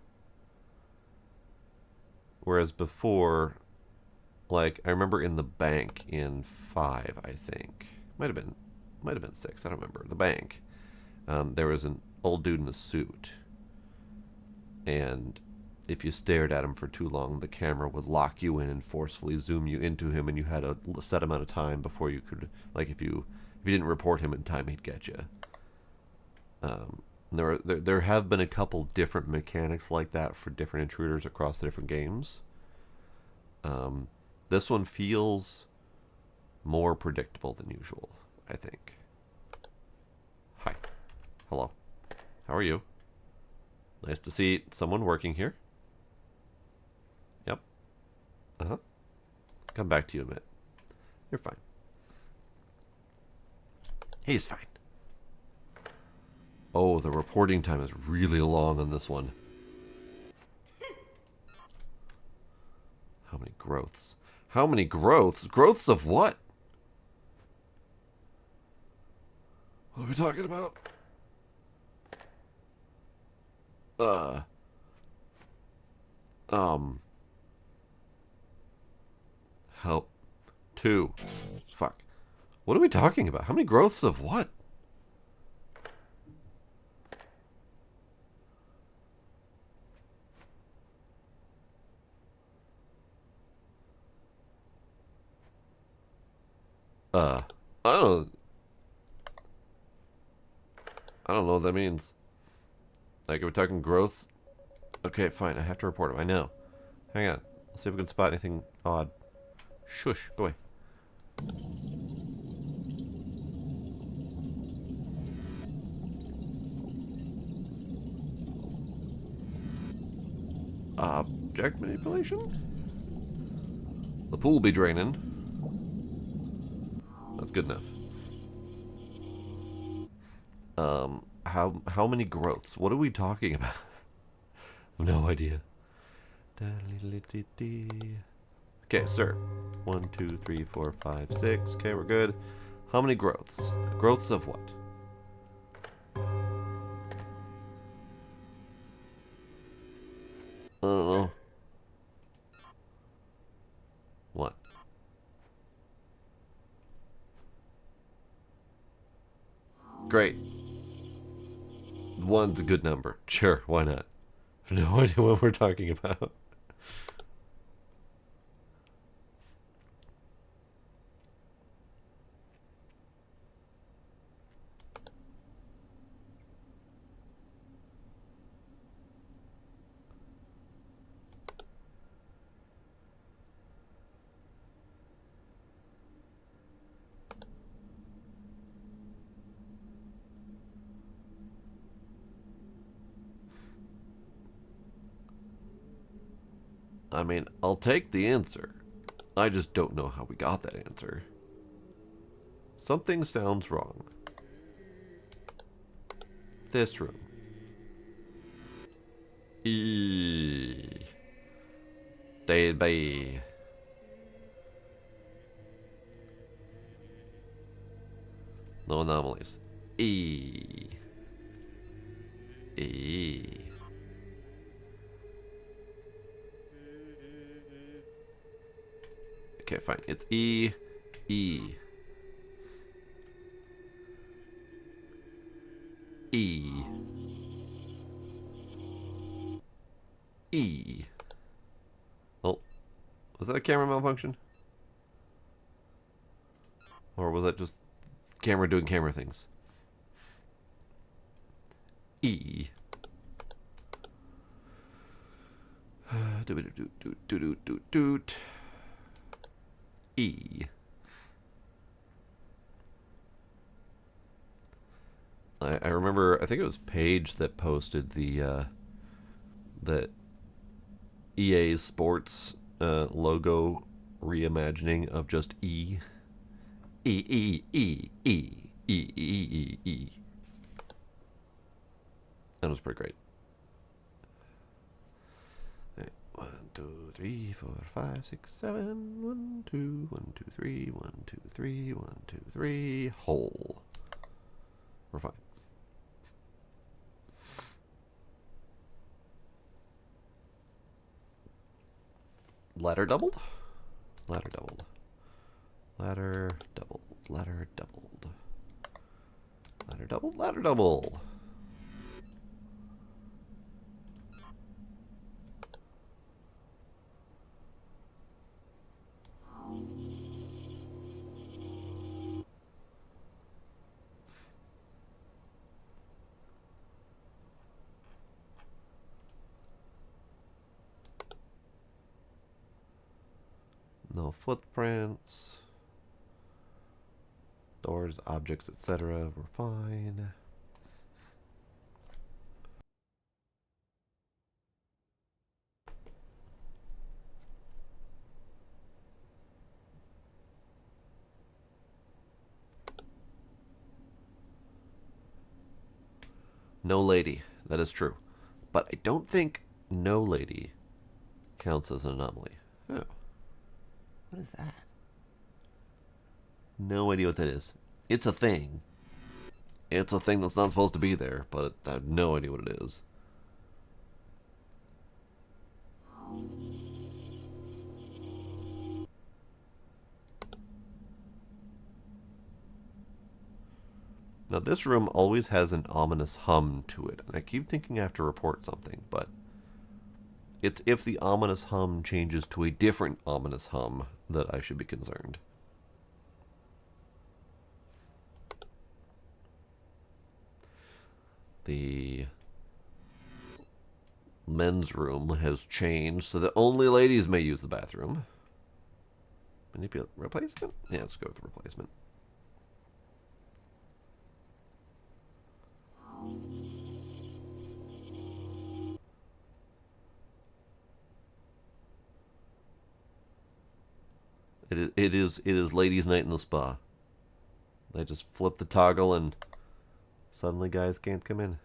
Whereas before, like, I remember in the bank in 5, I think. Might have been 6, I don't remember. The bank. There was an old dude in a suit. And if you stared at him for too long, the camera would lock you in and forcefully zoom you into him, and you had a set amount of time before you could, like, if you didn't report him in time, he'd get you. There have been a couple different mechanics like that for different intruders across the different games. This one feels more predictable than usual, I think. Hi. Hello. How are you? Nice to see someone working here. Yep. Uh-huh. Come back to you in a minute. You're fine. He's fine. Oh, the reporting time is really long on this one. How many growths? How many growths? Growths of what? What are we talking about? Help. 2. Fuck. What are we talking about? How many growths of what? I don't know what that means. Like, are we talking growth? Okay, fine. I have to report him. I know. Hang on. Let's see if we can spot anything odd. Shush. Go away. Object manipulation? The pool will be draining. That's good enough. How many growths? What are we talking about? No idea. Okay, sir. 1, 2, 3, 4, 5, 6. Okay, we're good. How many growths? Growths of what? I don't know. What? Great. One's a good number. Sure, why not? No idea what we're talking about. I mean, I'll take the answer. I just don't know how we got that answer. Something sounds wrong. This room. Dead by. No anomalies. E. Okay, fine. It's E. E. E. E. Oh, was that a camera malfunction? Or was that just camera doing camera things? E. E. I remember, I think it was Paige that posted the EA's Sports logo reimagining of just E. E, E, E, E, E, E, E, E. That was pretty great. 1, 2, 3, 4, 5, 6, 7. 1, 2, 1, 2, 3, 1, 2, 3, 1, 2, 3. Hole. We're fine. Ladder doubled? Ladder doubled. Ladder doubled. Ladder doubled. Ladder doubled. Ladder double. No footprints. Doors, objects, etc. We're fine. No lady. That is true. But I don't think no lady counts as an anomaly. Oh. What is that? No idea what that is. It's a thing. It's a thing that's not supposed to be there, but I have no idea what it is. Now, this room always has an ominous hum to it, and I keep thinking I have to report something, but it's if the ominous hum changes to a different ominous hum that I should be concerned. The men's room has changed so that only ladies may use the bathroom. Manipulate replacement? Yeah, let's go with the replacement. It is ladies' night in the spa. They just flip the toggle and suddenly guys can't come in.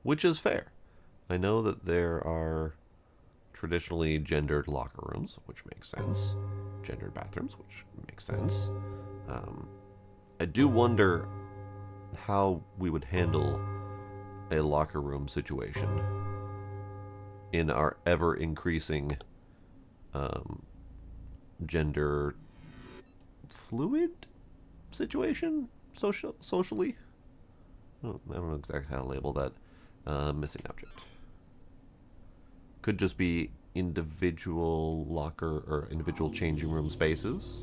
Which is fair. I know that there are traditionally gendered locker rooms, which makes sense. Gendered bathrooms, which makes sense. I do wonder how we would handle a locker room situation in our ever increasing gender fluid situation socially. I don't know exactly how to label that. Missing object. Could just be individual locker or individual changing room spaces.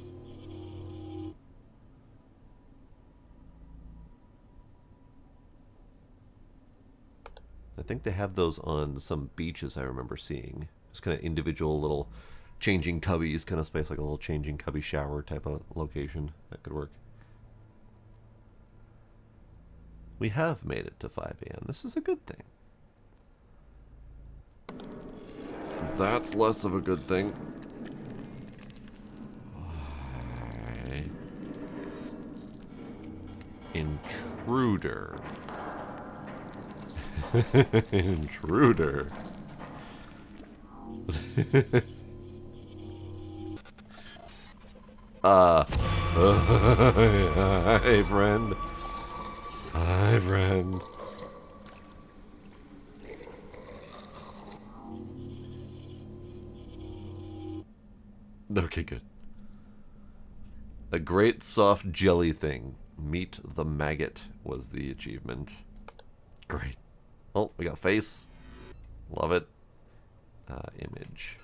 I think they have those on some beaches I remember seeing. Just kind of individual little changing cubbies kind of space, like a little changing cubby shower type of location. That could work. We have made it to 5 a.m. This is a good thing. That's less of a good thing. Why? Intruder. Intruder. Hey, friend. Hi, friend. Okay, good. A great soft jelly thing. Meet the maggot was the achievement. Great. Oh, we got face. Love it. Image.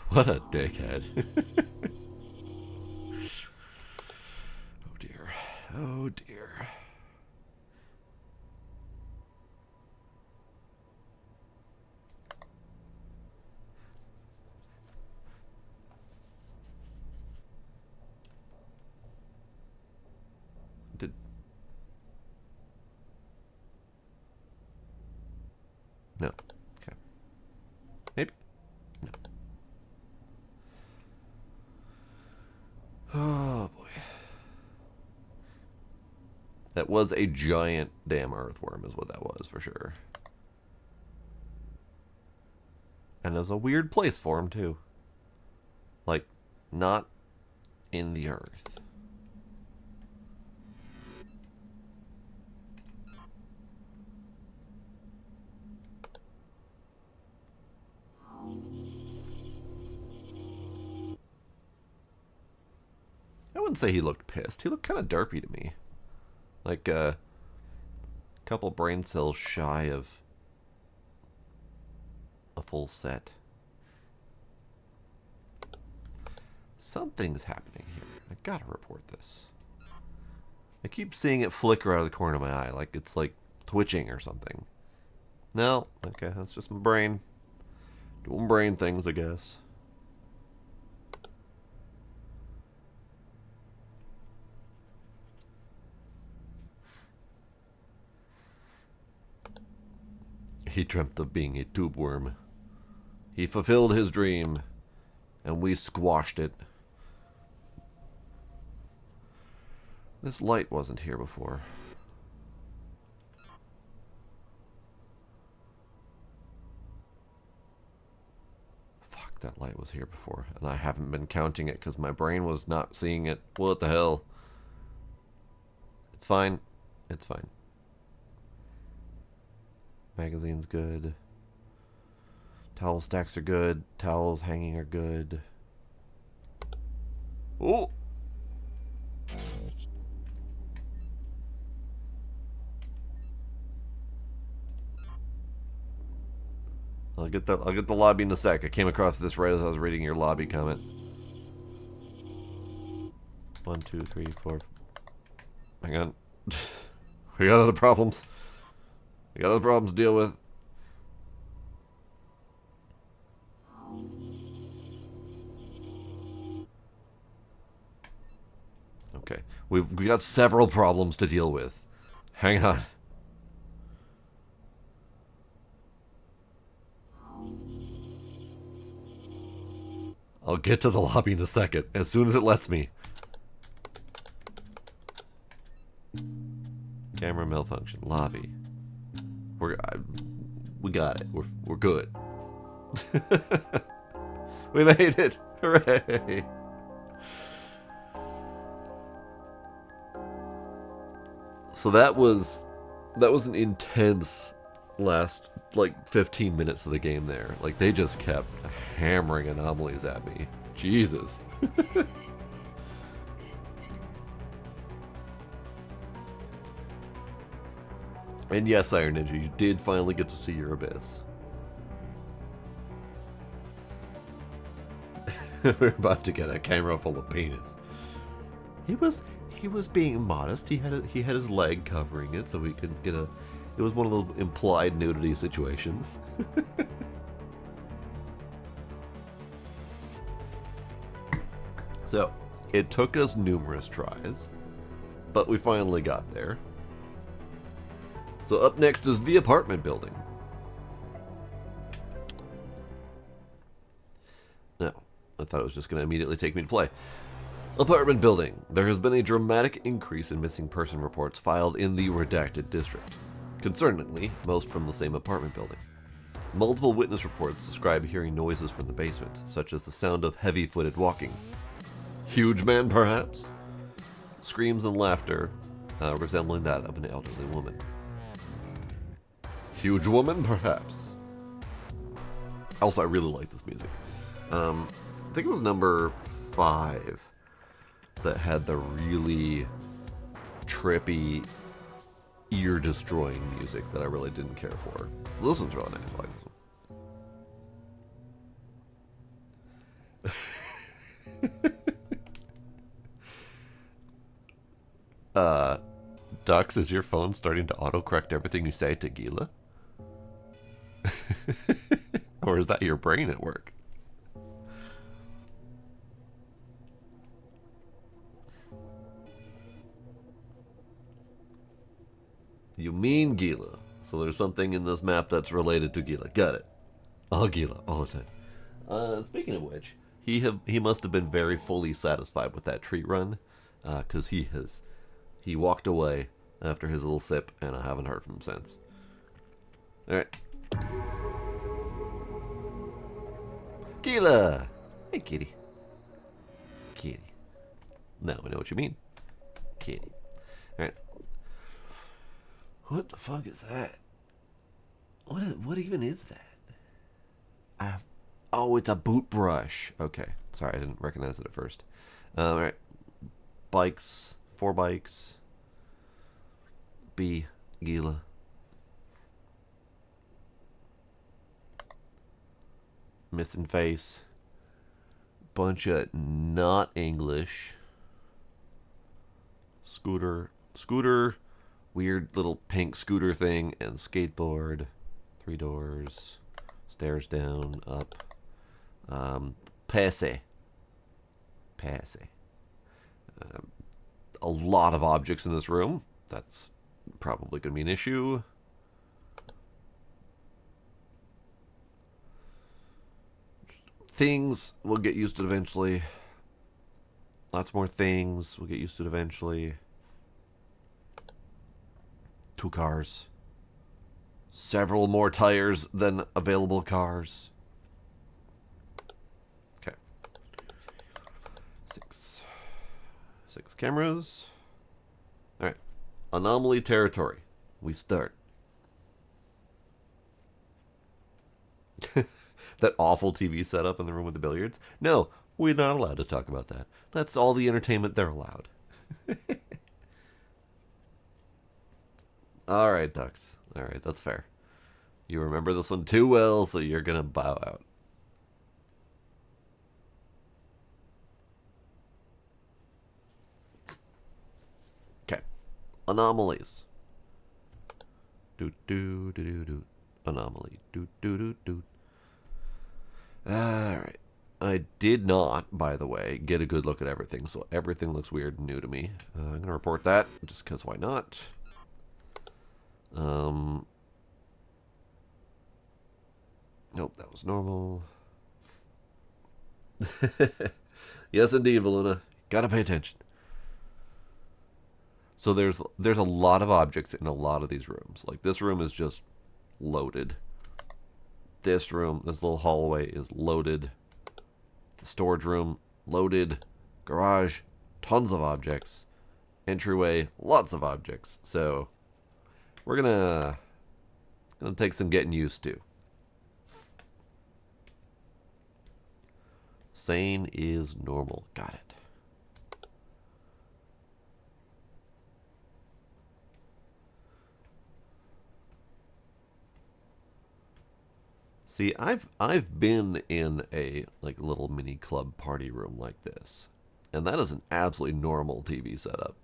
What a dickhead. Oh dear. Oh dear. Did... No. Okay. Maybe. No. Oh boy. That was a giant damn earthworm is what that was for sure. And it was a weird place for him too. Like, not in the earth. I wouldn't say he looked pissed. He looked kind of derpy to me. Like a couple brain cells shy of a full set. Something's happening here. I gotta report this. I keep seeing it flicker out of the corner of my eye, like it's like twitching or something. No, okay, that's just my brain. Doing brain things, I guess. He dreamt of being a tube worm. He fulfilled his dream, and we squashed it. This light wasn't here before. Fuck, that light was here before, and I haven't been counting it because my brain was not seeing it. What the hell? It's fine. It's fine. Magazine's good. Towel stacks are good. Towels hanging are good. Oh! I'll get the lobby in a sec. I came across this right as I was reading your lobby comment. 1, 2, 3, 4. Hang on. We got other problems. We got other problems to deal with. Okay. We got several problems to deal with. Hang on. I'll get to the lobby in a second, as soon as it lets me. Camera malfunction. Lobby. We got it. We're good. We made it! Hooray! So that was an intense last, like, 15 minutes of the game there. Like, they just kept hammering anomalies at me. Jesus. And yes, Iron Ninja, you did finally get to see your abyss. We're about to get a camera full of penis. He was being modest. He had his leg covering it so we could get a. It was one of those implied nudity situations. So, it took us numerous tries, but we finally got there. So up next is the apartment building. No, I thought it was just going to immediately take me to play. Apartment building. There has been a dramatic increase in missing person reports filed in the redacted district. Concerningly, most from the same apartment building. Multiple witness reports describe hearing noises from the basement, such as the sound of heavy-footed walking. Huge man, perhaps? Screams and laughter, resembling that of an elderly woman. Huge woman, perhaps? Also, I really like this music. I think it was number 5 that had the really trippy, ear-destroying music that I really didn't care for. This one's really nice. I like this one. Dux, is your phone starting to autocorrect everything you say to Gila? Or is that your brain at work? You mean Gila. So there's something in this map that's related to Gila. Got it. All Gila, all the time. Speaking of which, he must have been very fully satisfied with that treat run, because he walked away after his little sip, and I haven't heard from him since. Alright. Gila! Hey, kitty. Kitty. Now we know what you mean. Kitty. Alright. What the fuck is that? What even is that? Oh, it's a boot brush. Okay. Sorry, I didn't recognize it at first. Alright. Bikes. 4 bikes. B. Gila. Missing face. Bunch of not English. Scooter. Weird little pink scooter thing. And skateboard. 3 doors. Stairs down. Up. Passe. A lot of objects in this room. That's probably going to be an issue. Things, we'll get used to it eventually. Lots more things, we'll get used to it eventually. 2 cars. Several more tires than available cars. Okay. 6 cameras. Alright. Anomaly territory. We start. That awful TV setup in the room with the billiards? No, we're not allowed to talk about that. That's all the entertainment they're allowed. Alright, Ducks. Alright, that's fair. You remember this one too well, so you're gonna bow out. Okay. Anomalies. Do. Anomaly. Do. Alright. I did not, by the way, get a good look at everything, so everything looks weird and new to me. I'm going to report that, just because why not? Nope, that was normal. Yes, indeed, Valuna. Gotta pay attention. So there's a lot of objects in a lot of these rooms. Like this room is just loaded. This room, this little hallway is loaded. The storage room, loaded. Garage, tons of objects. Entryway, lots of objects. So we're gonna take some getting used to. Sane is normal. Got it. See, I've been in a like little mini club party room like this, and that is an absolutely normal TV setup,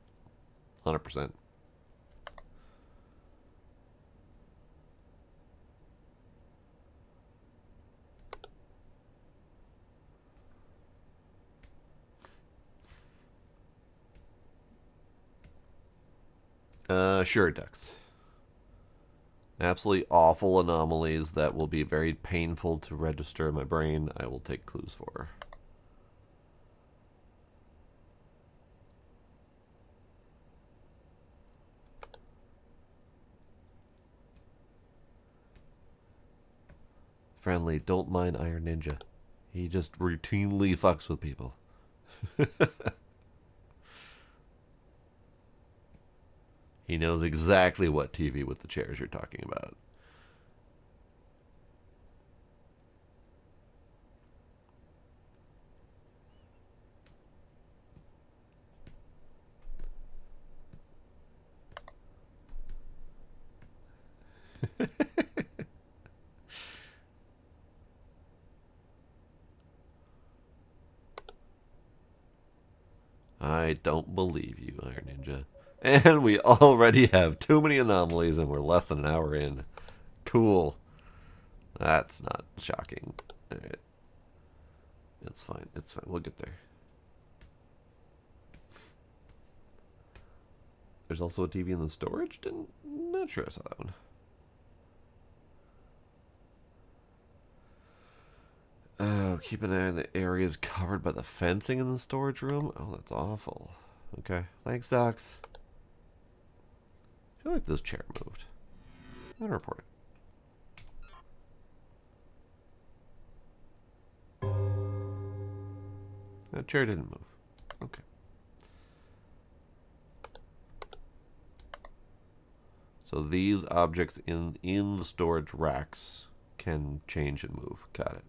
100%. Sure, ducks. Absolutely awful anomalies that will be very painful to register in my brain. I will take clues for. Friendly, don't mind Iron Ninja. He just routinely fucks with people. He knows exactly what TV with the chairs you're talking about. I don't believe you, Iron Ninja. And we already have too many anomalies and we're less than an hour in. Cool. That's not shocking. Alright. It's fine. It's fine. We'll get there. There's also a TV in the storage? Not sure I saw that one. Oh, keep an eye on the areas covered by the fencing in the storage room? Oh, that's awful. Okay. Thanks, Docs. I feel like this chair moved. I'm gonna report it. That chair didn't move. Okay. So these objects in the storage racks can change and move. Got it.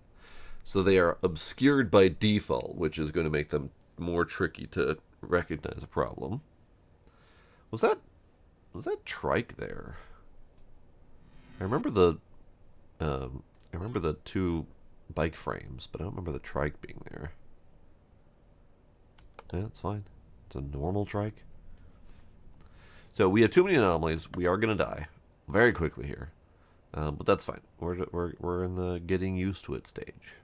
So they are obscured by default, which is going to make them more tricky to recognize a problem. Was that trike there? I remember the two bike frames, but I don't remember the trike being there. Yeah, it's fine. It's a normal trike. So we have too many anomalies. We are going to die very quickly here, but that's fine. We're in the getting used to it stage.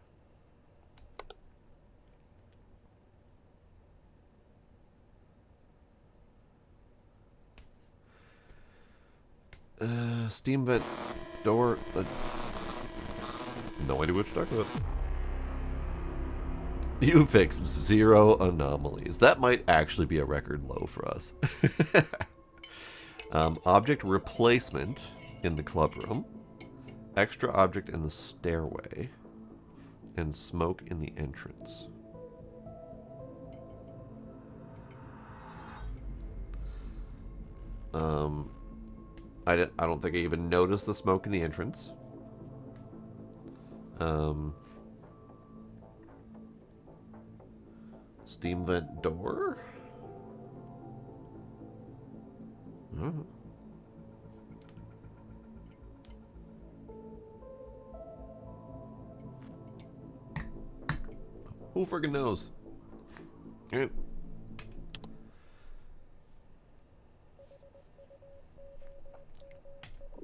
Steam vent door. No idea what you're talking about. You fixed 0 anomalies. That might actually be a record low for us. Object replacement in the club room. Extra object in the stairway. And smoke in the entrance. I don't think I even noticed the smoke in the entrance. Steam vent door? Oh. Who friggin' knows? Alright.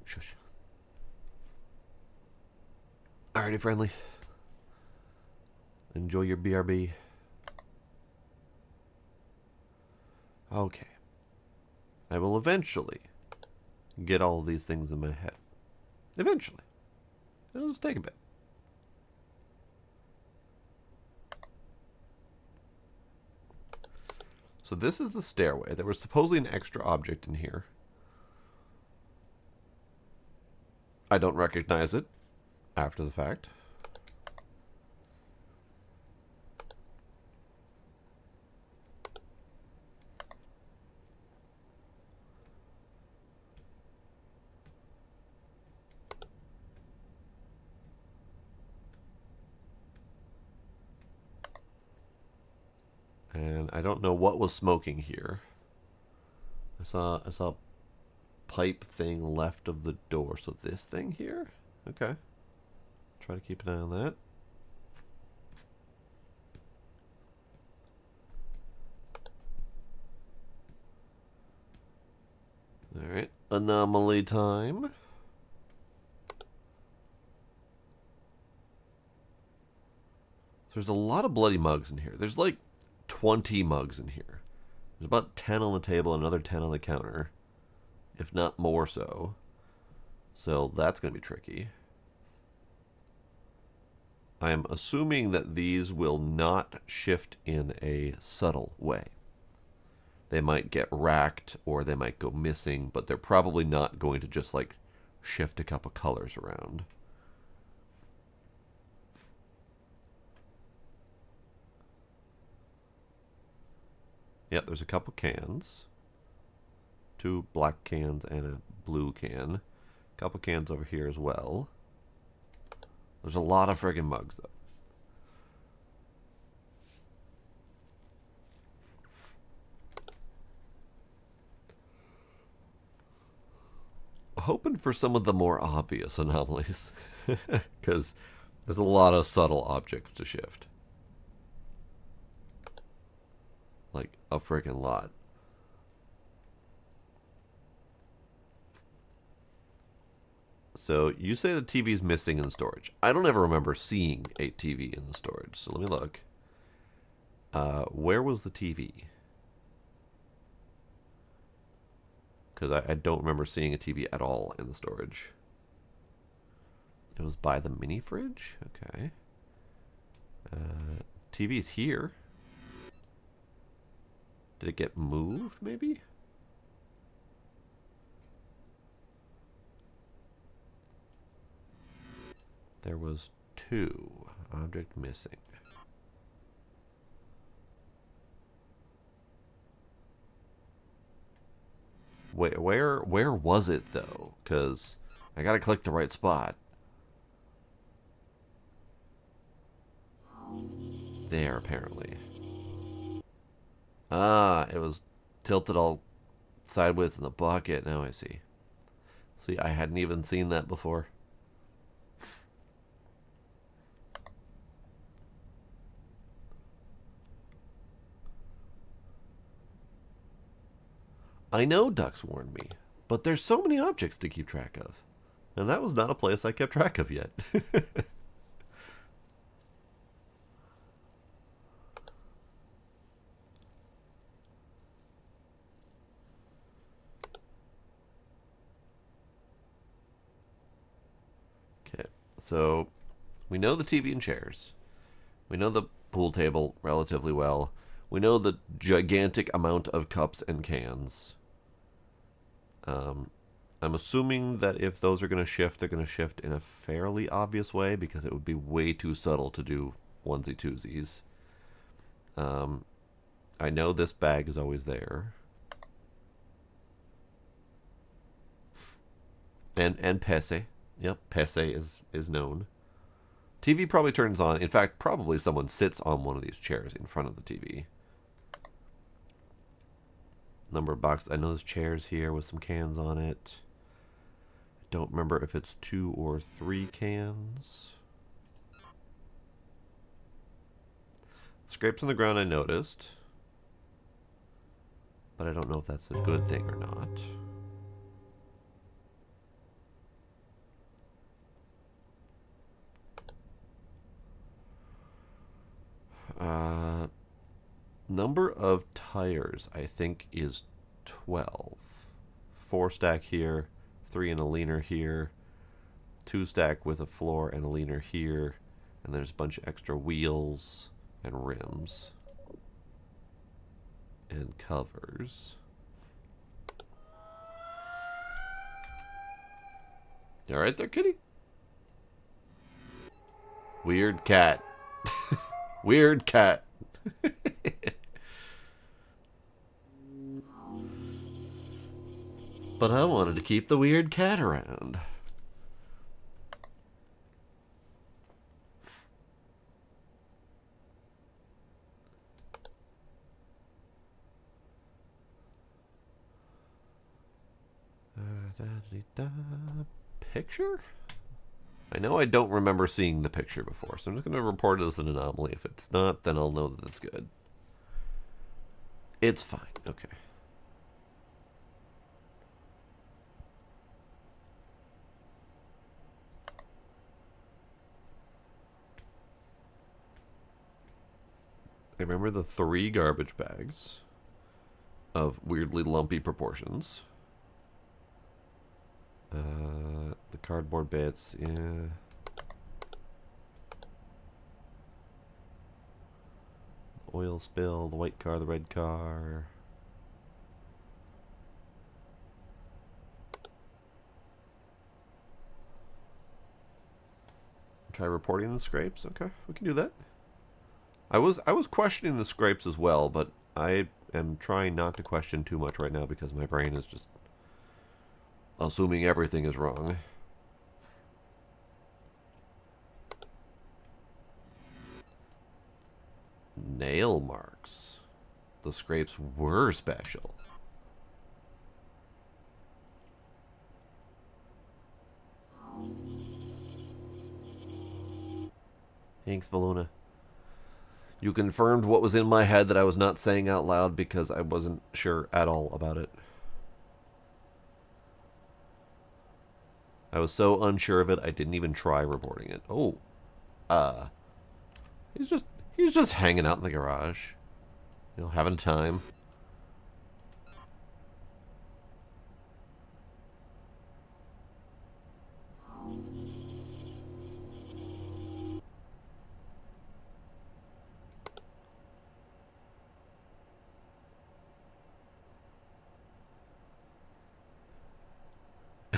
Shush. Alrighty, friendly. Enjoy your BRB. Okay. I will eventually get all of these things in my head. Eventually. It'll just take a bit. So this is the stairway. There was supposedly an extra object in here. I don't recognize it after the fact. And I don't know what was smoking here. I saw a pipe thing left of the door. So this thing here? Okay. Try to keep an eye on that. Alright. Anomaly time. There's a lot of bloody mugs in here. There's like 20 mugs in here. There's about 10 on the table, another 10 on the counter, if not more so. So that's going to be tricky. I am assuming that these will not shift in a subtle way. They might get racked or they might go missing, but they're probably not going to just like shift a couple colors around. Yep, there's a couple cans. 2 black cans and a blue can. A couple cans over here as well. There's a lot of friggin' mugs, though. Hoping for some of the more obvious anomalies. Because there's a lot of subtle objects to shift. Like, a friggin' lot. So, you say the TV's missing in storage. I don't ever remember seeing a TV in the storage, so let me look. Where was the TV? Because I don't remember seeing a TV at all in the storage. It was by the mini fridge? Okay. TV's here. Did it get moved, maybe? There was 2. Object missing. Wait, where was it, though? Because I gotta click the right spot. There, apparently. Ah, it was tilted all sideways in the bucket. Now I see. See, I hadn't even seen that before. I know Ducks warned me, but there's so many objects to keep track of. And that was not a place I kept track of yet. Okay, so we know the TV and chairs. We know the pool table relatively well. We know the gigantic amount of cups and cans. I'm assuming that if those are going to shift, they're going to shift in a fairly obvious way because it would be way too subtle to do onesie-twosies. I know this bag is always there. And Pese. Yep, Pese is known. TV probably turns on. In fact, probably someone sits on one of these chairs in front of the TV. Number of boxes. I know there's chairs here with some cans on it. Don't remember if it's 2 or 3 cans. Scrapes on the ground I noticed. But I don't know if that's a good thing or not. Number of tires, I think, is 12. 4 stack here, 3 and a leaner here, 2 stack with a floor and a leaner here, and there's a bunch of extra wheels and rims. and covers. You alright there, kitty? Weird cat. Weird cat. But I wanted to keep the weird cat around. Picture? I know I don't remember seeing the picture before, so I'm just going to report it as an anomaly. If it's not, then I'll know that it's good. It's fine. Okay. I remember the 3 garbage bags of weirdly lumpy proportions. The cardboard bits, yeah. The oil spill, the white car, the red car. Try reporting the scrapes. Okay, we can do that. I was questioning the scrapes as well, but I am trying not to question too much right now because my brain is just assuming everything is wrong. Nail marks. The scrapes were special. Thanks, Valuna. You confirmed what was in my head that I was not saying out loud because I wasn't sure at all about it. I was so unsure of it, I didn't even try reporting it. Oh. He's just hanging out in the garage. You know, having time.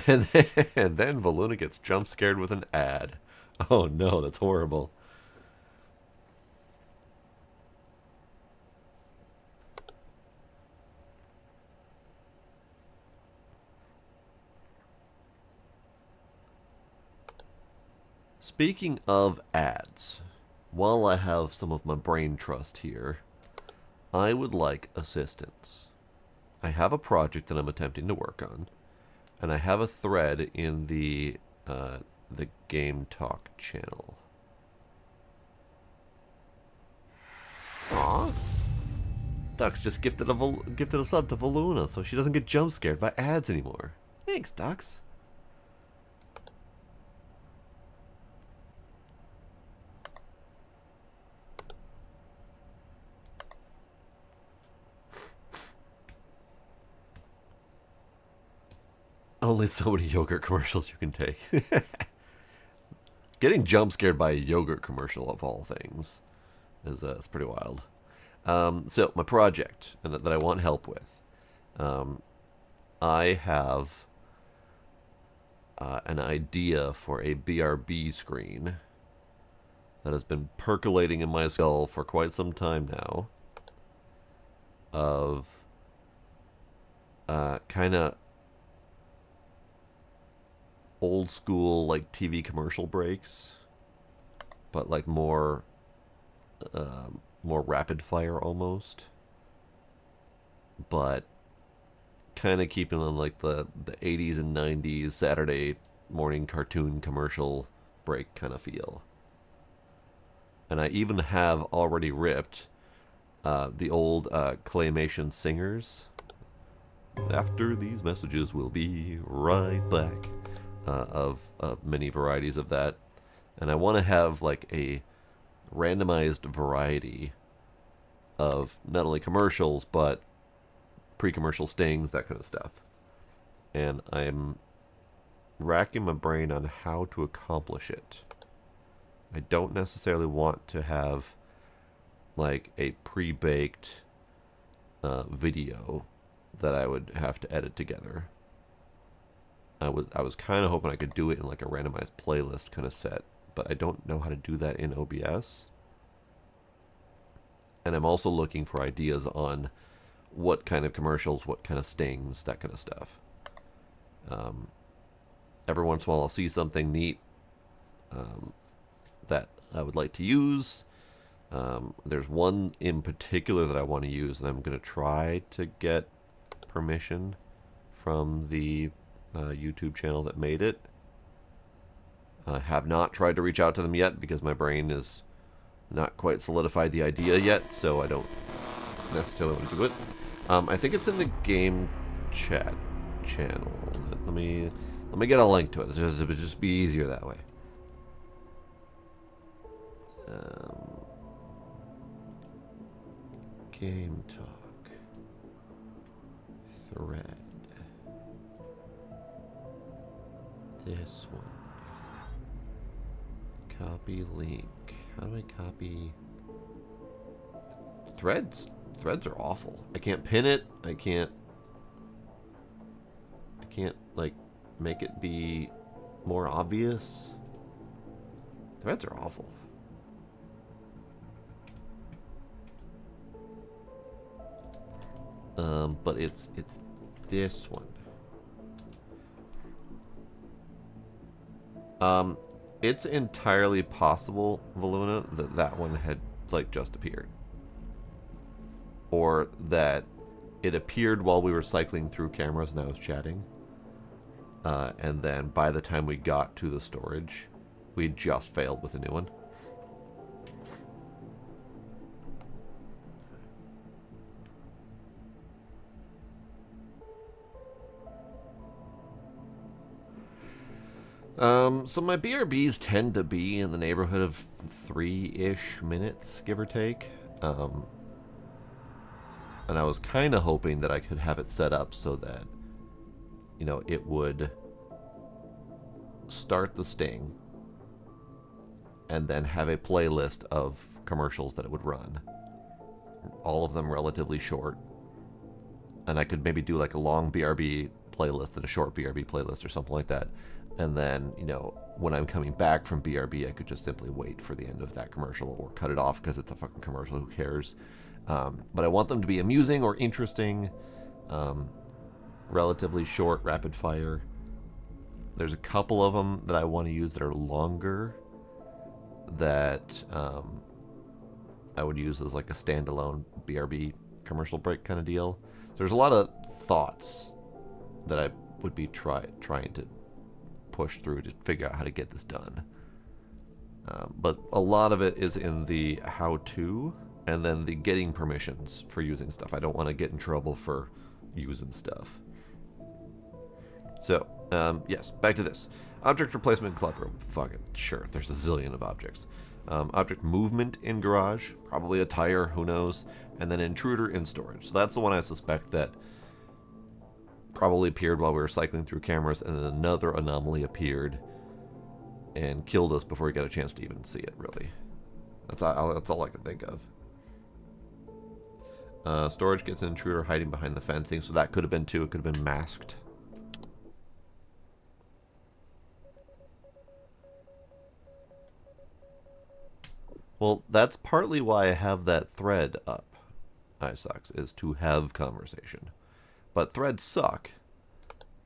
And then Valuna gets jump scared with an ad. Oh no, that's horrible. Speaking of ads, while I have some of my brain trust here, I would like assistance. I have a project that I'm attempting to work on, and I have a thread in the Game Talk channel. Aw, Dux just gifted a sub to Valuna, so she doesn't get jump scared by ads anymore. Thanks, Dux. Only so many yogurt commercials you can take. Getting jump scared by a yogurt commercial of all things is pretty wild. So my project and that I want help with, I have an idea for a BRB screen that has been percolating in my skull for quite some time now. Of kind of old school like TV commercial breaks, but like more rapid fire almost, but kind of keeping on like the 80s and 90s Saturday morning cartoon commercial break kind of feel. And I even have already ripped the old claymation singers. After these messages, we'll be right back. Of many varieties of that, and I want to have like a randomized variety of not only commercials but pre-commercial stings, that kind of stuff. And I'm racking my brain on how to accomplish it. I don't necessarily want to have like a pre-baked video that I would have to edit together. I was kind of hoping I could do it in like a randomized playlist kind of set, but I don't know how to do that in OBS. And I'm also looking for ideas on what kind of commercials, what kind of stings, that kind of stuff. Every once in a while I'll see something neat that I would like to use. There's one in particular that I want to use, and I'm going to try to get permission from the YouTube channel that made it. I have not tried to reach out to them yet because my brain is not quite solidified the idea yet, so I don't necessarily want to do it. I think it's in the game chat channel. Let me get a link to it. It'll just be easier that way. Game talk thread. This one. Copy link. How do I copy? Threads? Threads are awful. I can't pin it. I can't like make it be more obvious. Threads are awful. But it's this one. It's entirely possible, Voluna, that that one had like just appeared, or that it appeared while we were cycling through cameras and I was chatting, and then by the time we got to the storage, we had just failed with a new one. So my BRBs tend to be in the neighborhood of 3-ish minutes, give or take. And I was kind of hoping that I could have it set up so that, you know, it would start the sting and then have a playlist of commercials that it would run. All of them relatively short. And I could maybe do like a long BRB playlist and a short BRB playlist or something like that. And then, you know, when I'm coming back from BRB, I could just simply wait for the end of that commercial or cut it off because it's a fucking commercial. Who cares? But I want them to be amusing or interesting, relatively short, rapid fire. There's a couple of them that I want to use that are longer that I would use as like a standalone BRB commercial break kind of deal. There's a lot of thoughts that I would be trying to push through to figure out how to get this done. But a lot of it is in the how-to and then the getting permissions for using stuff. I don't want to get in trouble for using stuff. So, yes, back to this. Object replacement club room. Fuck it. Sure, there's a zillion of objects. Object movement in garage. Probably a tire, who knows. And then intruder in storage. So that's the one I suspect that probably appeared while we were cycling through cameras, and then another anomaly appeared and killed us before we got a chance to even see it, really. That's all I can think of. Storage gets an intruder hiding behind the fencing, so that could have been too. It could have been masked. Well, that's partly why I have that thread up. iSucks is to have conversation. But threads suck,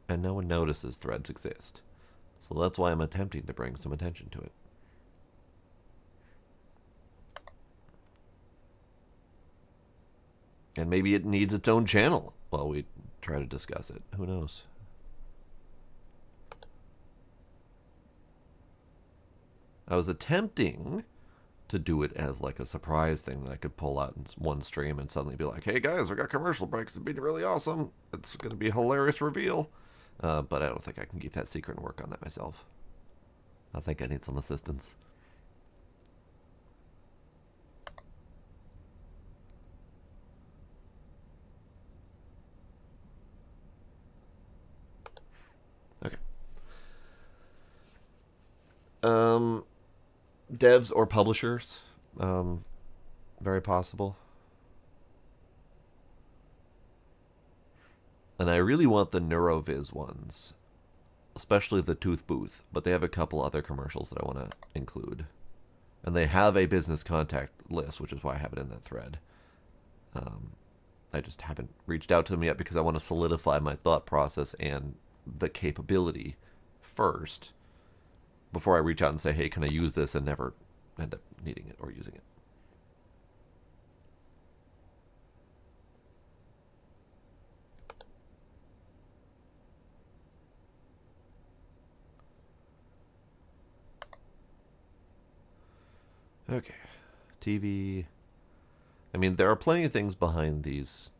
and no one notices threads exist. So that's why I'm attempting to bring some attention to it. And maybe it needs its own channel while we try to discuss it. Who knows? I was attempting to do it as like a surprise thing that I could pull out in one stream and suddenly be like, hey guys, we got commercial breaks. It'd be really awesome. It's going to be a hilarious reveal. But I don't think I can keep that secret and work on that myself. I think I need some assistance. Okay. Devs or publishers. Very possible. And I really want the Neuroviz ones, especially the Tooth Booth, but they have a couple other commercials that I want to include. And they have a business contact list, which is why I have it in that thread. I just haven't reached out to them yet because I want to solidify my thought process and the capability first before I reach out and say, hey, can I use this, and never end up needing it or using it. Okay. TV. I mean, there are plenty of things behind these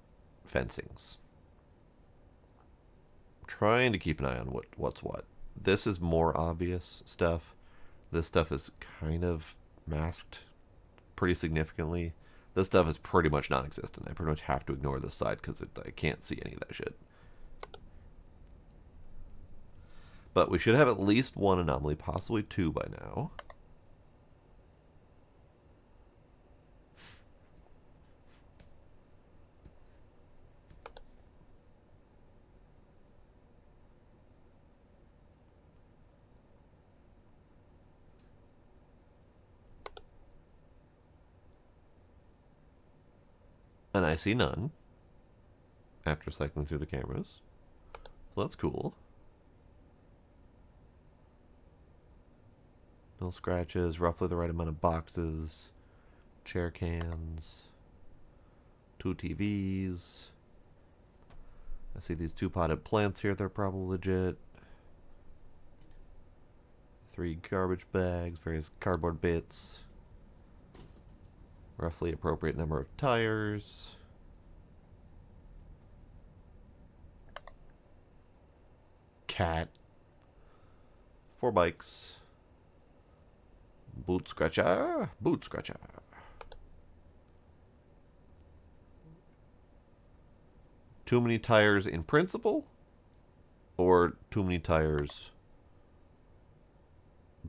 fencings. I'm trying to keep an eye on what's what. This is more obvious stuff. This stuff is kind of masked pretty significantly. This stuff is pretty much non-existent. I pretty much have to ignore this side because I can't see any of that shit. But we should have at least one anomaly, possibly two by now. And I see none after cycling through the cameras. So that's cool. No scratches, roughly the right amount of boxes, chair cans, 2 TVs. I see these 2 potted plants here, they're probably legit. 3 garbage bags, various cardboard bits. Roughly appropriate number of tires. Cat. 4 bikes. Boot scratcher. Boot scratcher. Too many tires in principle? Or too many tires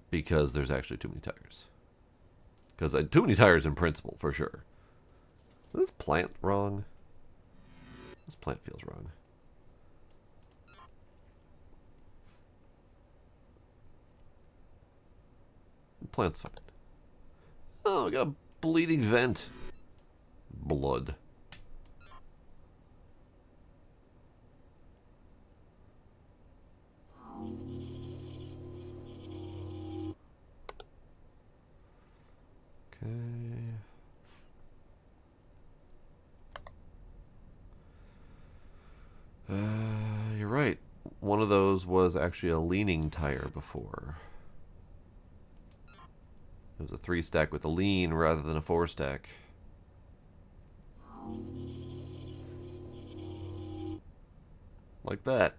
because there's actually too many tires? Because too many tires in principle, for sure. Is this plant wrong? This plant feels wrong. Plant's fine. Oh, we got a bleeding vent. Blood. Okay. You're right. One of those was actually a leaning tire before. It was a 3-stack with a lean rather than a 4-stack. Like that.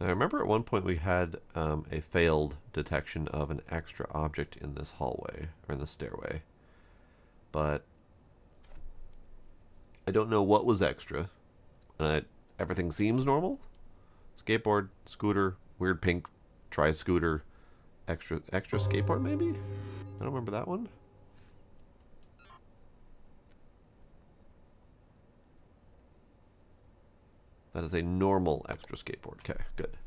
I remember at one point we had a failed detection of an extra object in this hallway, or in the stairway. But I don't know what was extra. Everything seems normal. Skateboard, scooter, weird pink tri-scooter, extra skateboard maybe? I don't remember that one. That is a normal extra skateboard. Okay, good.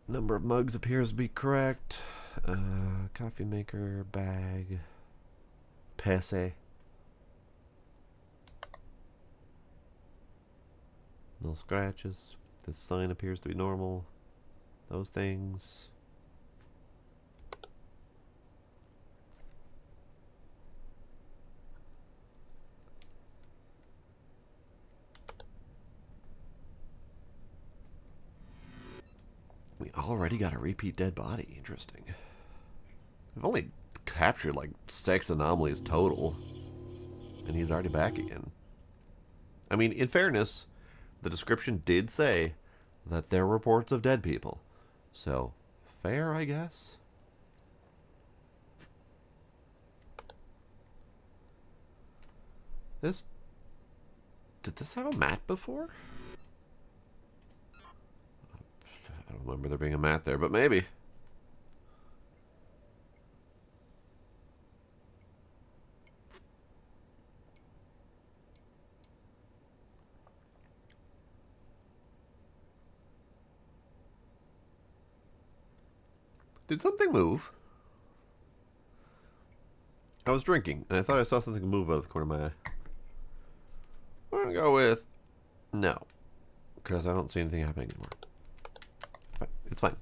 Number of mugs appears to be correct. Coffee maker, bag, passe. No scratches. This sign appears to be normal. Those things. We already got a repeat dead body. Interesting. We've only captured like 6 anomalies total. And he's already back again. I mean, in fairness, the description did say that there were reports of dead people. So, fair, I guess. This Did this have a mat before? I don't remember there being a mat there, but maybe. Did something move? I was drinking, and I thought I saw something move out of the corner of my eye. I'm going to go with no, because I don't see anything happening anymore. It's fine.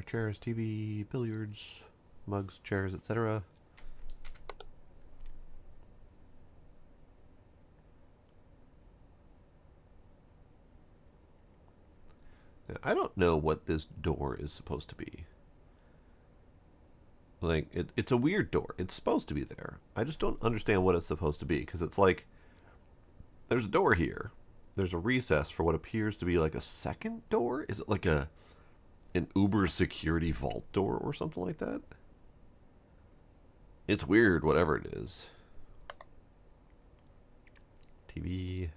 Chairs, TV, billiards, mugs, chairs, etc. Now, I don't know what this door is supposed to be. Like, it's a weird door. It's supposed to be there. I just don't understand what it's supposed to be, because it's like, there's a door here. There's a recess for what appears to be like a second door? Is it like an Uber security vault door or something like that? It's weird, whatever it is. TV.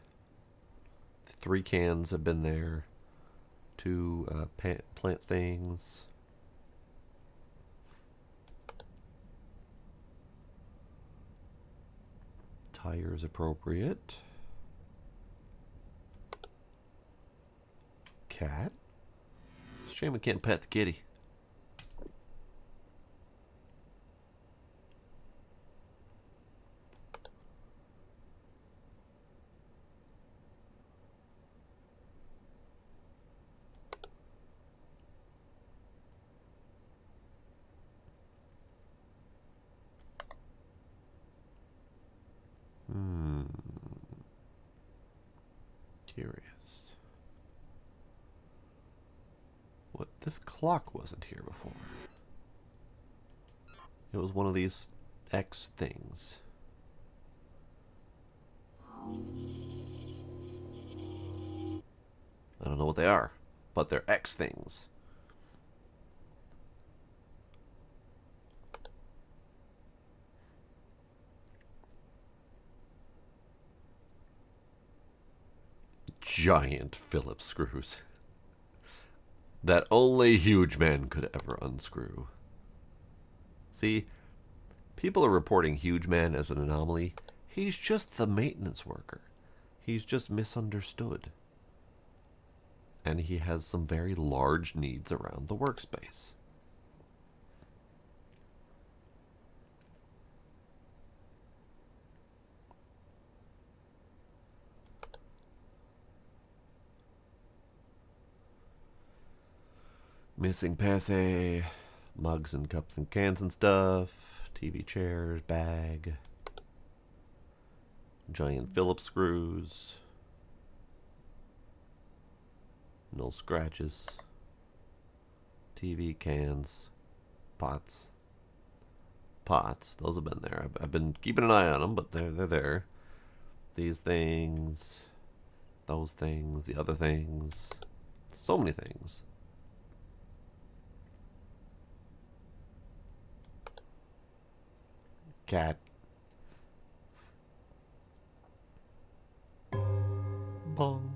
3 cans have been there. 2 plant things. Tires appropriate. Cat. Shame we can't pet the kitty. Curious. What? This clock wasn't here before. It was one of these X things. I don't know what they are, but they're X things. Giant Phillips screws that only huge men could ever unscrew. See, people are reporting Huge Man as an anomaly. He's just the maintenance worker. He's just misunderstood. And he has some very large needs around the workspace. Missing passe, mugs and cups and cans and stuff, TV chairs, bag, giant Phillips screws, no scratches, TV cans, pots, those have been there. I've been keeping an eye on them, but they're there. These things, those things, the other things, so many things. Cat. Bong.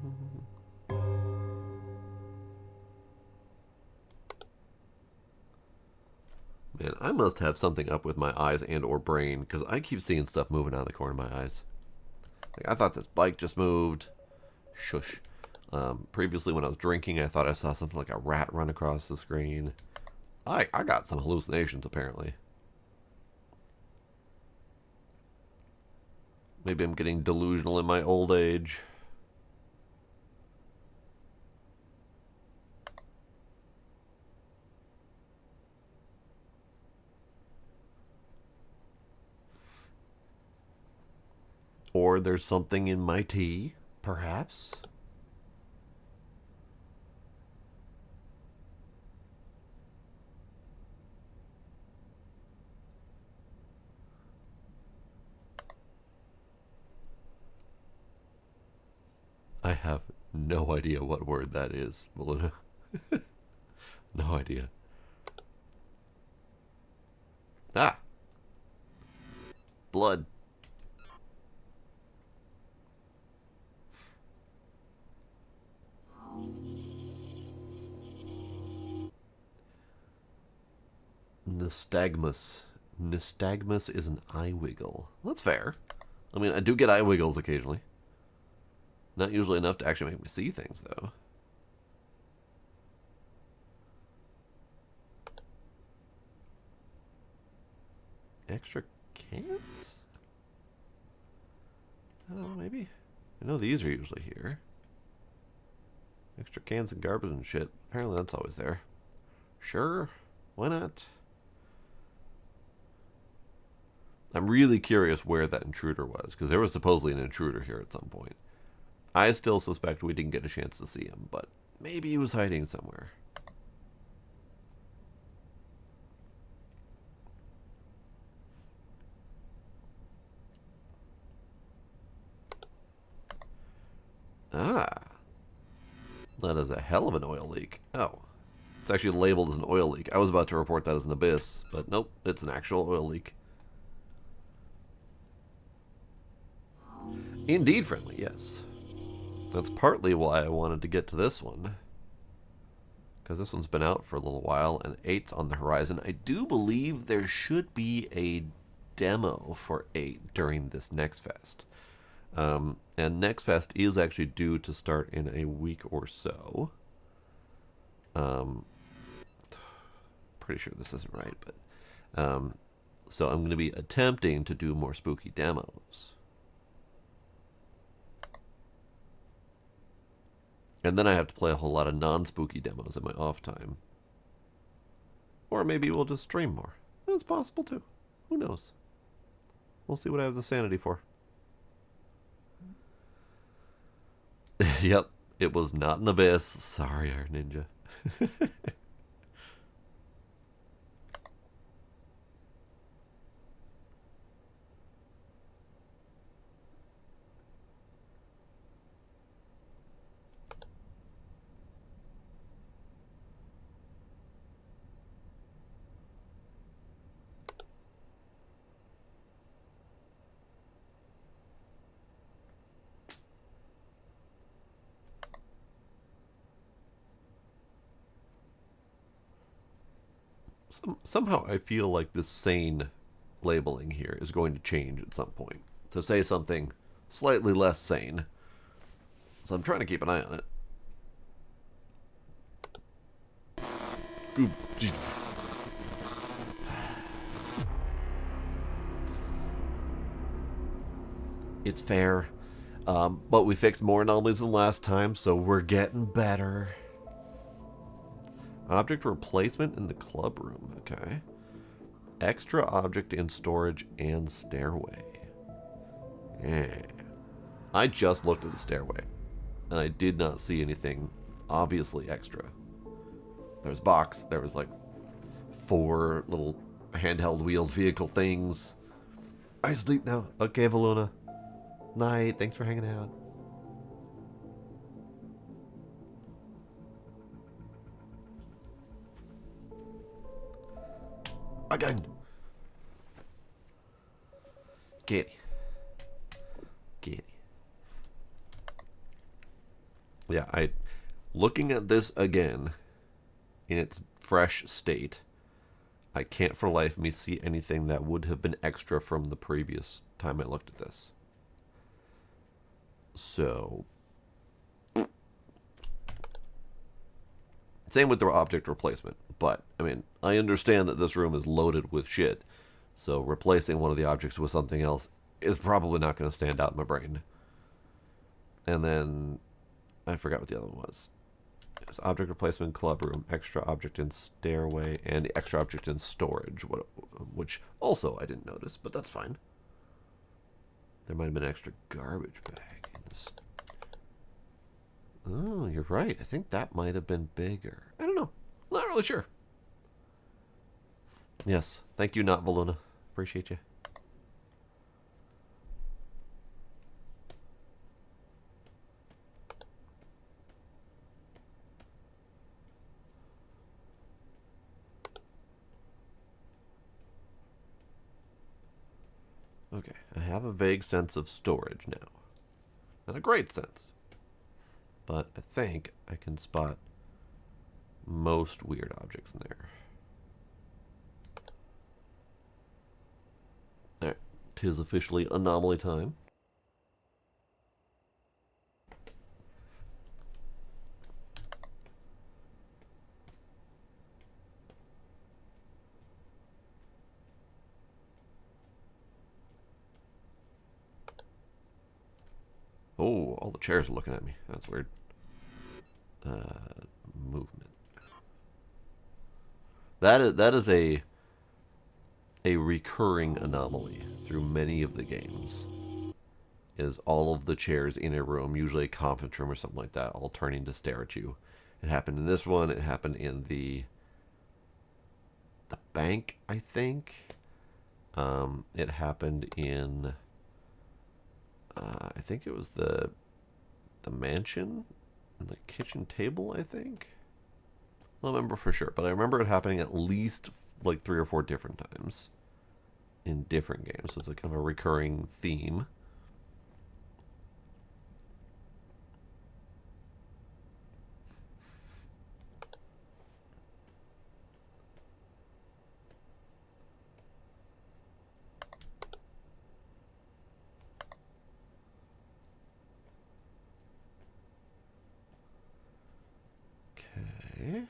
Man, I must have something up with my eyes and or brain, because I keep seeing stuff moving out of the corner of my eyes. Like, I thought this bike just moved. Shush. Previously when I was drinking, I thought I saw something like a rat run across the screen. I got some hallucinations, apparently. Maybe I'm getting delusional in my old age. Or there's something in my tea, perhaps. I have no idea what word that is, Melinda. No idea. Ah! Blood. Nystagmus. Nystagmus is an eye wiggle. That's fair. I mean, I do get eye wiggles occasionally. Not usually enough to actually make me see things, though. Extra cans? I don't know, maybe. I know these are usually here. Extra cans and garbage and shit. Apparently that's always there. Sure. Why not? I'm really curious where that intruder was, because there was supposedly an intruder here at some point. I still suspect we didn't get a chance to see him, but maybe he was hiding somewhere. Ah. That is a hell of an oil leak. Oh. It's actually labeled as an oil leak. I was about to report that as an abyss, but nope, it's an actual oil leak. Indeed friendly, yes. That's partly why I wanted to get to this one. Because this one's been out for a little while, and 8's on the horizon. I do believe there should be a demo for 8 during this Next Fest. And Next Fest is actually due to start in a week or so. Pretty sure this isn't right, but so I'm going to be attempting to do more spooky demos. And then I have to play a whole lot of non-spooky demos in my off time. Or maybe we'll just stream more. That's possible too. Who knows? We'll see what I have the sanity for. Yep, it was not an abyss. Sorry, our ninja. Somehow I feel like this sane labeling here is going to change at some point to say something slightly less sane. So I'm trying to keep an eye on it. It's fair. But we fixed more anomalies than last time, so we're getting better. Object replacement in the club room, okay. Extra object in storage and stairway. Yeah. I just looked at the stairway, and I did not see anything obviously extra. There was box, there was like 4 little handheld wheeled vehicle things. I sleep now. Okay, Valuna. Night, thanks for hanging out. Again. Kitty. Kitty. Yeah, looking at this again in its fresh state, I can't for life me see anything that would have been extra from the previous time I looked at this. So, same with the object replacement. But, I mean, I understand that this room is loaded with shit. So replacing one of the objects with something else is probably not going to stand out in my brain. And then, I forgot what the other one was. It was object replacement, club room, extra object in stairway, and the extra object in storage. Which also I didn't notice, but that's fine. There might have been an extra garbage bag in this. Oh, you're right. I think that might have been bigger. I don't know. Not really sure. Yes. Thank you, Not Valuna. Appreciate you. Okay, I have a vague sense of storage now. Not a great sense. But I think I can spot most weird objects in there. Alright, 'tis officially anomaly time. Oh, all the chairs are looking at me. That's weird. Movement. That is a recurring anomaly through many of the games. Is all of the chairs in a room, usually a conference room or something like that, all turning to stare at you. It happened in this one. It happened in the bank, I think. It happened in I think it was the mansion and the kitchen table, I think. I don't remember for sure, but I remember it happening at least like 3 or 4 different times in different games. So it's a kind of a recurring theme. Okay.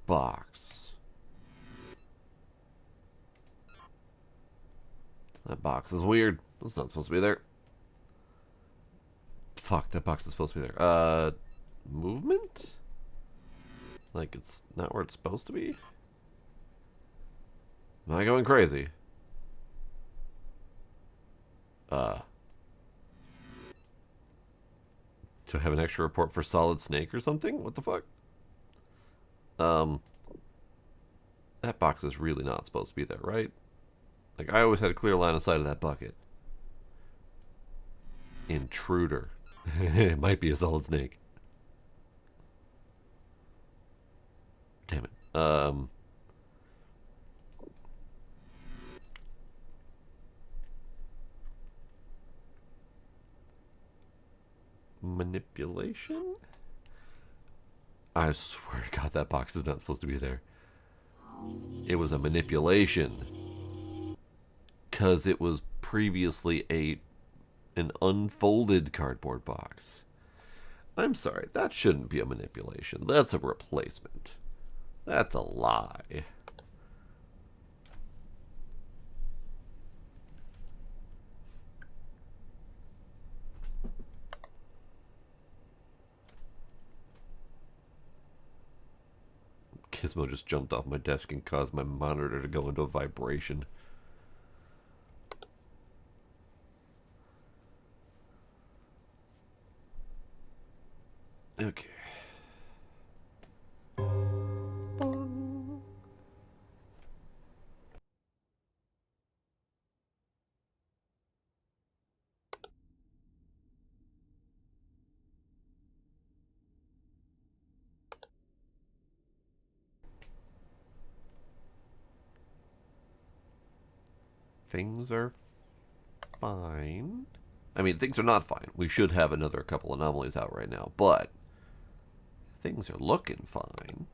Box. That box is weird. It's not supposed to be there. Fuck, that box is supposed to be there. Movement? Like it's not where it's supposed to be? Am I going crazy? Do I have an extra report for Solid Snake or something? What the fuck? That box is really not supposed to be there, right? Like, I always had a clear line of sight of that bucket. Intruder. It might be a Solid Snake. Damn it. Manipulation? I swear to God, that box is not supposed to be there. It was a manipulation. Because it was previously an unfolded cardboard box. I'm sorry, that shouldn't be a manipulation. That's a replacement. That's a lie. Gizmo just jumped off my desk and caused my monitor to go into a vibration. Okay. Things are fine. I mean, things are not fine. We should have another couple anomalies out right now, but things are looking fine.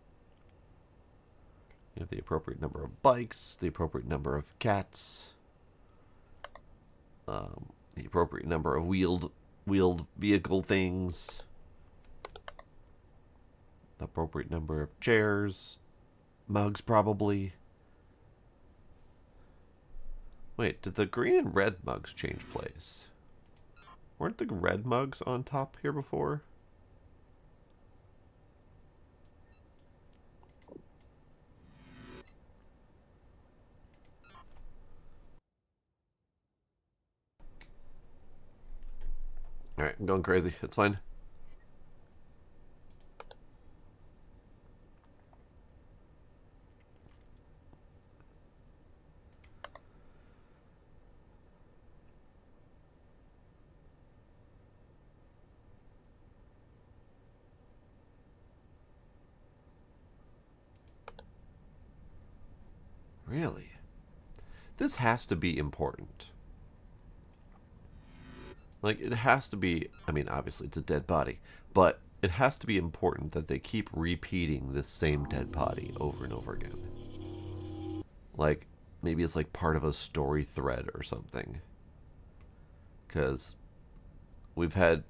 You have the appropriate number of bikes, the appropriate number of cats, the appropriate number of wheeled vehicle things, the appropriate number of chairs, mugs probably. Wait, did the green and red mugs change place? Weren't the red mugs on top here before? Alright, I'm going crazy. It's fine. Really? This has to be important. Like, it has to be, I mean, obviously it's a dead body, but it has to be important that they keep repeating this same dead body over and over again. Like, maybe it's like part of a story thread or something. Because we've had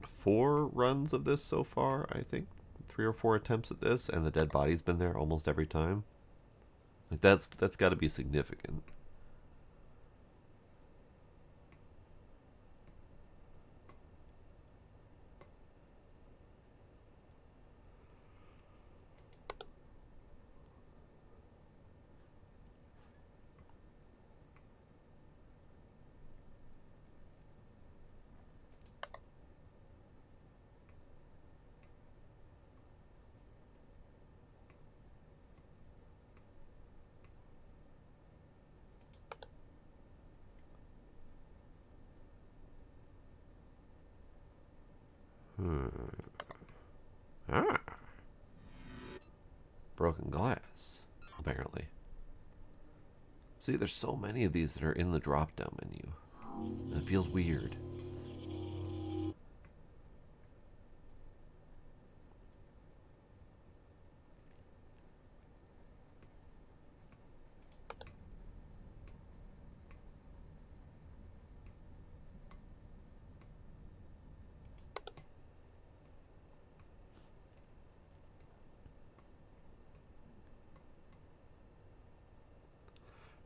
4 runs of this so far, I think. 3 or 4 attempts at this, and the dead body's been there almost every time. Like, that's got to be significant. Ah, broken glass, apparently. See, there's so many of these that are in the drop-down menu. It feels weird.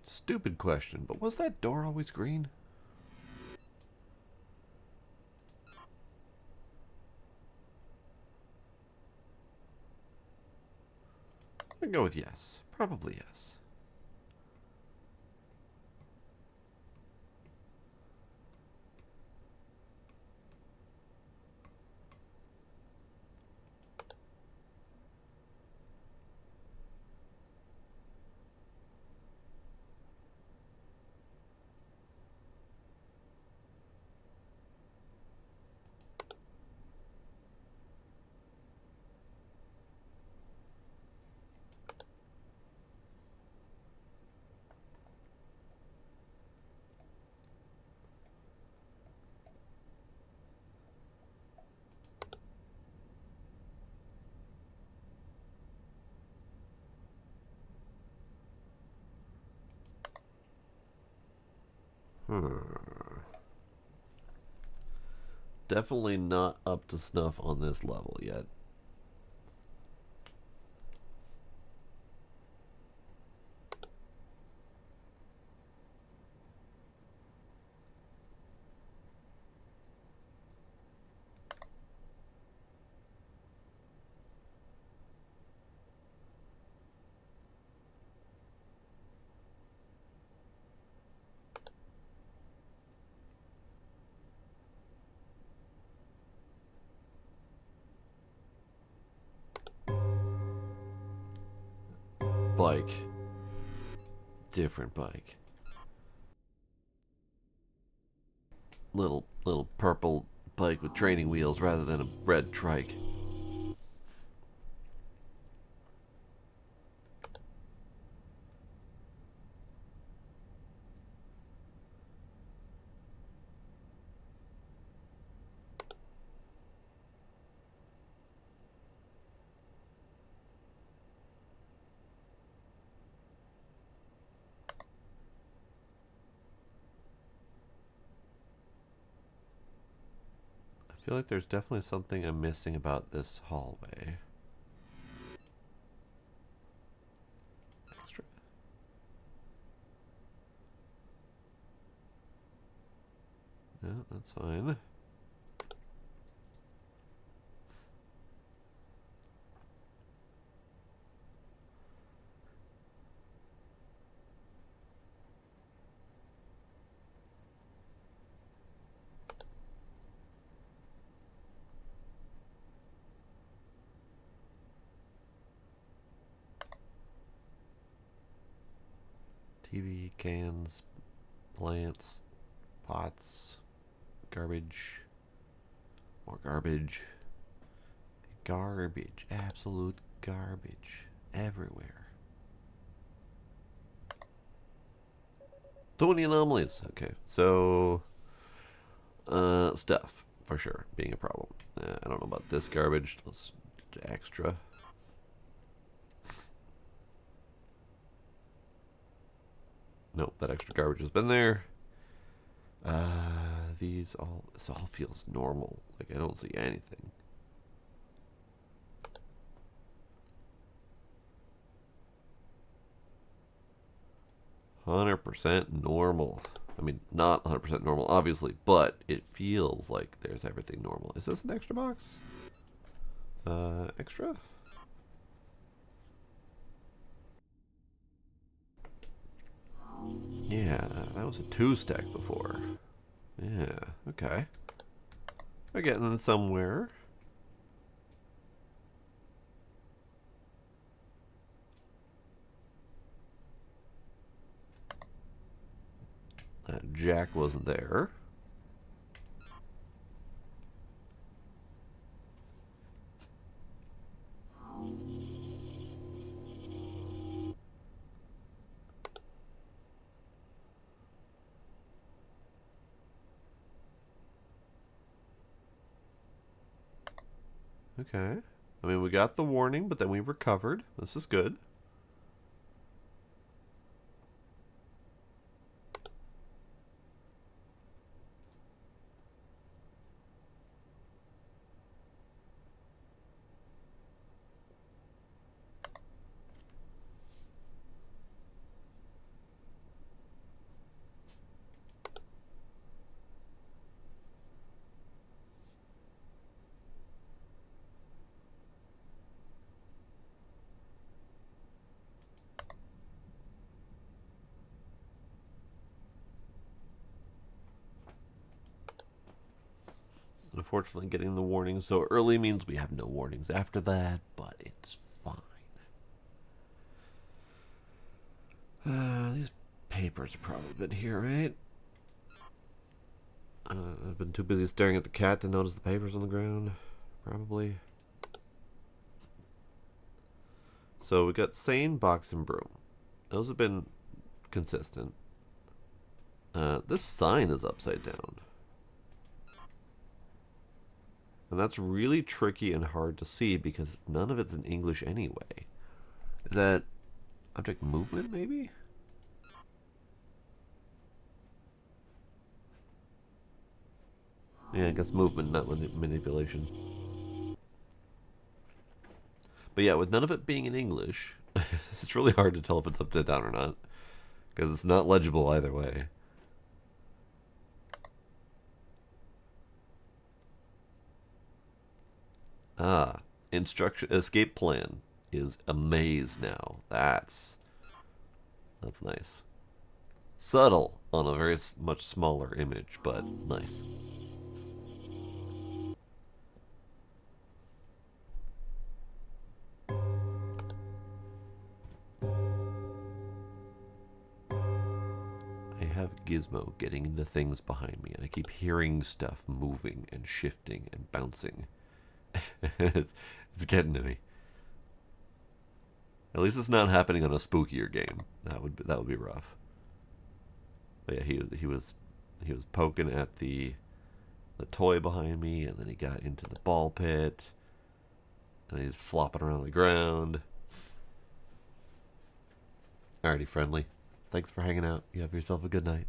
Stupid question, but was that door always green? I'm gonna go with yes. Probably yes. Definitely not up to snuff on this level yet. Bike. Different bike. Little purple bike with training wheels rather than a red trike. I feel like there's definitely something I'm missing about this hallway. Extra. Yeah, that's fine. TV, cans, plants, pots, garbage, more garbage. Garbage, absolute garbage everywhere. So many anomalies. Okay, so stuff for sure being a problem. I don't know about this garbage. Let's do extra. Nope, that extra garbage has been there. This all feels normal. Like I don't see anything. %, normal. I mean, not 100% normal, obviously, but it feels like there's everything normal. Is this an extra box? Extra? Yeah, that was a 2-stack before. Yeah, okay. We're getting somewhere. That jack wasn't there. Okay. I mean, we got the warning, but then we recovered. This is good. Unfortunately, getting the warnings so early means we have no warnings after that, but it's fine. These papers have probably been here, right? I've been too busy staring at the cat to notice the papers on the ground. Probably. So we got Sane, Box, and Broom. Those have been consistent. This sign is upside down. And that's really tricky and hard to see because none of it's in English anyway. Is that object movement, maybe? Yeah, I guess movement, not manipulation. But yeah, with none of it being in English, it's really hard to tell if it's upside down or not. Because it's not legible either way. Ah, instruction escape plan is a maze now. That's nice. Subtle on a very much smaller image, but nice. I have Gizmo getting into things behind me, and I keep hearing stuff moving and shifting and bouncing. it's getting to me. At least it's not happening on a spookier game. That would be rough. But yeah, he was poking at the toy behind me, and then he got into the ball pit, and he's flopping around the ground. Alrighty, friendly. Thanks for hanging out. You have yourself a good night.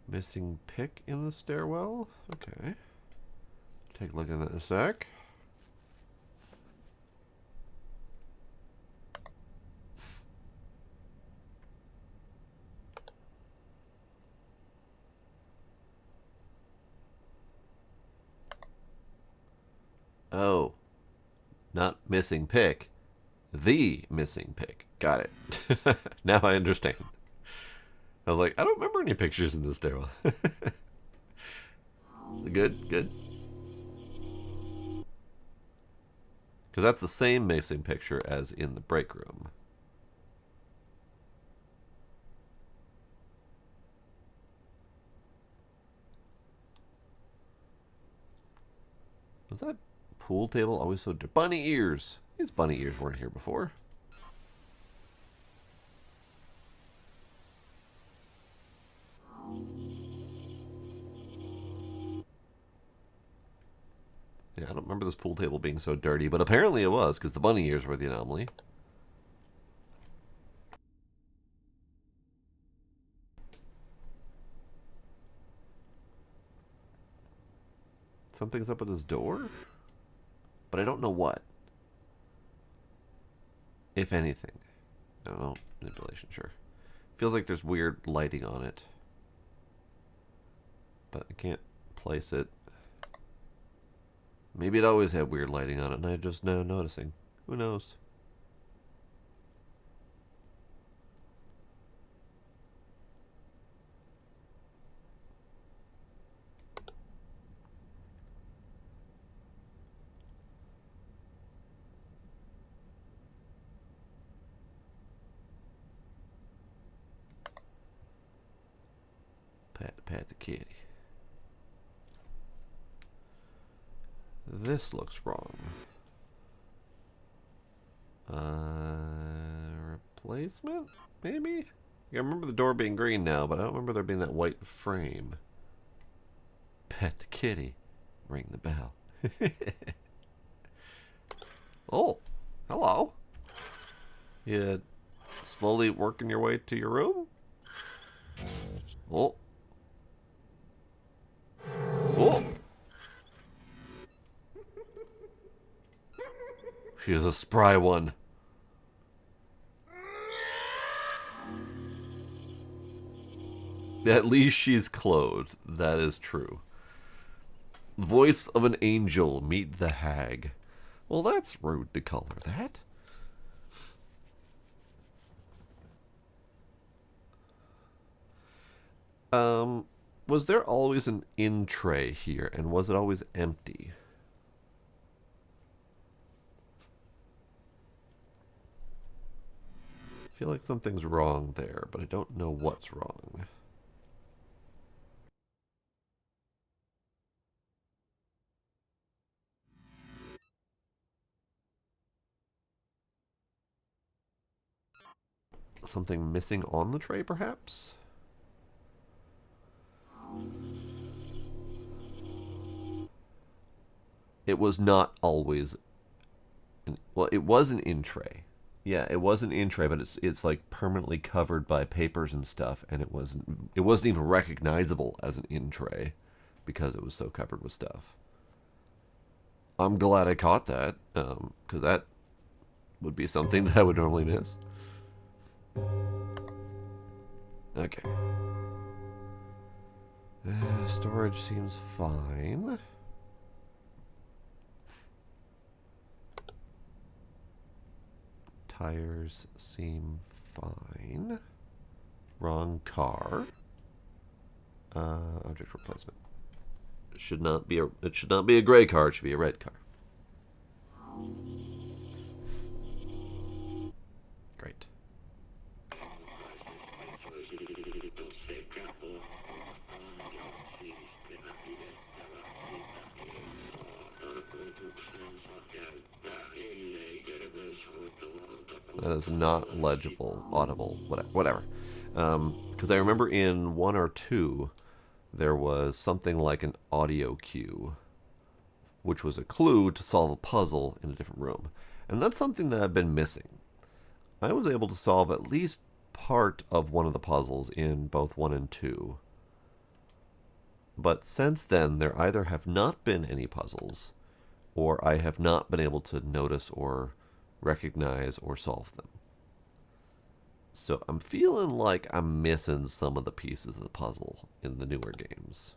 Missing pick in the stairwell? Okay. Take a look at that in a sec. Oh. Not missing pick. The missing pick. Got it. Now I understand. I was like, I don't remember any pictures in this stairwell. Good, good. Because that's the same missing picture as in the break room. Was that pool table always so... Bunny ears! These bunny ears weren't here before. Yeah, I don't remember this pool table being so dirty, but apparently it was, because the bunny ears were the anomaly. Something's up with his door? But I don't know what. If anything. I don't know. Manipulation, sure. Feels like there's weird lighting on it. But I can't place it. Maybe it always had weird lighting on it, and I just now noticing. Who knows? Pat the kitty. This looks wrong. Replacement? Maybe? I remember the door being green now, but I don't remember there being that white frame. Pet the kitty. Ring the bell. Oh, hello. You slowly working your way to your room? Oh. Oh. She is a spry one. At least she's clothed. That is true. Voice of an angel, meet the hag. Well, that's rude to call her that. Was there always an in tray here, and was it always empty? I feel like something's wrong there, but I don't know what's wrong. Something missing on the tray, perhaps? It was not always... well, it was an in tray. Yeah, it was an in tray, but it's like permanently covered by papers and stuff, and it wasn't even recognizable as an in tray because it was so covered with stuff. I'm glad I caught that, because that would be something that I would normally miss. Okay. Storage seems fine. Tires seem fine. Wrong car. Object replacement. It should not be a gray car, it should be a red car. Great. That is not legible, audible, whatever. Because I remember in 1 or 2, there was something like an audio cue, which was a clue to solve a puzzle in a different room. And that's something that I've been missing. I was able to solve at least part of one of the puzzles in both 1 and 2. But since then, there either have not been any puzzles, or I have not been able to notice or recognize or solve them. So I'm feeling like I'm missing some of the pieces of the puzzle in the newer games.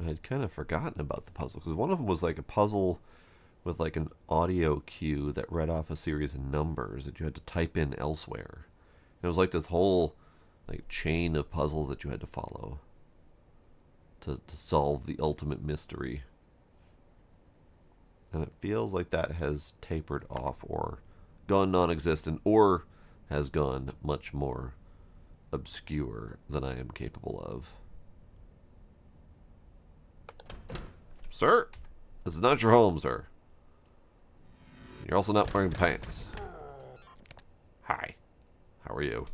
I'd kind of forgotten about the puzzle because one of them was like a puzzle with like an audio cue that read off a series of numbers that you had to type in elsewhere. It was like this whole like chain of puzzles that you had to follow to solve the ultimate mystery. And it feels like that has tapered off or gone non-existent or has gone much more obscure than I am capable of. Sir, this is not your home, sir. You're also not wearing pants. Hi. How are you?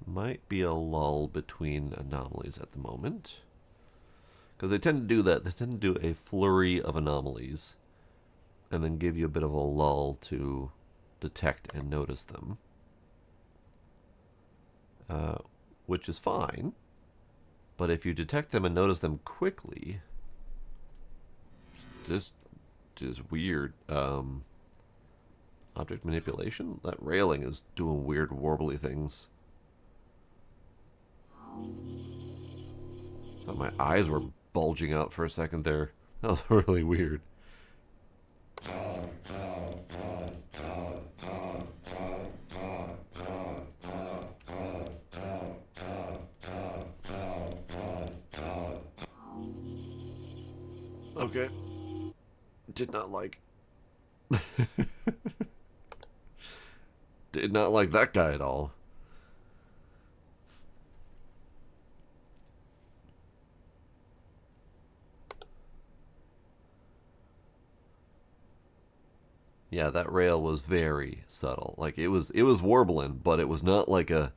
Might be a lull between anomalies at the moment. Because they tend to do that. They tend to do a flurry of anomalies and then give you a bit of a lull to detect and notice them. Which is fine. But if you detect them and notice them quickly, this is weird. Object manipulation? That railing is doing weird warbly things. Thought my eyes were bulging out for a second there. That was really weird. Okay. Did not like. Did not like that guy at all. Yeah, that rail was very subtle. Like it was warbling, but it was not like a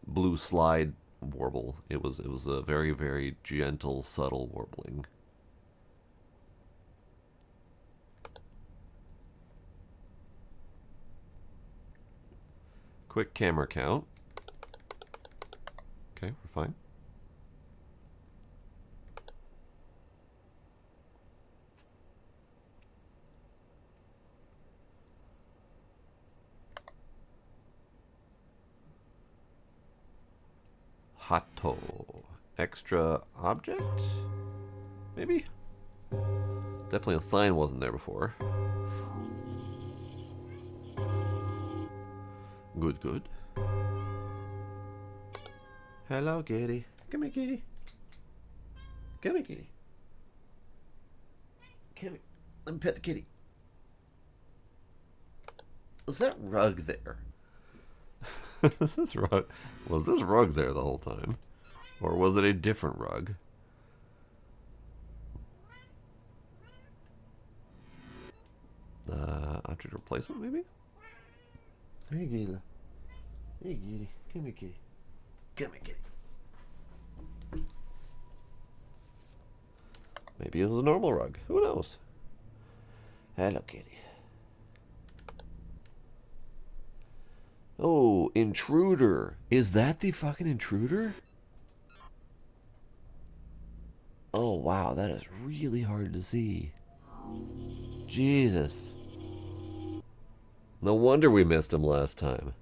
blue slide warble. It was a very very gentle, subtle warbling. Quick camera count. Okay, we're fine. Hato. Extra object? Maybe? Definitely a sign wasn't there before. Good, good. Hello, kitty. Come here, kitty. Come here, kitty. Come here. Let me pet the kitty. Was that rug there? Was this rug there the whole time? Or was it a different rug? Object replacement, maybe? Hey, Gila. Hey, kitty. Come here, kitty. Come here, kitty. Maybe it was a normal rug. Who knows? Hello, kitty. Oh, intruder. Is that the fucking intruder? Oh, wow. That is really hard to see. Jesus. No wonder we missed him last time.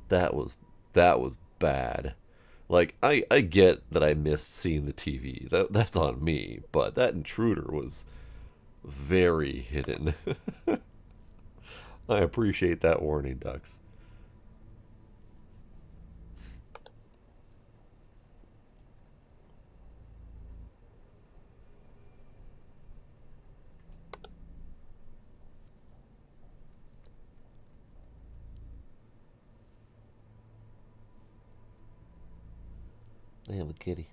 That was bad. Like I get that I missed seeing the TV. That's on me, but that intruder was very hidden. I appreciate that warning, Ducks. I have a kitty.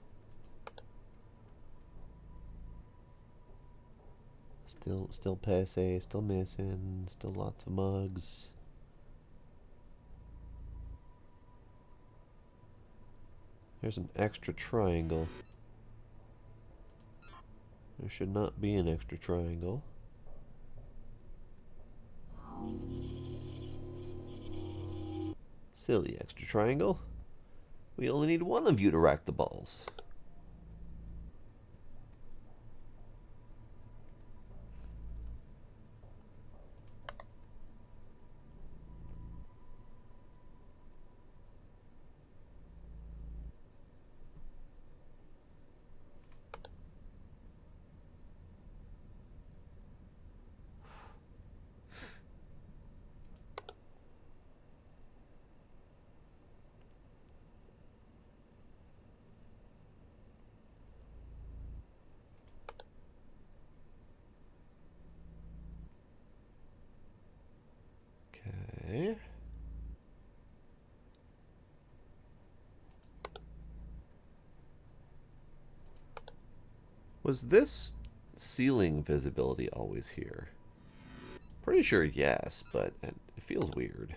Still passe, still missing, still lots of mugs. There's an extra triangle. There should not be an extra triangle. Silly extra triangle. We only need one of you to rack the balls. Okay. Was this ceiling visibility always here? Pretty sure yes, but it feels weird.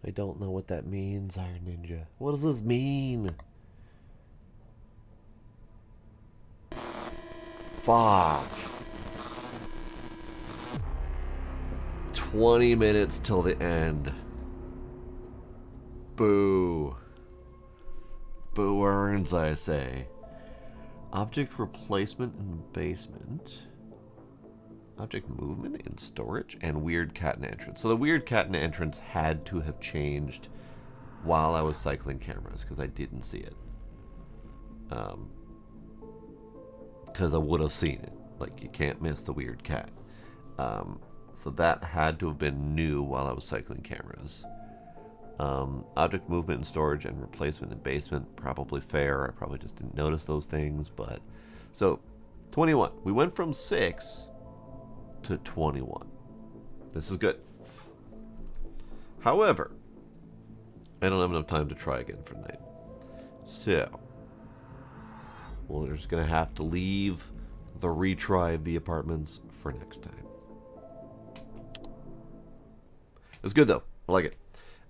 I don't know what that means, Iron Ninja. What does this mean? Fuck. 20 minutes till the end. Boo. Boo earns, I say. Object replacement in the basement. Object movement in storage and weird cat and entrance. So the weird cat and entrance had to have changed while I was cycling cameras because I didn't see it. Because I would have seen it. Like, you can't miss the weird cat. So that had to have been new while I was cycling cameras. Object movement in storage and replacement in basement, probably fair. I probably just didn't notice those things, but... So, 21. We went from 6 to 21. This is good. However, I don't have enough time to try again for tonight. So, we're just going to have to leave the retry of the apartments for next time. It's good though. I like it.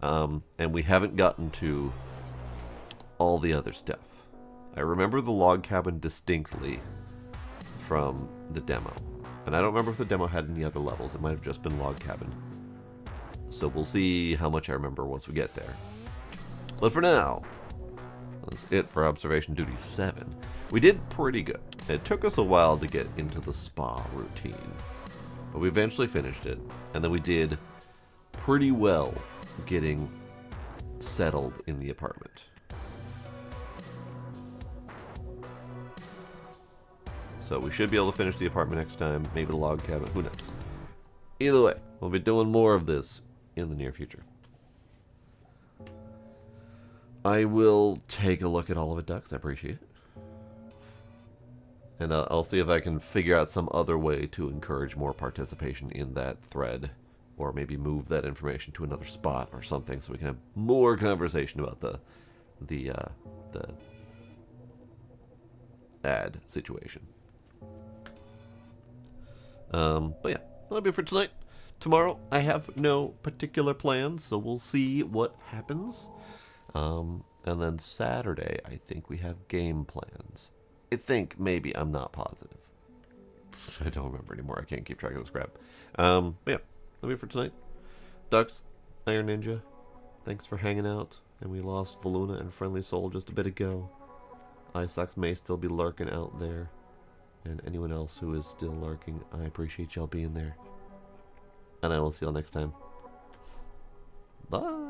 And we haven't gotten to all the other stuff. I remember the log cabin distinctly from the demo. And I don't remember if the demo had any other levels. It might have just been log cabin. So we'll see how much I remember once we get there. But for now, that's it for Observation Duty 7. We did pretty good. It took us a while to get into the spa routine. But we eventually finished it. And then we did pretty well getting settled in the apartment. So we should be able to finish the apartment next time. Maybe the log cabin. Who knows? Either way, we'll be doing more of this in the near future. I will take a look at all of it, Ducks. I appreciate it. And I'll see if I can figure out some other way to encourage more participation in that thread. Or maybe move that information to another spot or something so we can have more conversation about the ad situation. But yeah, that'll be it for tonight. Tomorrow, I have no particular plans, so we'll see what happens. And then Saturday, I think we have game plans. I think, maybe, I'm not positive. I don't remember anymore. I can't keep track of this crap. But yeah, that'll be it for tonight. Ducks, Iron Ninja, thanks for hanging out. And we lost Voluna and Friendly Soul just a bit ago. Isox may still be lurking out there. And anyone else who is still lurking, I appreciate y'all being there. And I will see y'all next time. Bye!